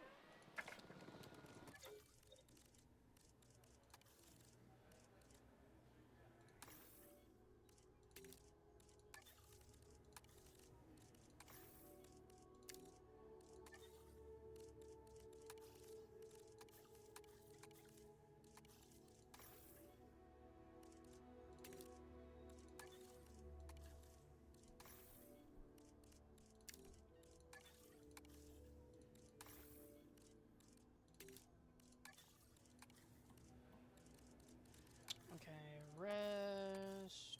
Okay, rest.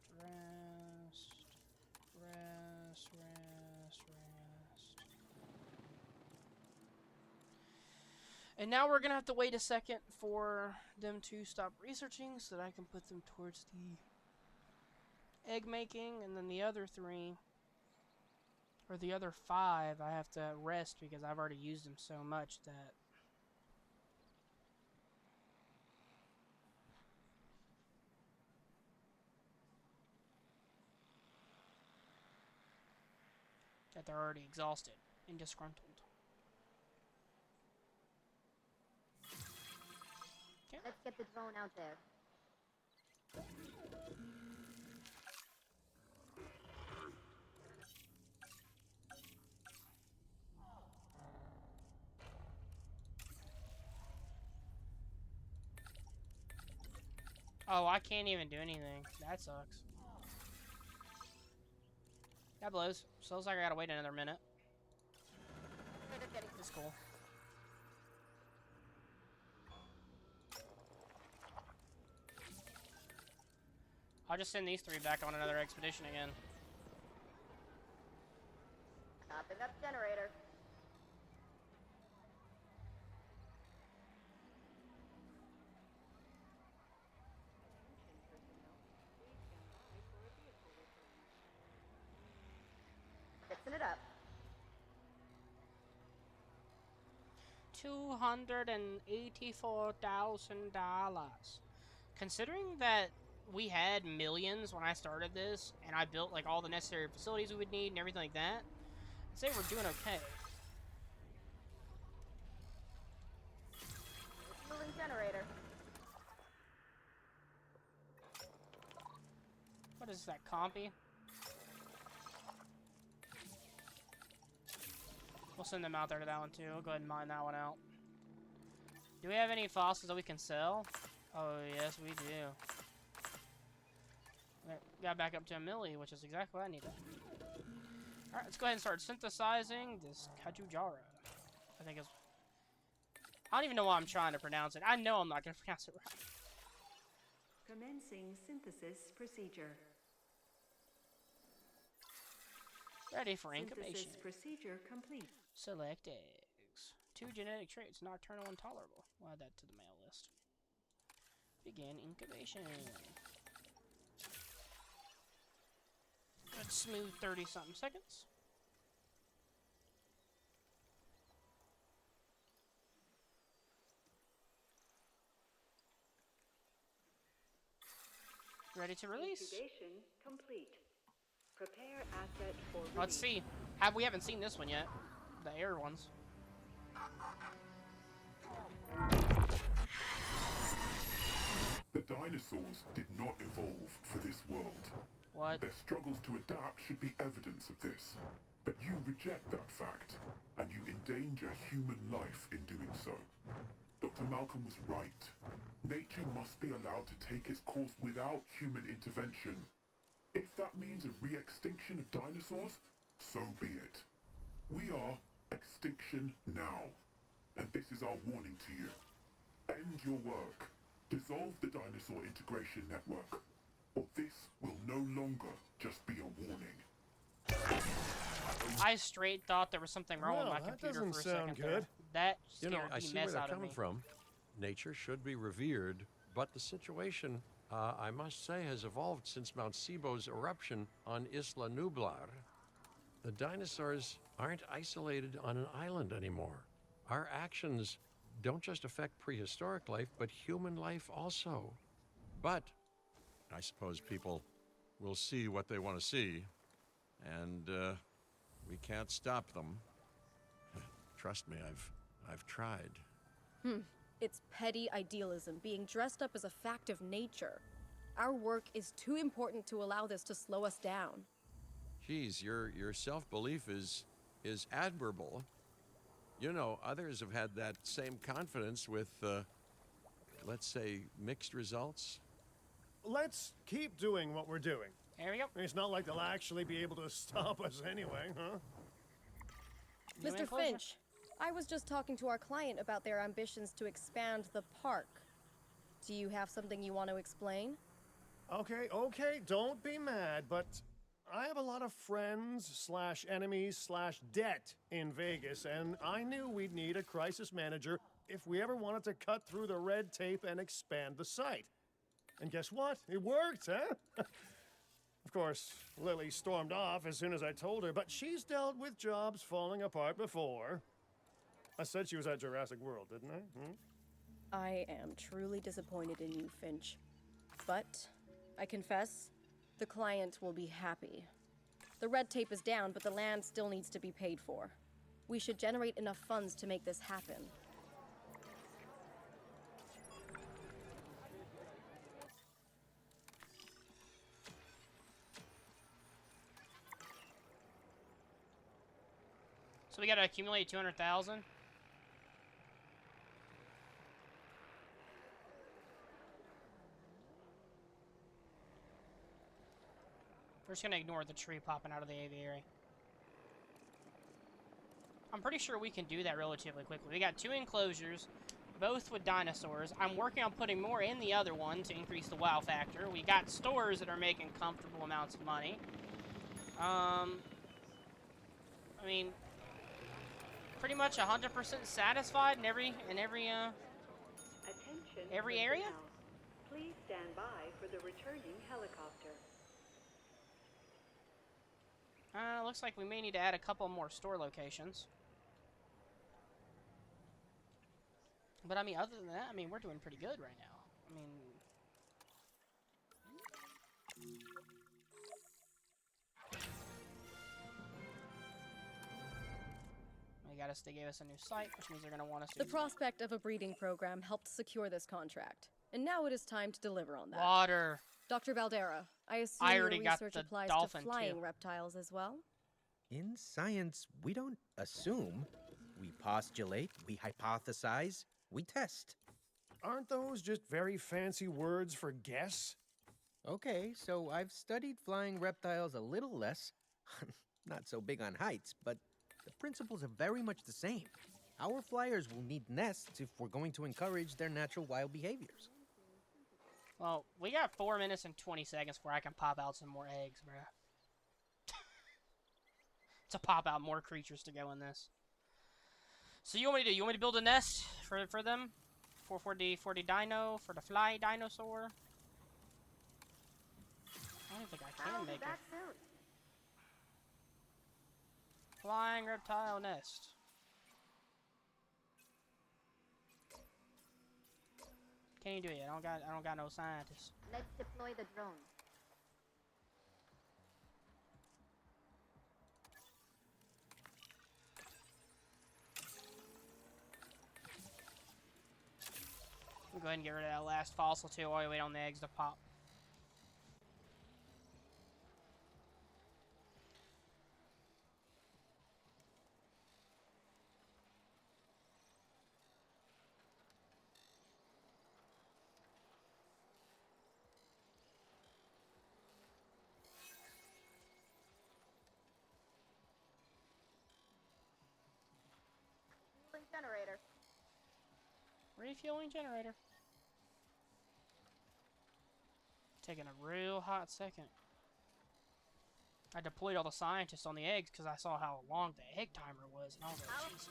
And now we're gonna have to wait a second for them to stop researching so that I can put them towards the egg making, and then the other 3, or the other 5, I have to rest because I've already used them so much that they're already exhausted and disgruntled. Okay. Let's get the drone out there. Oh, I can't even do anything. That sucks. That blows. So looks like I gotta wait another minute. It's cool. I'll just send these 3 back on another expedition again. Stopping up generator. Fixing it up. $284,000. Considering that we had millions when I started this, and I built like all the necessary facilities we would need and everything like that, I'd say we're doing okay. Fueling generator. What is that, compy? We'll send them out there to that one too. We'll go ahead and mine that one out. Do we have any fossils that we can sell? Oh, yes, we do. Got back up to a milli, which is exactly what I needed. Alright, let's go ahead and start synthesizing this Kajujara. I think it's... I don't even know why I'm trying to pronounce it. I know I'm not going to pronounce it right. Commencing synthesis procedure. Ready for incubation. Synthesis procedure complete. Select eggs. 2 genetic traits, nocturnal and tolerable. We'll add that to the mail list. Begin incubation. Smooth 30-something seconds. Ready to release. Incubation complete. Prepare asset for release. Let's see. We haven't seen this one yet. The air ones. The dinosaurs did not evolve for this world. What? Their struggles to adapt should be evidence of this. But you reject that fact, and you endanger human life in doing so. Dr. Malcolm was right. Nature must be allowed to take its course without human intervention. If that means a re-extinction of dinosaurs, so be it. We are extinction now, and this is our warning to you. End your work. Dissolve the dinosaur integration network, or this will no longer just be a warning. I straight thought there was something wrong with my computer for a second there. That scared I the see where mess they're out of coming me. from. Nature should be revered, but the situation, I must say, has evolved since Mount Sibo's eruption on Isla Nublar. The dinosaurs aren't isolated on an island anymore. Our actions don't just affect prehistoric life, but human life also. But I suppose people will see what they want to see, and we can't stop them. Trust me, I've tried. It's petty idealism being dressed up as a fact of nature. Our work is too important to allow this to slow us down. Geez, your self-belief is admirable. You know, others have had that same confidence with, let's say, mixed results. Let's keep doing what we're doing. There we go. It's not like they'll actually be able to stop us anyway, huh? New Mr. enclosure. Finch, I was just talking to our client about their ambitions to expand the park. Do you have something you want to explain? Okay, don't be mad, but I have a lot of friends / enemies / debt in Vegas, and I knew we'd need a crisis manager if we ever wanted to cut through the red tape and expand the site. And guess what? It worked, huh? Of course, Lily stormed off as soon as I told her, but she's dealt with jobs falling apart before. I said she was at Jurassic World, didn't I? I am truly disappointed in you, Finch. But, I confess, the client will be happy. The red tape is down, but the land still needs to be paid for. We should generate enough funds to make this happen. So we gotta accumulate 200,000. We're just gonna ignore the tree popping out of the aviary. I'm pretty sure we can do that relatively quickly. We got 2 enclosures, both with dinosaurs. I'm working on putting more in the other one to increase the wow factor. We got stores that are making comfortable amounts of money. I mean, pretty much 100% satisfied in every Attention, area. personnel. Please stand by for the returning helicopter. Looks like we may need to add a couple more store locations. But I mean, other than that, I mean, we're doing pretty good right now. I mean, they gave us a new site, which means they're going to want us to The prospect of a breeding program helped secure this contract, and now it is time to deliver on that. water. Dr. Baldera, I assume I your already got research the applies dolphin, to flying too. reptiles as well? In science, we don't assume. We postulate, we hypothesize, we test. Aren't those just very fancy words for guess? Okay, so I've studied flying reptiles a little less. Not so big on heights, but the principles are very much the same. Our flyers will need nests if we're going to encourage their natural wild behaviors. Well, we got 4 minutes and 20 seconds where I can pop out some more eggs, bruh. To pop out more creatures to go in this. So you want me to do? You want me to build a nest for them? For the dino, for the fly dinosaur? I don't think I can I'll be make back it. soon. Flying reptile nest. Can't even do it. I don't got no scientists. Let's deploy the drone. We'll go ahead and get rid of that last fossil too while we wait on the eggs to pop. Fueling generator. Refueling generator. Taking a real hot second. I deployed all the scientists on the eggs because I saw how long the egg timer was, and I was like, Jesus.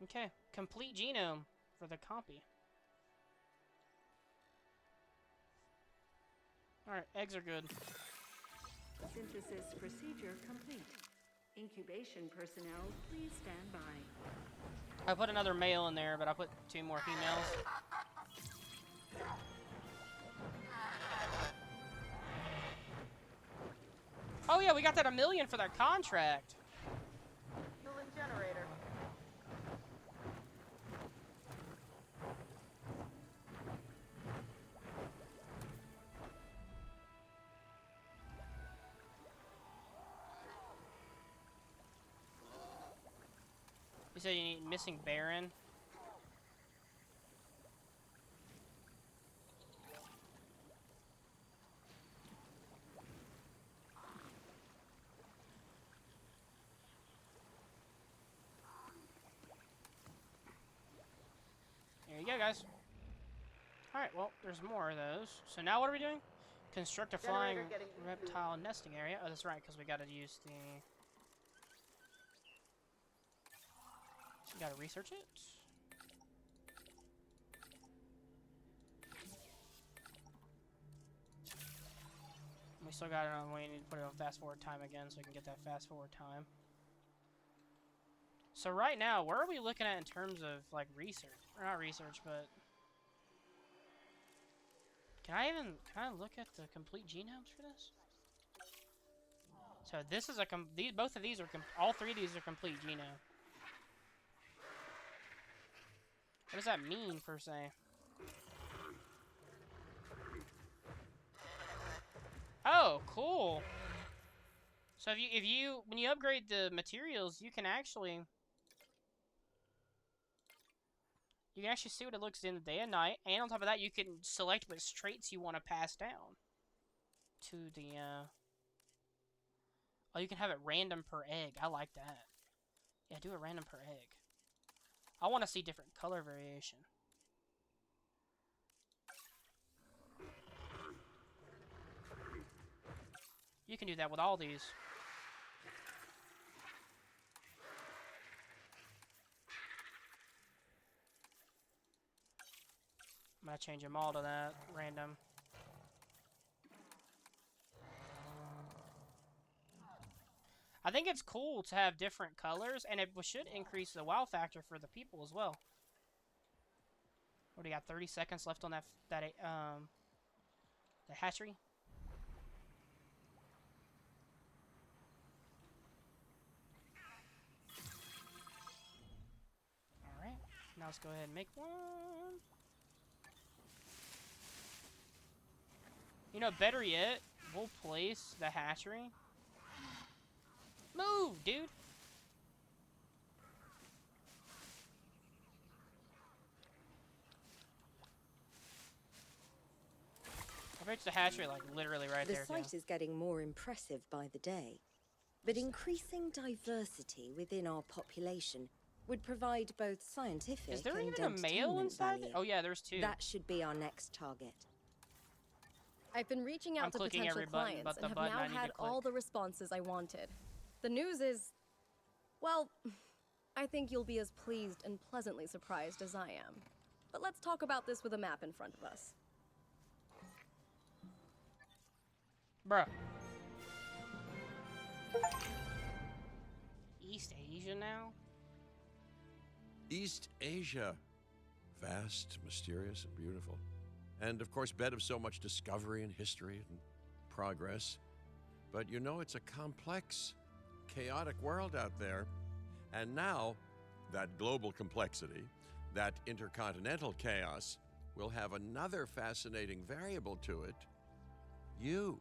Okay, complete genome for the copy. Alright, eggs are good. Synthesis procedure complete. Incubation personnel, please stand by. I put another male in there, but I put 2 more females. Oh yeah, we got that $1 million for that contract. Fueling generator. You said you need missing Baron. There you go, guys. Alright, well, there's more of those. So now what are we doing? Construct a flying reptile nesting area. Oh, that's right, because we gotta use the... We gotta research it. We still got it on, we need to put it on fast forward time again so we can get that fast forward time. So right now, where are we looking at in terms of, like, research? Or not research, but... Can I look at the complete genomes for this? So this is a, both of these are, all 3 of these are complete genome. What does that mean, per se? Oh, cool. So when you upgrade the materials, you can actually see what it looks in the day and night, and on top of that, you can select what traits you want to pass down to the. Oh, you can have it random per egg. I like that. Yeah, do it random per egg. I want to see different color variation. You can do that with all these. I'm gonna change them all to that random. I think it's cool to have different colors, and it should increase the wow factor for the people as well. What do you got? 30 seconds left on the hatchery. All right, now let's go ahead and make one. You know, better yet, we'll place the hatchery. Move, dude! I bet the hatchery, like, literally right there, The site is getting more impressive by the day. But increasing diversity within our population would provide both scientific Is there and even a male entertainment inside value. it? Oh, yeah, there's 2. That should be our next target. I've been reaching out to clicking potential every button clients but the and have button now I need to had all click. the responses I wanted. The news is, well, I think you'll be as pleased and pleasantly surprised as I am. But let's talk about this with a map in front of us. Bruh. East Asia now? East Asia. Vast, mysterious, and beautiful. And of course, bed of so much discovery and history and progress. But you know, it's a complex, chaotic world out there. And now, that global complexity, that intercontinental chaos, will have another fascinating variable to it. You.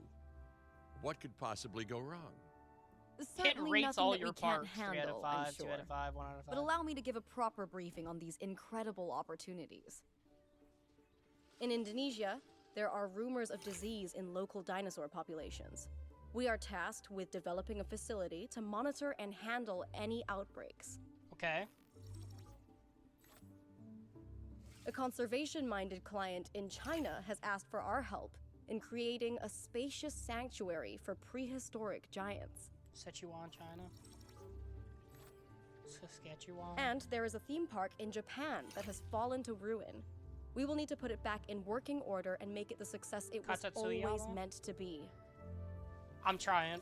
What could possibly go wrong? Certainly rates nothing all that your we can't parks, 3 out of handle, 5, I'm 2 sure. out of 5, 1 out of 5. But allow me to give a proper briefing on these incredible opportunities. In Indonesia, there are rumors of disease in local dinosaur populations. We are tasked with developing a facility to monitor and handle any outbreaks. Okay. A conservation-minded client in China has asked for our help in creating a spacious sanctuary for prehistoric giants. Sichuan, China. Saskatchewan. And there is a theme park in Japan that has fallen to ruin. We will need to put it back in working order and make it the success it was Katatsuya? always meant to be. I'm trying.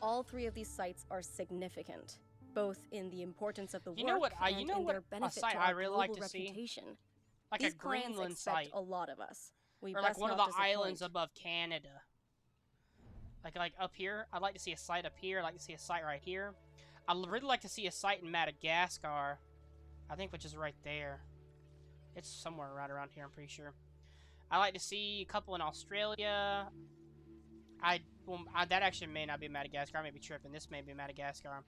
All 3 of these sites are significant, both in the importance of the You know work what? and You know in what their a benefit site to I our really global like to see? reputation. Like These a clients Greenland expect site. a lot of us. We Or like best one of not the disappoint. islands above Canada. Like up here. I'd like to see a site up here. I'd like to see a site right here. I'd really like to see a site in Madagascar. I think which is right there. It's somewhere right around here, I'm pretty sure. I'd like to see a couple in Australia. That actually may not be Madagascar. I may be tripping. This may be Madagascar.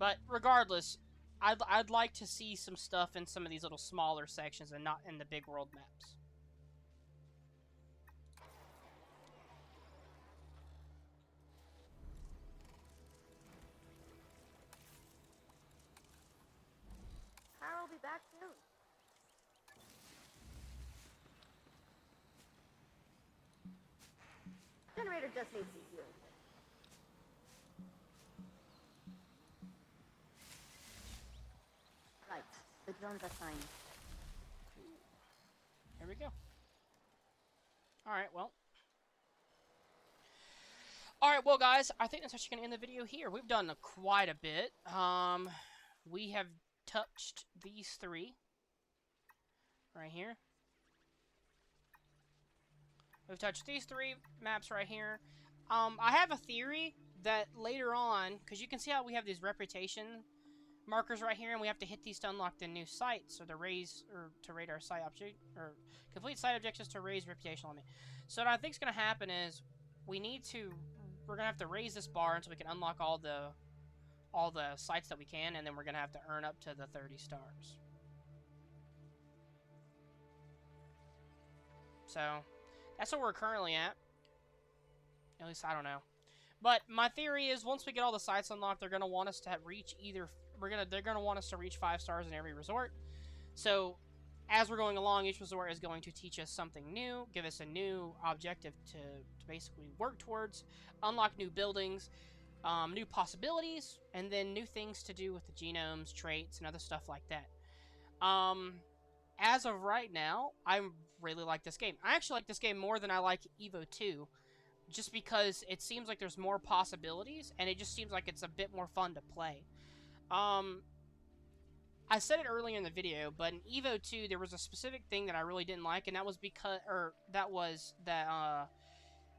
But regardless, I'd like to see some stuff in some of these little smaller sections and not in the big world maps. Power will be back soon. Generator just needs fuel. Right. The drones are fine. Here we go. Alright, well. Alright, well, guys, I think that's actually going to end the video here. We've done quite a bit. We have touched these 3. Right here. We've touched these 3 maps right here. I have a theory that later on, because you can see how we have these reputation markers right here, and we have to hit these to unlock the new sites, or to raise, or to rate our site object, or complete site objectives to raise reputation limit. So what I think is going to happen is, we're going to have to raise this bar until we can unlock all the sites that we can, and then we're going to have to earn up to the 30 stars. So, that's what we're currently at. At least, I don't know. But my theory is, once we get all the sites unlocked, they're going to want us to reach they're going to want us to reach 5 stars in every resort. So, as we're going along, each resort is going to teach us something new, give us a new objective to basically work towards, unlock new buildings, new possibilities, and then new things to do with the genomes, traits, and other stuff like that. As of right now, I really like this game. I actually like this game more than I like Evo 2, just because it seems like there's more possibilities, and it just seems like it's a bit more fun to play. I said it earlier in the video, but in Evo 2, there was a specific thing that I really didn't like, and that was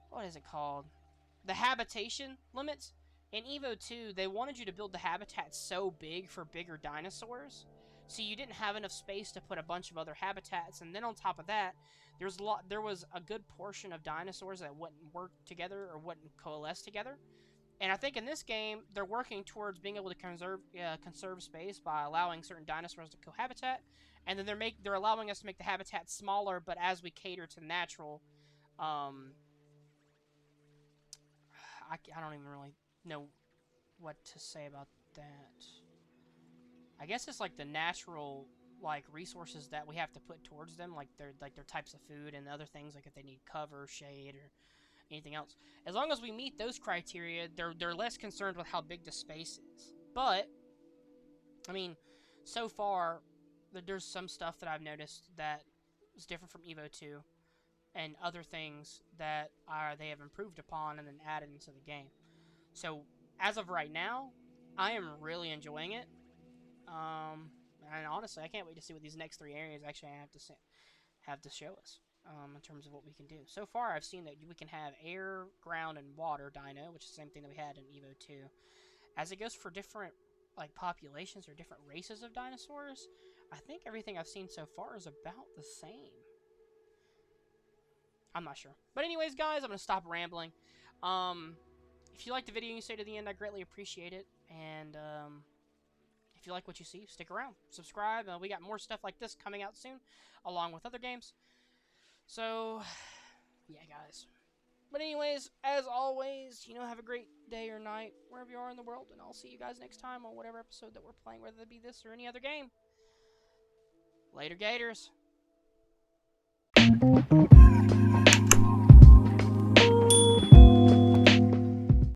what is it called? The habitation limits. In Evo 2, they wanted you to build the habitat so big for bigger dinosaurs, so you didn't have enough space to put a bunch of other habitats, and then on top of that, there was a good portion of dinosaurs that wouldn't work together or wouldn't coalesce together. And I think in this game, they're working towards being able to conserve space by allowing certain dinosaurs to cohabitat, and then they're allowing us to make the habitat smaller, but as we cater to natural, I don't even really know what to say about that. I guess it's like the natural resources that we have to put towards them, like their types of food and other things, like if they need cover, shade, or anything else. As long as we meet those criteria, they're less concerned with how big the space is. But I mean, so far there's some stuff that I've noticed that is different from Evo 2, and other things that they have improved upon and then added into the game. So as of right now, I am really enjoying it. And honestly, I can't wait to see what these next 3 areas actually have to show us. In terms of what we can do. So far, I've seen that we can have air, ground, and water dino, which is the same thing that we had in Evo 2. As it goes for different like populations or different races of dinosaurs, I think everything I've seen so far is about the same. I'm not sure. But anyways, guys, I'm going to stop rambling. If you like the video and you stay to the end, I greatly appreciate it. And if you like what you see, stick around. Subscribe. We got more stuff like this coming out soon, along with other games. So, yeah, guys. But anyways, as always, have a great day or night, wherever you are in the world, and I'll see you guys next time on whatever episode that we're playing, whether it be this or any other game. Later, Gators.